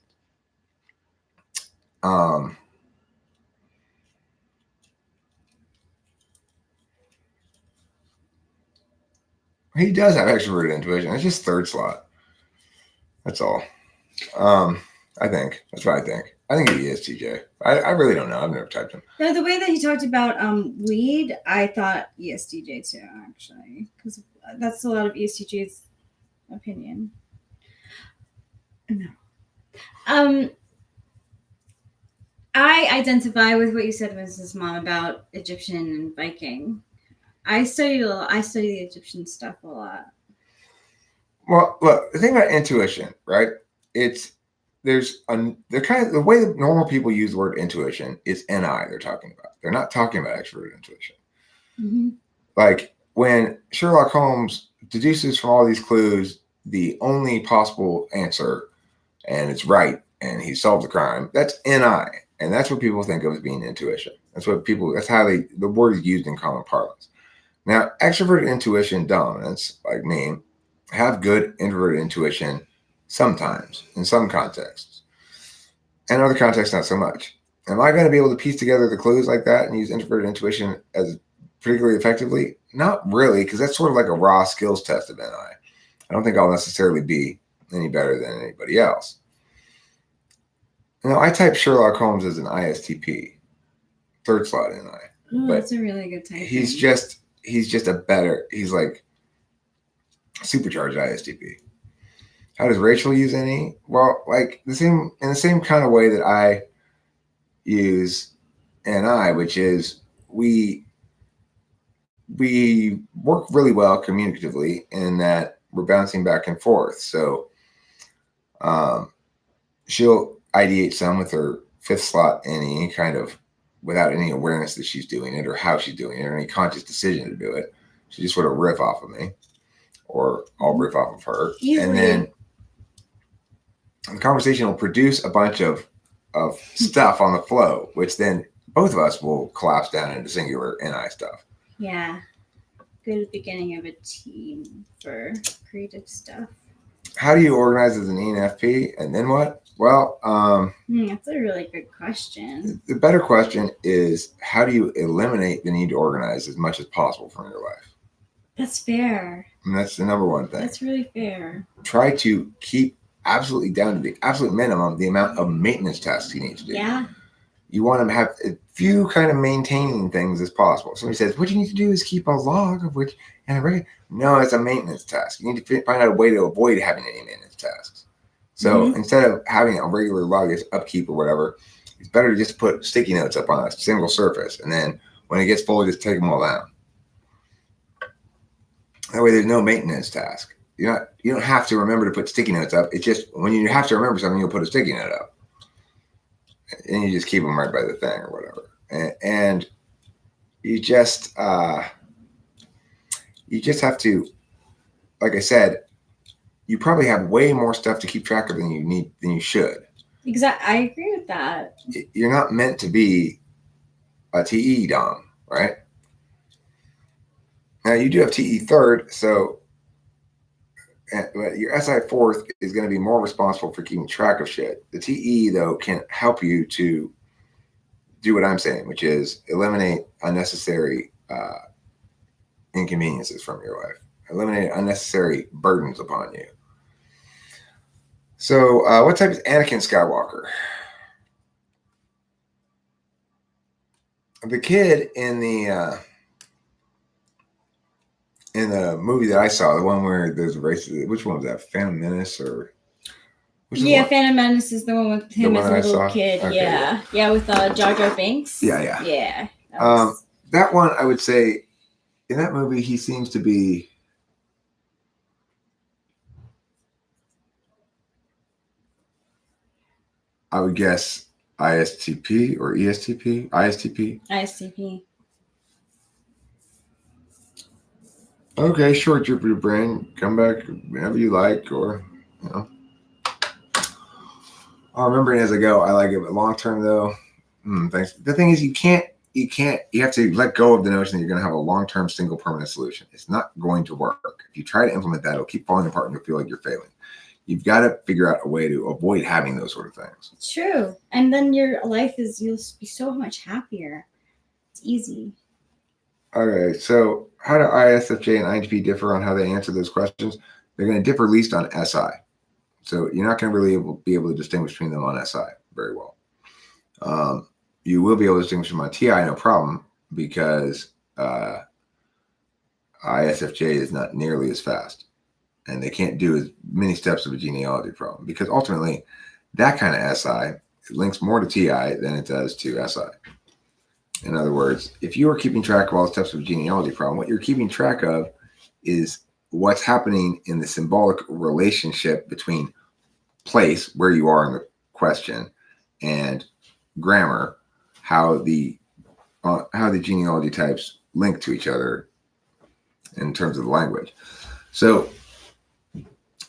he does have extroverted intuition. It's just third slot. That's all. I think. That's what I think. I think he is, TJ. I really don't know. I've never typed him. No, the way that he talked about weed, I thought ESTJ too, actually, because that's a lot of ESTJ's opinion. No. I identify with what you said, Mrs. Mom, about Egyptian and Viking. I study the Egyptian stuff a lot. Well, look, the thing about intuition, right? The way that normal people use the word intuition is NI they're talking about. They're not talking about extroverted intuition. Mm-hmm. Like when Sherlock Holmes deduces from all these clues the only possible answer, and it's right, and he solved the crime, that's NI. And that's what people think of as being intuition. That's how the word is used in common parlance. Now, extroverted intuition dominants, like me, have good introverted intuition sometimes, in some contexts. And other contexts, not so much. Am I going to be able to piece together the clues like that and use introverted intuition as particularly effectively? Not really, because that's sort of like a raw skills test of NI. I don't think I'll necessarily be any better than anybody else. I type Sherlock Holmes as an ISTP, third slot NI. Oh, that's a really good type. He's like supercharged ISTP. How does Rachel use NE? Well, like in the same kind of way that I use NI, which is we work really well communicatively in that we're bouncing back and forth. So she'll ideate some with her fifth slot NE, kind of without any awareness that she's doing it or how she's doing it or any conscious decision to do it. She just sort of riff off of me, or I'll riff off of her. Easily. And then the conversation will produce a bunch of stuff on the flow, which then both of us will collapse down into singular NI stuff. Yeah. Good beginning of a team for creative stuff. How do you organize as an ENFP, and then what? Well, that's a really good question. The better question is, how do you eliminate the need to organize as much as possible from your life? That's fair. And that's the number one thing. That's really fair. Try to keep absolutely down to the absolute minimum the amount of maintenance tasks you need to do. Yeah. You want to have a few kind of maintaining things as possible. Somebody says, what you need to do is keep a log of which, no, it's a maintenance task. You need to find out a way to avoid having any maintenance tasks. So instead of having a regular log as upkeep or whatever, it's better to just put sticky notes up on a single surface. And then when it gets full, just take them all down. That way there's no maintenance task. You don't have to remember to put sticky notes up. It's just when you have to remember something, you'll put a sticky note up. And you just keep them right by the thing or whatever. And you just have to, like I said, you probably have way more stuff to keep track of than you should. Exactly. I agree with that. You're not meant to be a TE dom, right? Now you do have TE third, so your SI fourth is going to be more responsible for keeping track of shit. The TE, though, can help you to do what I'm saying, which is eliminate unnecessary inconveniences from your life. Eliminate unnecessary burdens upon you. So what type is Anakin Skywalker? The kid in the movie that I saw, the one where there's a race, which one was that? Phantom Menace or? Phantom Menace is the one with him as a little kid. Okay. Yeah, with Jar Jar Binks. Yeah. Yeah. That one I would say in that movie, he seems to be. I would guess ISTP or ESTP, ISTP. ISTP. Okay, sure, Jupiter brain. Come back whenever you like, or you know. I'll remember it as I go. I like it, but long term though, thanks. The thing is, you have to let go of the notion that you're going to have a long term single permanent solution. It's not going to work. If you try to implement that, it'll keep falling apart and you'll feel like you're failing. You've got to figure out a way to avoid having those sort of things. True. And then your life you'll be so much happier. It's easy. Okay, so how do ISFJ and INTP differ on how they answer those questions? They're going to differ least on SI. So you're not going to really be able to distinguish between them on SI very well. You will be able to distinguish them on TI, no problem, because ISFJ is not nearly as fast. And they can't do as many steps of a genealogy problem because ultimately that kind of SI links more to TI than it does to SI. In other words, if you are keeping track of all the steps of a genealogy problem, what you're keeping track of is what's happening in the symbolic relationship between place, where you are in the question, and grammar, how the genealogy types link to each other in terms of the language. So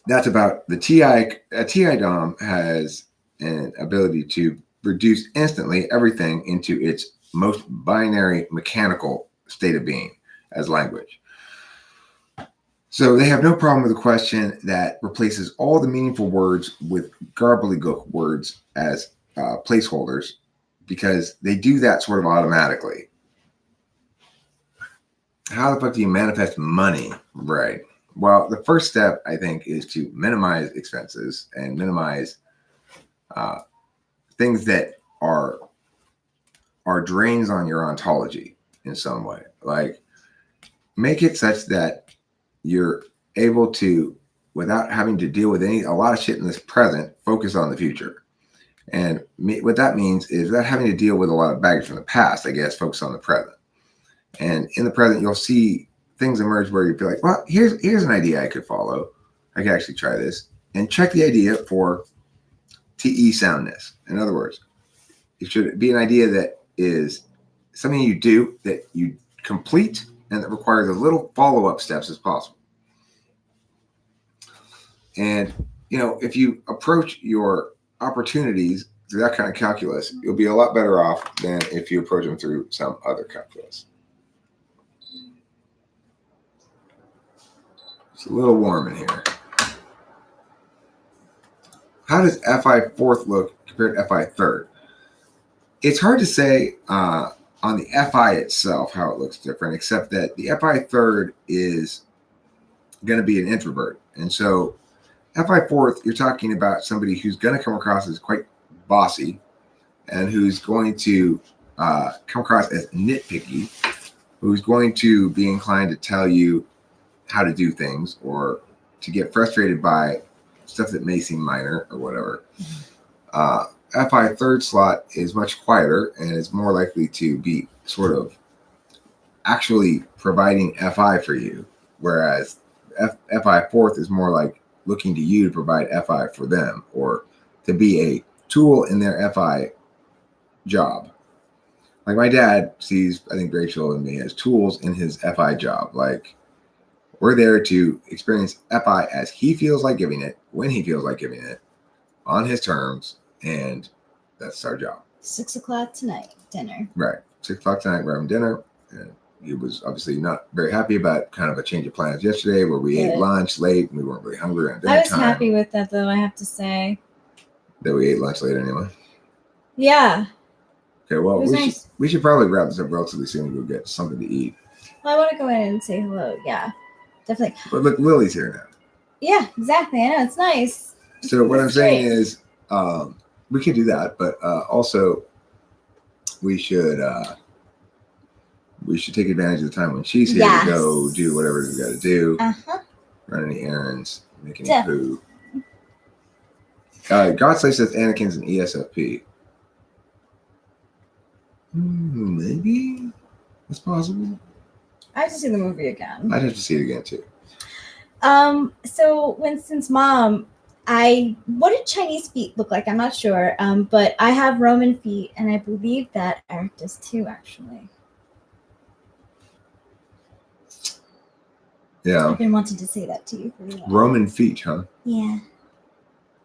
that's about the TI. A TI DOM has an ability to reduce instantly everything into its most binary mechanical state of being as language. So they have no problem with a question that replaces all the meaningful words with gobbledygook words as placeholders because they do that sort of automatically. How the fuck do you manifest money? Right. Well, the first step, I think, is to minimize expenses and minimize things that are drains on your ontology in some way. Like, make it such that you're able to, without having to deal with a lot of shit in this present, focus on the future. And what that means is without having to deal with a lot of baggage from the past, I guess, focus on the present. And in the present, you'll see things emerge where you feel like, well, here's an idea I could follow. I could actually try this and check the idea for TE soundness. In other words, it should be an idea that is something you do that you complete and that requires as little follow-up steps as possible. And, if you approach your opportunities through that kind of calculus, you'll be a lot better off than if you approach them through some other calculus. It's a little warm in here. How does FI fourth look compared to FI third? It's hard to say on the FI itself how it looks different, except that the FI third is going to be an introvert. And so FI fourth, you're talking about somebody who's going to come across as quite bossy and who's going to come across as nitpicky, who's going to be inclined to tell you how to do things or to get frustrated by stuff that may seem minor or whatever. FI third slot is much quieter and is more likely to be sort of actually providing FI for you, whereas FI fourth is more like looking to you to provide FI for them or to be a tool in their FI job. Like my dad sees, I think, Rachel and me as tools in his FI job. Like, we're there to experience FI as he feels like giving it, when he feels like giving it, on his terms, and that's our job. 6 o'clock tonight, dinner. Right. 6 o'clock tonight, we're having dinner. And he was obviously not very happy about kind of a change of plans yesterday where we ate lunch late and we weren't really hungry on dinner I was time. happy with that, though, I have to say. That we ate lunch late anyway? Yeah. Okay, well, nice. we should probably wrap this up relatively soon and go get something to eat. Well, I want to go in and say hello. Yeah, definitely. But look, Lily's here now. Yeah, exactly. I know, it's nice. So what I'm saying is we could do that, but also we should take advantage of the time when she's here to go do whatever we got to do. Run any errands, make any food. Godslave says Anakin's an ESFP. Maybe that's possible. I have to see the movie again. I'd have to see it again too. So Winston's mom, what did Chinese feet look like? I'm not sure. But I have Roman feet, and I believe that Eric does too, actually. Yeah. I've been wanting to say that to you for a while. Roman feet, huh? Yeah.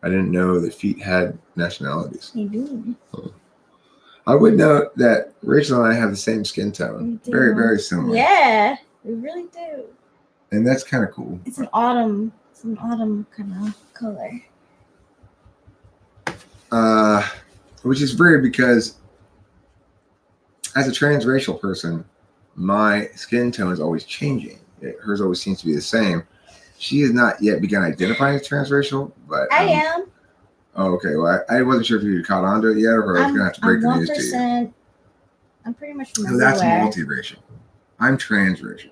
I didn't know that feet had nationalities. They do. I would note that Rachel and I have the same skin tone. We do. Very, very similar. Yeah, we really do. And that's kind of cool. It's an autumn kind of color. Which is weird because as a transracial person, my skin tone is always changing. Hers always seems to be the same. She has not yet begun identifying as transracial, but I am. Oh, okay. Well, I wasn't sure if you caught on to it yet, or I was going to have to break the news to you. I'm pretty much from No, that's everywhere. multiracial. I'm transracial.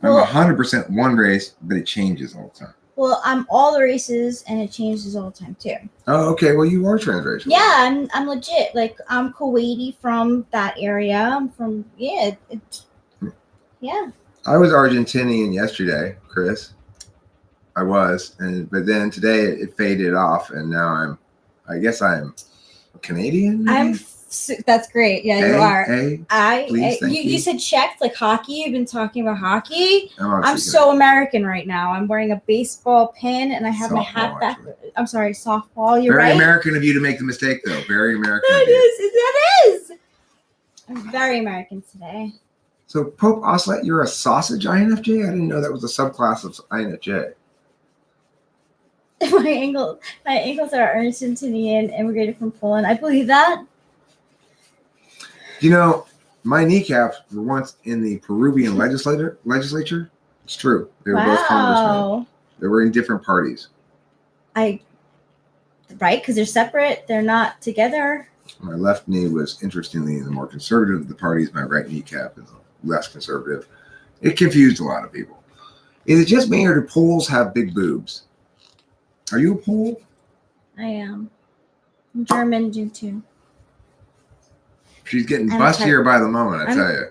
Well, I'm 100% one race, but it changes all the time. Well, I'm all the races, and it changes all the time too. Oh, okay. Well, you are transracial. Yeah, I'm legit. Like, I'm Kuwaiti from that area. I'm from yeah. I was Argentinian yesterday, Chris. I was, but then today it faded off, and now I guess I'm Canadian. Maybe? That's great. Yeah, you are. Please, thank you said checked like hockey. You've been talking about hockey. I'm so Canadian. American right now. I'm wearing a baseball pin, and I have my hat back. Actually. I'm sorry, softball. You're very right. American of you to make the mistake, though. Very American. That is. I'm very American today. So Pope Oslet, you're a sausage INFJ? I didn't know that was a subclass of INFJ. My ankles are Argentinian, immigrated from Poland. I believe that. You know, my kneecaps were once in the Peruvian legislature. It's true. They were both congressmen. They were in different parties. Right, because they're separate. They're not together. My left knee was, interestingly, the more conservative of the parties. My right kneecap is less conservative. It confused a lot of people. Is it just me, or do Poles have big boobs? Are you a Pole? I am. I'm German, do too. She's getting bustier by the moment, I tell you.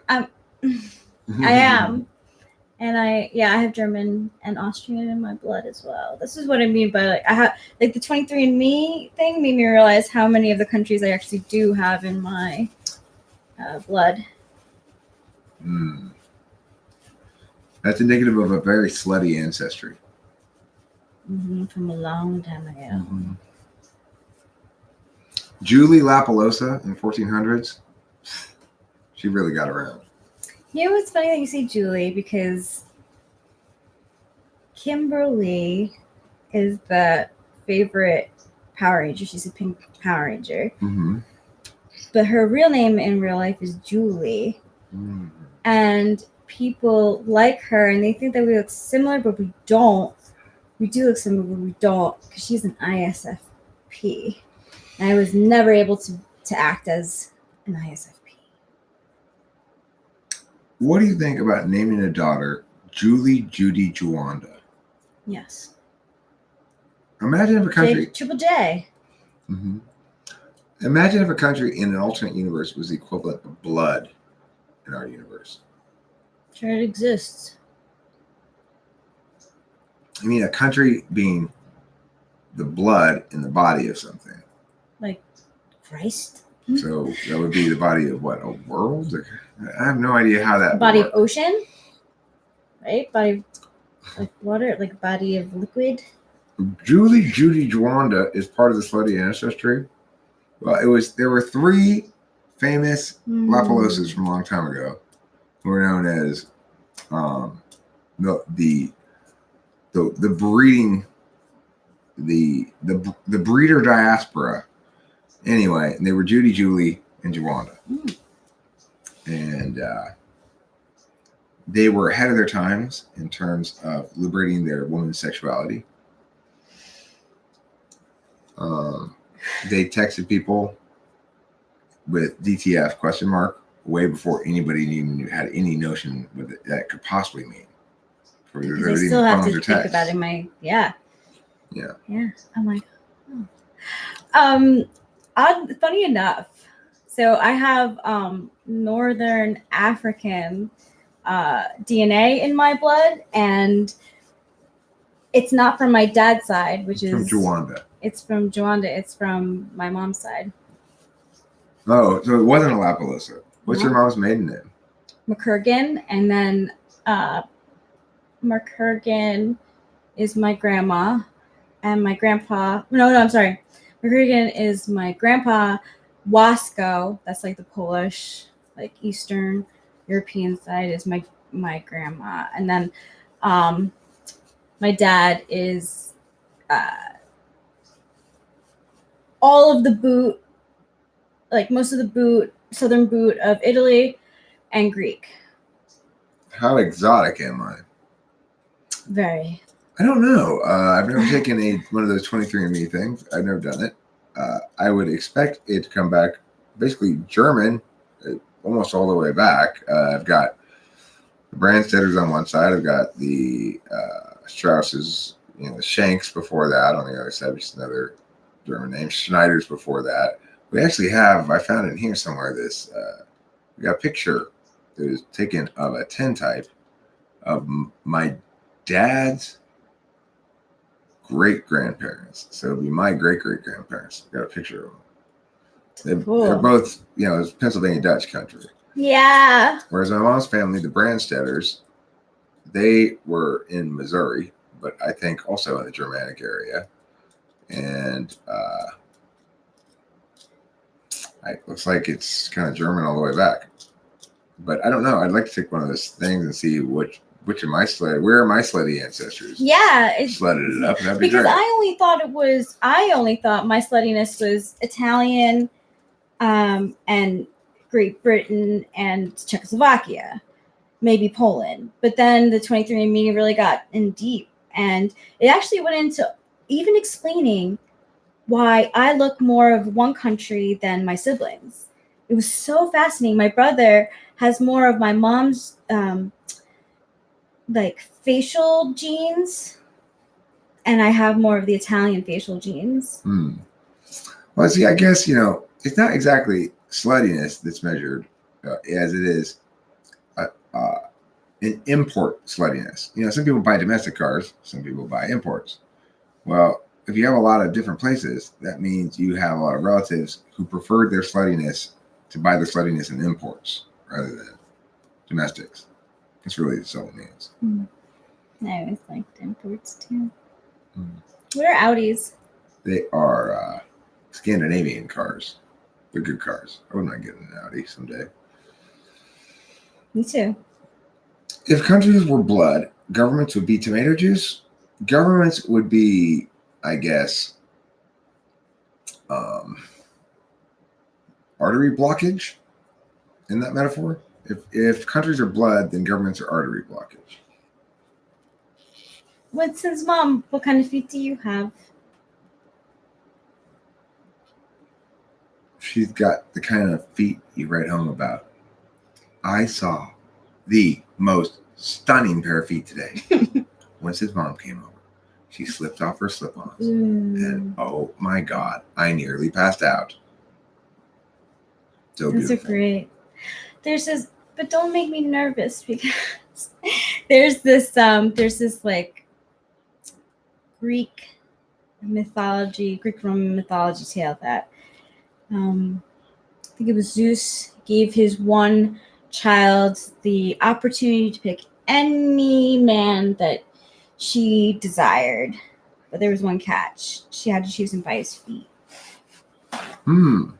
I am. And I have German and Austrian in my blood as well. This is what I mean by I have the 23andMe thing made me realize how many of the countries I actually do have in my blood. That's indicative of a very slutty ancestry. From a long time ago. Julie Lapalosa in the 1400s. She really got around. You know, it's funny that you say Julie because Kimberly is the favorite Power Ranger. She's a pink Power Ranger. But her real name in real life is Julie. And people like her and they think that we look similar, but we don't. We do look similar, but we don't, because she's an ISFP. And I was never able to act as an ISFP. What do you think about naming a daughter Julie Judy Juanda? Yes. Imagine if a country... Triple J. Imagine if a country in an alternate universe was the equivalent of blood in our universe. Sure, it exists. I mean, a country being the blood in the body of something. Like Christ? So that would be the body of what? A world? I have no idea how that. Body of ocean, right? Body of like water, like body of liquid. Julie Judy Juanda is part of the slutty ancestry. Well, there were three famous Lapalosas from a long time ago who were known as the breeding the breeder diaspora. Anyway, they were Judy, Julie, and Juanda. And they were ahead of their times in terms of liberating their woman's sexuality. They texted people with DTF question mark way before anybody even had any notion what that could possibly mean. I still have to think about it. Yeah. I'm like, funny enough. So I have Northern African DNA in my blood, and it's not from my dad's side, which From is Juanda. It's from Juanda. It's from my mom's side. Oh, so it wasn't a La Palooza. What's No. your mom's maiden name? McCurgan, and then McCurgan is my grandma, and my grandpa. No, I'm sorry. McCurgan is my grandpa. Wasco, that's like the Polish, like Eastern European side, is my grandma, and then my dad is all of the boot, like most of the boot, southern boot of Italy and Greek. How exotic am I? Very. I don't know. I've never taken one of those 23andMe things. I've never done it. I would expect it to come back basically German, almost all the way back. I've got the Brandstetters on one side. I've got the Strausses, the Shanks before that on the other side, which is another German name. Schneider's before that. We actually have, I found it in here somewhere, we got a picture that was taken of a tintype of my dad's great-grandparents. So it'd be my great-great-grandparents. Got a picture of them. They're both, it's Pennsylvania Dutch country. Yeah. Whereas my mom's family, the Brandstetters, they were in Missouri, but I think also in the Germanic area. And it looks like it's kind of German all the way back. But I don't know. I'd like to take one of those things and see which of my where are my slutty ancestors? Yeah, Sledded it up. That'd be because great. I only thought my sluttiness was Italian, and Great Britain and Czechoslovakia, maybe Poland. But then the 23andMe really got in deep, and it actually went into even explaining why I look more of one country than my siblings. It was so fascinating. My brother has more of my mom's like facial genes, and I have more of the Italian facial genes. Well, see, I guess it's not exactly sluttiness that's measured as it is an import sluttiness. Some people buy domestic cars, some people buy imports. Well, if you have a lot of different places, that means you have a lot of relatives who preferred their sluttiness to buy their sluttiness in imports rather than domestics. That's really all it means. I always liked imports too. What are Audis? They are Scandinavian cars. They're good cars. I wouldn't mind getting an Audi someday. Me too. If countries were blood, governments would be tomato juice. Governments would be, I guess, artery blockage in that metaphor. If countries are blood, then governments are artery blockage. Since Mom, what kind of feet do you have? She's got the kind of feet you write home about. I saw the most stunning pair of feet today. Once his mom came over, she slipped off her slip-ons. And oh my God, I nearly passed out. So Those beautiful. are great. There's this, but don't make me nervous because there's this like Greek Roman mythology tale that I think it was Zeus gave his one child the opportunity to pick any man that she desired, but there was one catch. She had to choose him by his feet. And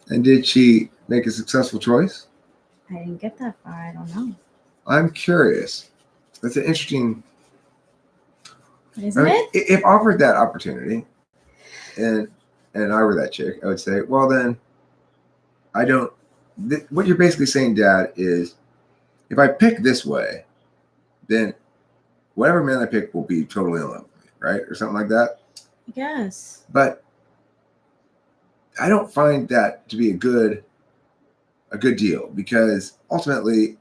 did she make a successful choice? I didn't get that far. I don't know. I'm curious. That's an interesting. Isn't it? If offered that opportunity, and I were that chick, I would say, well, then I don't. What you're basically saying, Dad, is if I pick this way, then whatever man I pick will be totally in love with me, right? Or something like that. Yes. But I don't find that to be a good deal, because ultimately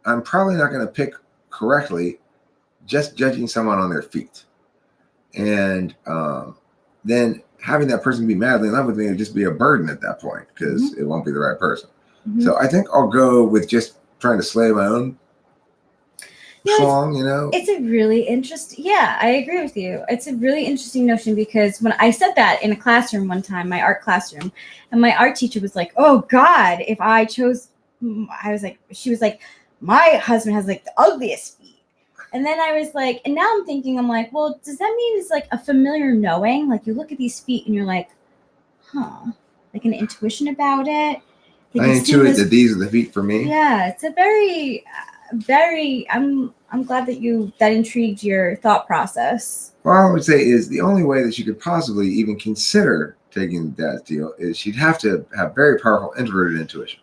I'm probably not going to pick correctly just judging someone on their feet. And then having that person be madly in love with me would just be a burden at that point, because it won't be the right person. So I think I'll go with just trying to slay my own song, you know? It's a really interesting, yeah, I agree with you. It's a really interesting notion because when I said that in a classroom one time, my art classroom, and my art teacher was like, oh God, if I chose, she was like, my husband has like the ugliest feet. And then I was like, and now I'm thinking, I'm like, well, does that mean it's like a familiar knowing? Like you look at these feet and you're like, huh, like an intuition about it. Like I intuit that these are the feet for me. Yeah, it's a very I'm glad that that intrigued your thought process. Well, I would say is the only way that she could possibly even consider taking that deal is she'd have to have very powerful introverted intuition.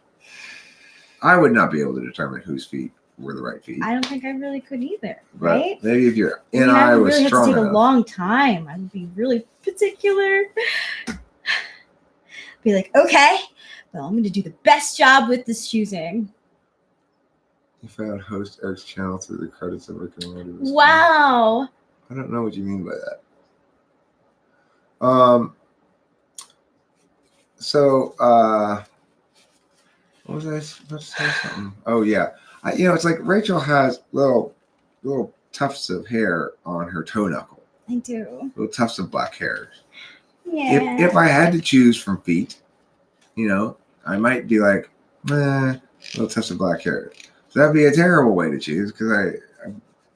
I would not be able to determine whose feet were the right feet. I don't think I really could either. But right? maybe if your eye was really strong have to take enough. a long time. I'd be really particular. Be like, okay, well, I'm going to do the best job with this choosing. You found host Eric's channel through the credits of Rick and Morty. Wow. I don't know what you mean by that. So, what was I supposed to say? Something? Oh yeah, it's like Rachel has little tufts of hair on her toe knuckle. I do. Little tufts of black hair. Yeah. If I had to choose from feet, I might be like, little tufts of black hair. So that'd be a terrible way to choose because I.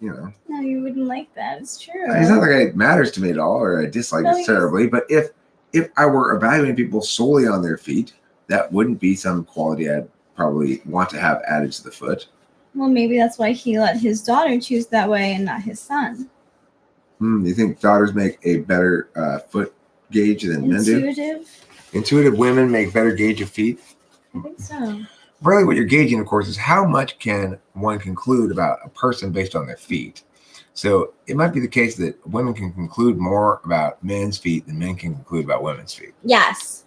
No, you wouldn't like that. It's true. It's not like it matters to me at all, or I dislike it terribly. But if I were evaluating people solely on their feet, that wouldn't be some quality I'd probably want to have added to the foot. Well, maybe that's why he let his daughter choose that way and not his son. Do you think daughters make a better foot gauge than men do? Intuitive women make better gauge of feet? I think so. Really, what you're gauging, of course, is how much can one conclude about a person based on their feet. So it might be the case that women can conclude more about men's feet than men can conclude about women's feet. Yes.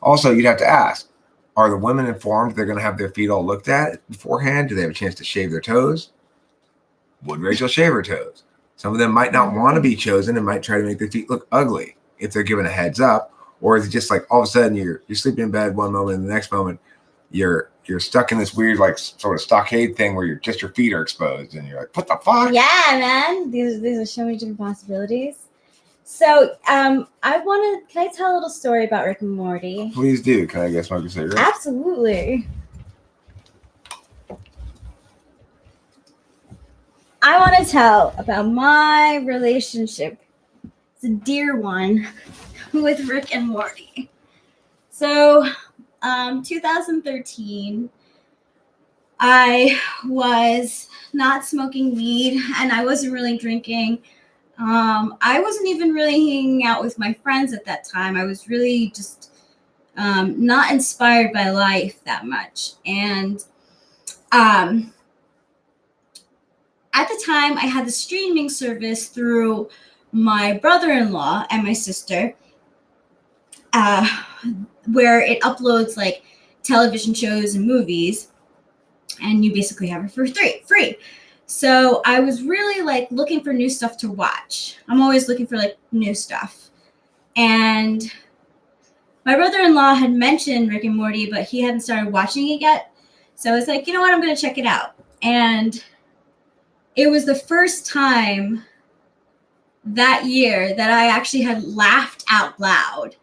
Also, you'd have to ask, are the women informed they're going to have their feet all looked at beforehand? Do they have a chance to shave their toes? Would Rachel shave her toes? Some of them might not want to be chosen and might try to make their feet look ugly if they're given a heads up. Or is it just like all of a sudden you're sleeping in bed one moment and the next moment you're stuck in this weird like sort of stockade thing where your feet are exposed and you're like, what the fuck? Yeah, man. These are so many different possibilities. So can I tell a little story about Rick and Morty? Please do. Can I guess my cigarette? Absolutely. I want to tell about my relationship. It's a dear one with Rick and Morty. So 2013, I was not smoking weed and I wasn't really drinking. I wasn't even really hanging out with my friends at that time. I was really just not inspired by life that much. And at the time, I had the streaming service through my brother-in-law and my sister, where it uploads like television shows and movies, and you basically have it for free. So I was really like looking for new stuff to watch. I'm always looking for like new stuff. And my brother-in-law had mentioned Rick and Morty, but he hadn't started watching it yet. So I was like, you know what, I'm going to check it out. And it was the first time that year that I actually had laughed out loud.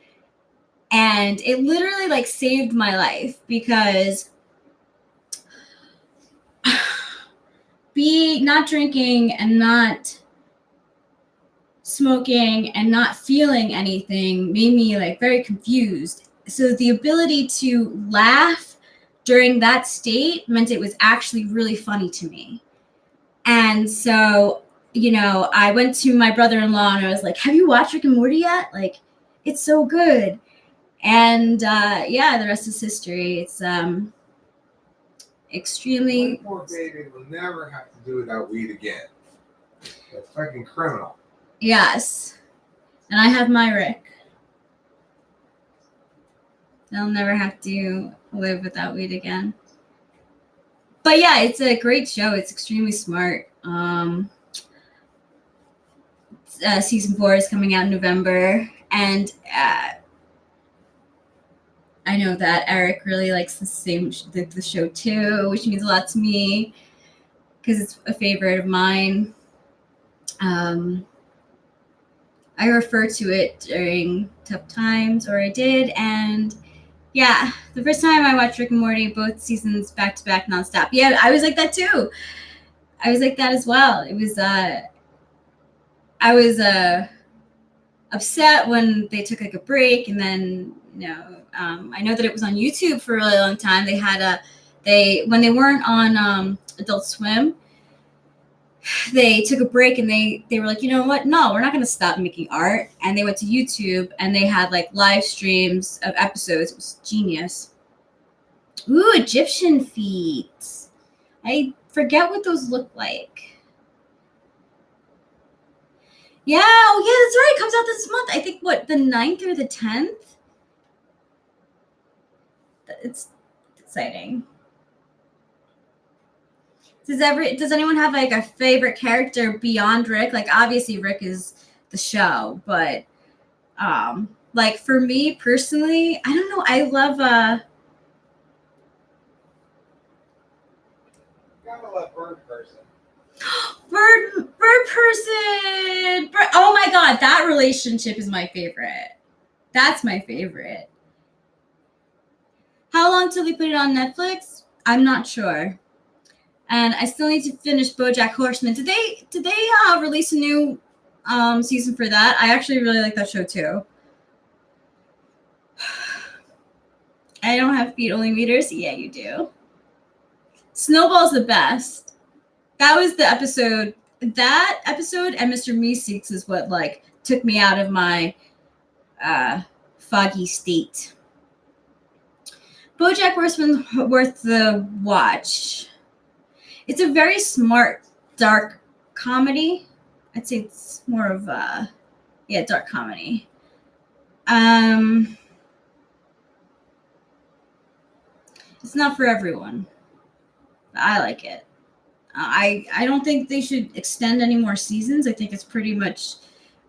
And it literally like saved my life because not drinking and not smoking and not feeling anything made me like very confused. So the ability to laugh during that state meant it was actually really funny to me. And so, I went to my brother-in-law and I was like, have you watched Rick and Morty yet? Like, it's so good. And the rest is history. It's extremely. One poor baby will never have to do without weed again. That's fucking criminal. Yes. And I have my Rick. They'll never have to live without weed again. But yeah, it's a great show. It's extremely smart. Season 4 is coming out in November. And I know that Eric really likes the show too, which means a lot to me because it's a favorite of mine. I refer to it during tough times, or I did, and yeah, the first time I watched Rick and Morty, both seasons back to back nonstop. Yeah, I was like that too. I was like that as well. It was I was upset when they took like a break, and then I know that it was on YouTube for a really long time. They had when they weren't on Adult Swim, they took a break and they were like, you know what? No, we're not going to stop making art. And they went to YouTube and they had like live streams of episodes. It was genius. Ooh, Egyptian feet. I forget what those look like. Yeah, oh yeah, that's right. It comes out this month. I think the 9th or the 10th? It's exciting. Does anyone have like a favorite character beyond Rick? Like obviously Rick is the show, but like for me personally, I don't know. I love I'm a bird person. Bird person. Oh my god, that relationship is my favorite. That's my favorite. How long till they put it on Netflix? I'm not sure. And I still need to finish BoJack Horseman. Did they release a new season for that? I actually really like that show too. I don't have feet, only meters. Yeah, you do. Snowball's the best. That was the episode. That episode and Mr. Meeseeks is what like took me out of my foggy state. BoJack Horseman worth the watch. It's a very smart, dark comedy. I'd say it's more of a dark comedy. It's not for everyone. But I like it. I don't think they should extend any more seasons. I think it's pretty much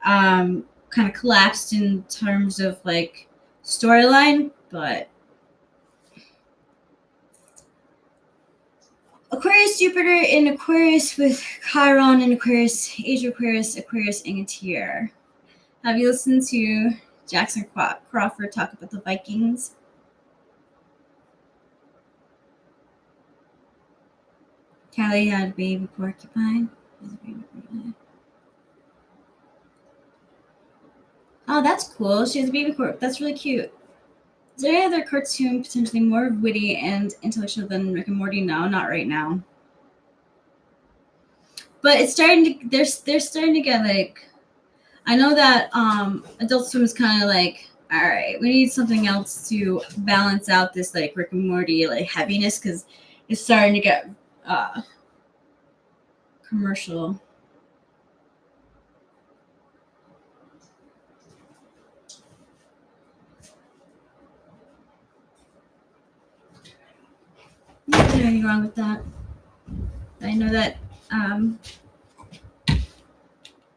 kind of collapsed in terms of like storyline, but Aquarius, Jupiter in Aquarius with Chiron in Aquarius, Age of Aquarius, Aquarius Ingateer. Have you listened to Jackson Crawford talk about the Vikings? Callie had a baby porcupine. Oh, that's cool. She has a baby porcupine. That's really cute. Is there any other cartoon potentially more witty and intellectual than Rick and Morty? No, not right now. But it's starting to. They're starting to get like. I know that Adult Swim is kind of like, all right, we need something else to balance out this like Rick and Morty like heaviness because it's starting to get commercial. Not doing anything wrong with that. I know that.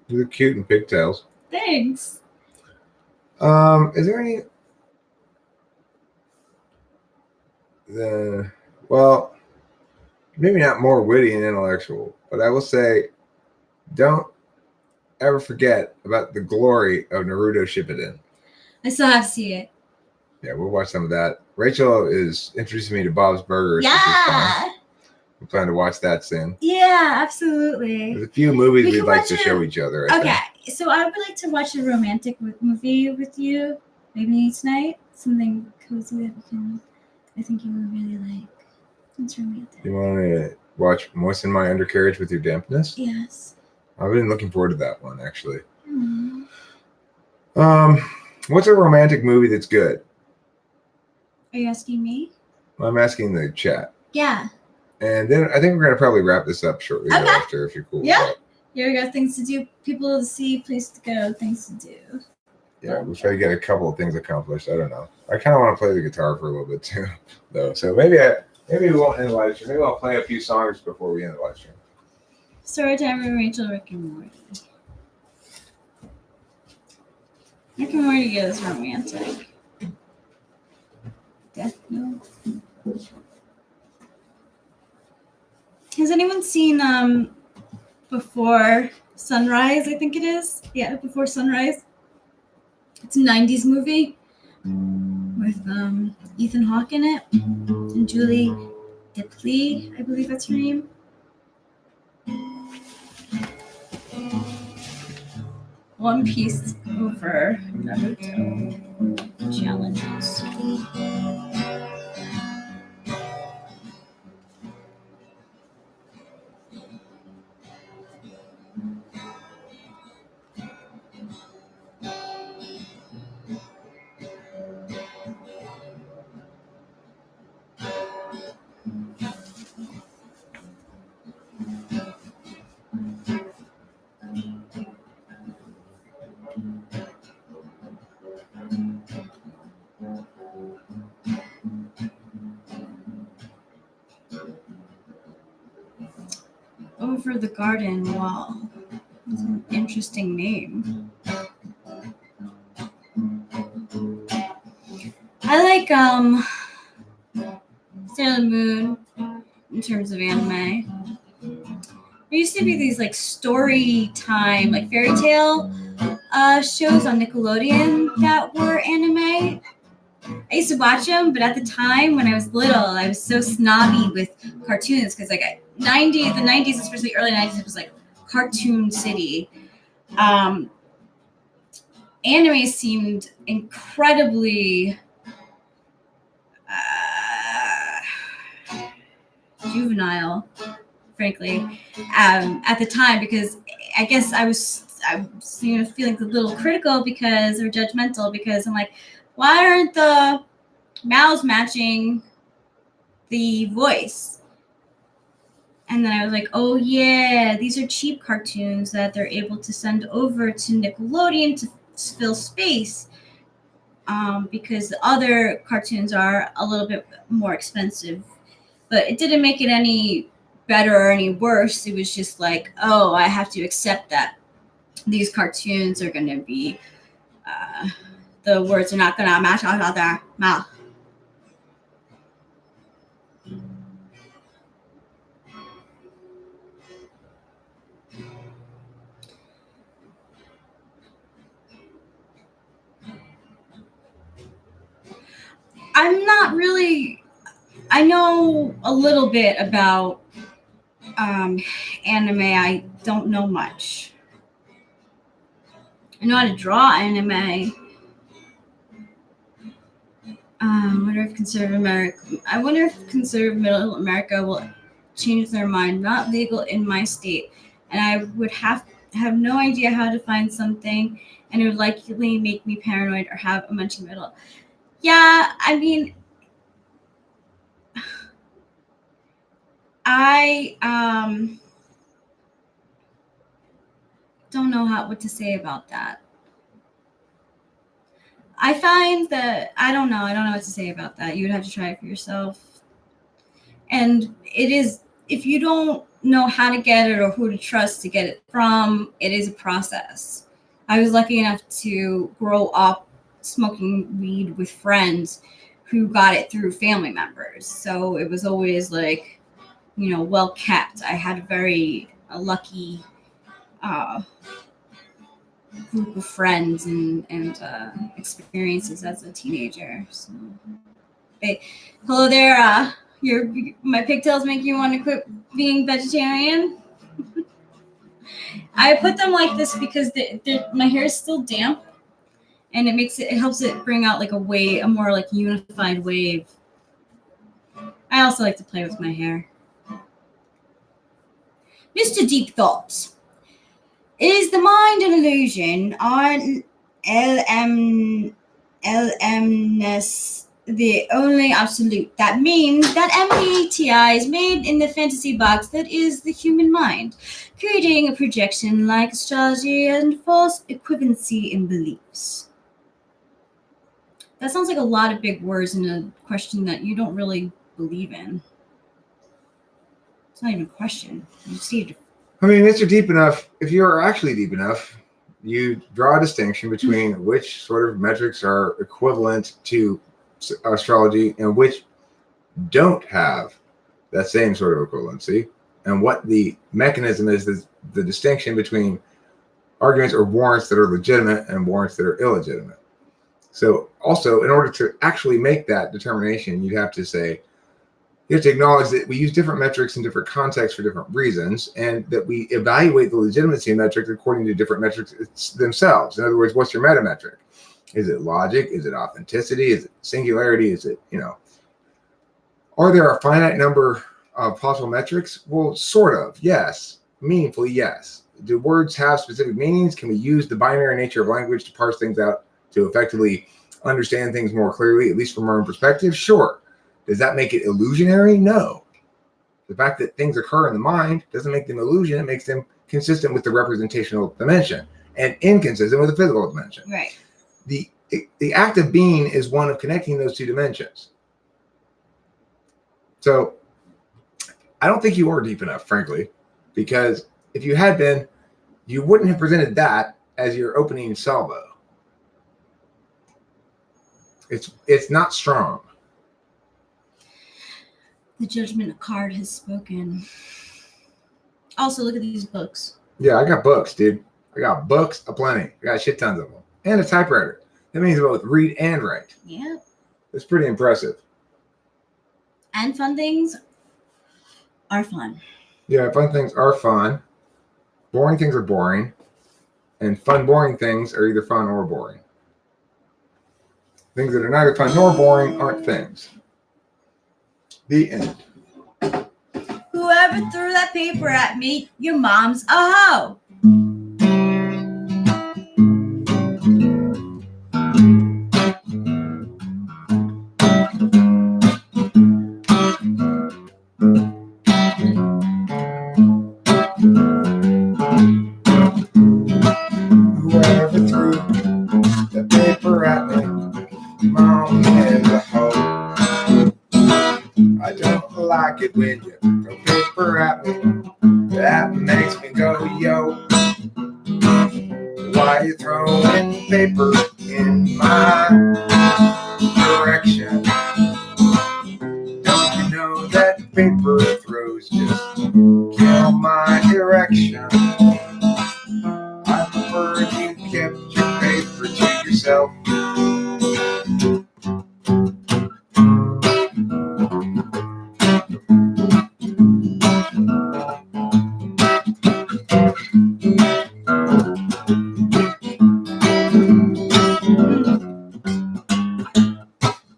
You look cute in pigtails. Thanks. Is there any? Well, maybe not more witty and intellectual, but I will say, don't ever forget about the glory of Naruto Shippuden. I still have to see it. Yeah, we'll watch some of that. Rachel is introducing me to Bob's Burgers. Yeah. We plan to watch that soon. Yeah, absolutely. There's a few movies we'd like to show each other. Okay, so I would like to watch a romantic movie with you, maybe tonight. Something cozy that we can. I think you would really like. It's romantic. You want to watch Moisten My Undercarriage with Your Dampness? Yes. I've been looking forward to that one, actually. Aww. What's a romantic movie that's good? Are you asking me? I'm asking the chat. Yeah. And then I think we're going to probably wrap this up shortly thereafter, if you're cool yeah. with that. Yeah, we got things to do, people to see, place to go, things to do. Yeah, we'll try to get a couple of things accomplished. I don't know. I kind of want to play the guitar for a little bit too, though. So maybe we won't end the live stream. Maybe I'll play a few songs before we end the live stream. Story time with Rachel, Rick and Morty. Rick and Morty is romantic. Death Note. Has anyone seen Before Sunrise? I think it is. Yeah, Before Sunrise. It's a 90s movie with Ethan Hawke in it and Julie Delpy, I believe that's her name. One Piece over Naruto challenges. Over the Garden Wall. It's an interesting name. I like Sailor Moon in terms of anime. There used to be these like story time, like fairy tale shows on Nickelodeon that were anime. I used to watch them, but at the time when I was little, I was so snobby with cartoons because like the 90s, especially early 90s, it was like Cartoon City. Anime seemed incredibly juvenile, frankly, at the time, because I guess I was feeling a little critical or judgmental because I'm like, why aren't the mouths matching the voice? And then I was like, oh yeah, these are cheap cartoons that they're able to send over to Nickelodeon to fill space, because the other cartoons are a little bit more expensive. But it didn't make it any better or any worse. It was just like, oh, I have to accept that these cartoons are going to be, the words are not going to match out their mouth. I'm not really, I know a little bit about anime. I don't know much. I know how to draw anime. I wonder if conservative middle America will change their mind. Not legal in my state, and I would have no idea how to find something, and it would likely make me paranoid or have a munching middle. Yeah, I mean, I don't know what to say about that. I find that I don't know what to say about that. You would have to try it for yourself. And it is, if you don't know how to get it or who to trust to get it from, it is a process. I was lucky enough to grow up smoking weed with friends who got it through family members. So it was always like, well kept. I had a lucky group of friends and experiences as a teenager. So, hey, hello there. My pigtails make you want to quit being vegetarian? I put them like this because my hair is still damp, and it helps it bring out like a more like unified wave. I also like to play with my hair. Mr. Deep Thoughts. Is the mind an illusion? Aren't LMness the only absolute? That means that MBTI is made in the fantasy box that is the human mind, creating a projection like astrology and false equivalency in beliefs. That sounds like a lot of big words in a question that you don't really believe in. It's not even a question. You just need to. I mean, Mr. Deep Enough, if you're actually deep enough, you draw a distinction between which sort of metrics are equivalent to astrology and which don't have that same sort of equivalency, and what the mechanism is the distinction between arguments or warrants that are legitimate and warrants that are illegitimate. So also, in order to actually make that determination, you have to acknowledge that we use different metrics in different contexts for different reasons, and that we evaluate the legitimacy of metrics according to different metrics themselves. In other words, what's your meta metric? Is it logic? Is it authenticity? Is it singularity? Is it, are there a finite number of possible metrics? Well, sort of, yes. Meaningfully, yes. Do words have specific meanings? Can we use the binary nature of language to parse things out to effectively understand things more clearly, at least from our own perspective? Sure. Does that make it illusionary? No. The fact that things occur in the mind doesn't make them illusion. It makes them consistent with the representational dimension and inconsistent with the physical dimension. Right. The act of being is one of connecting those two dimensions. So I don't think you are deep enough, frankly, because if you had been, you wouldn't have presented that as your opening salvo. It's not strong. The judgment card has spoken. Also, look at these books. Yeah, I got books, dude. I got books aplenty. I got shit tons of them. And a typewriter. That means both read and write. Yeah. It's pretty impressive. And fun things are fun. Yeah, fun things are fun. Boring things are boring. And fun, boring things are either fun or boring. Things that are neither fun nor boring aren't things. The end. Whoever threw that paper at me, your mom's a hoe. Whoever threw the paper at me, mom is a hoe. I don't like it when you throw paper at me. That makes me go, yo. Why you throwing paper in my direction? Don't you know that paper throws just kill my direction? I prefer you kept your paper to yourself.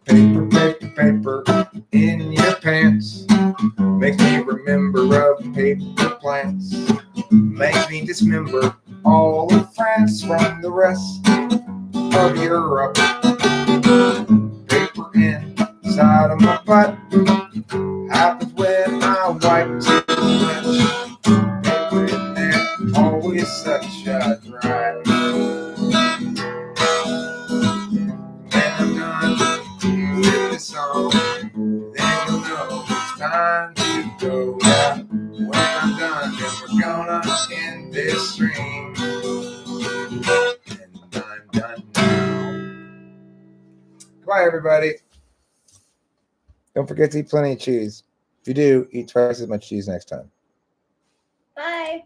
Paper, paper, paper in your pants makes me remember of paper plants. Makes me dismember all of France from the rest of Europe. Paper inside of my butt happens when I wipe too much. Paper in there, always such a drag. When I'm done with this song, then you'll know it's time to go. Yeah. When I'm done, then we're gonna end this stream. And I'm done now. Goodbye, everybody. Don't forget to eat plenty of cheese. If you do, eat twice as much cheese next time. Bye.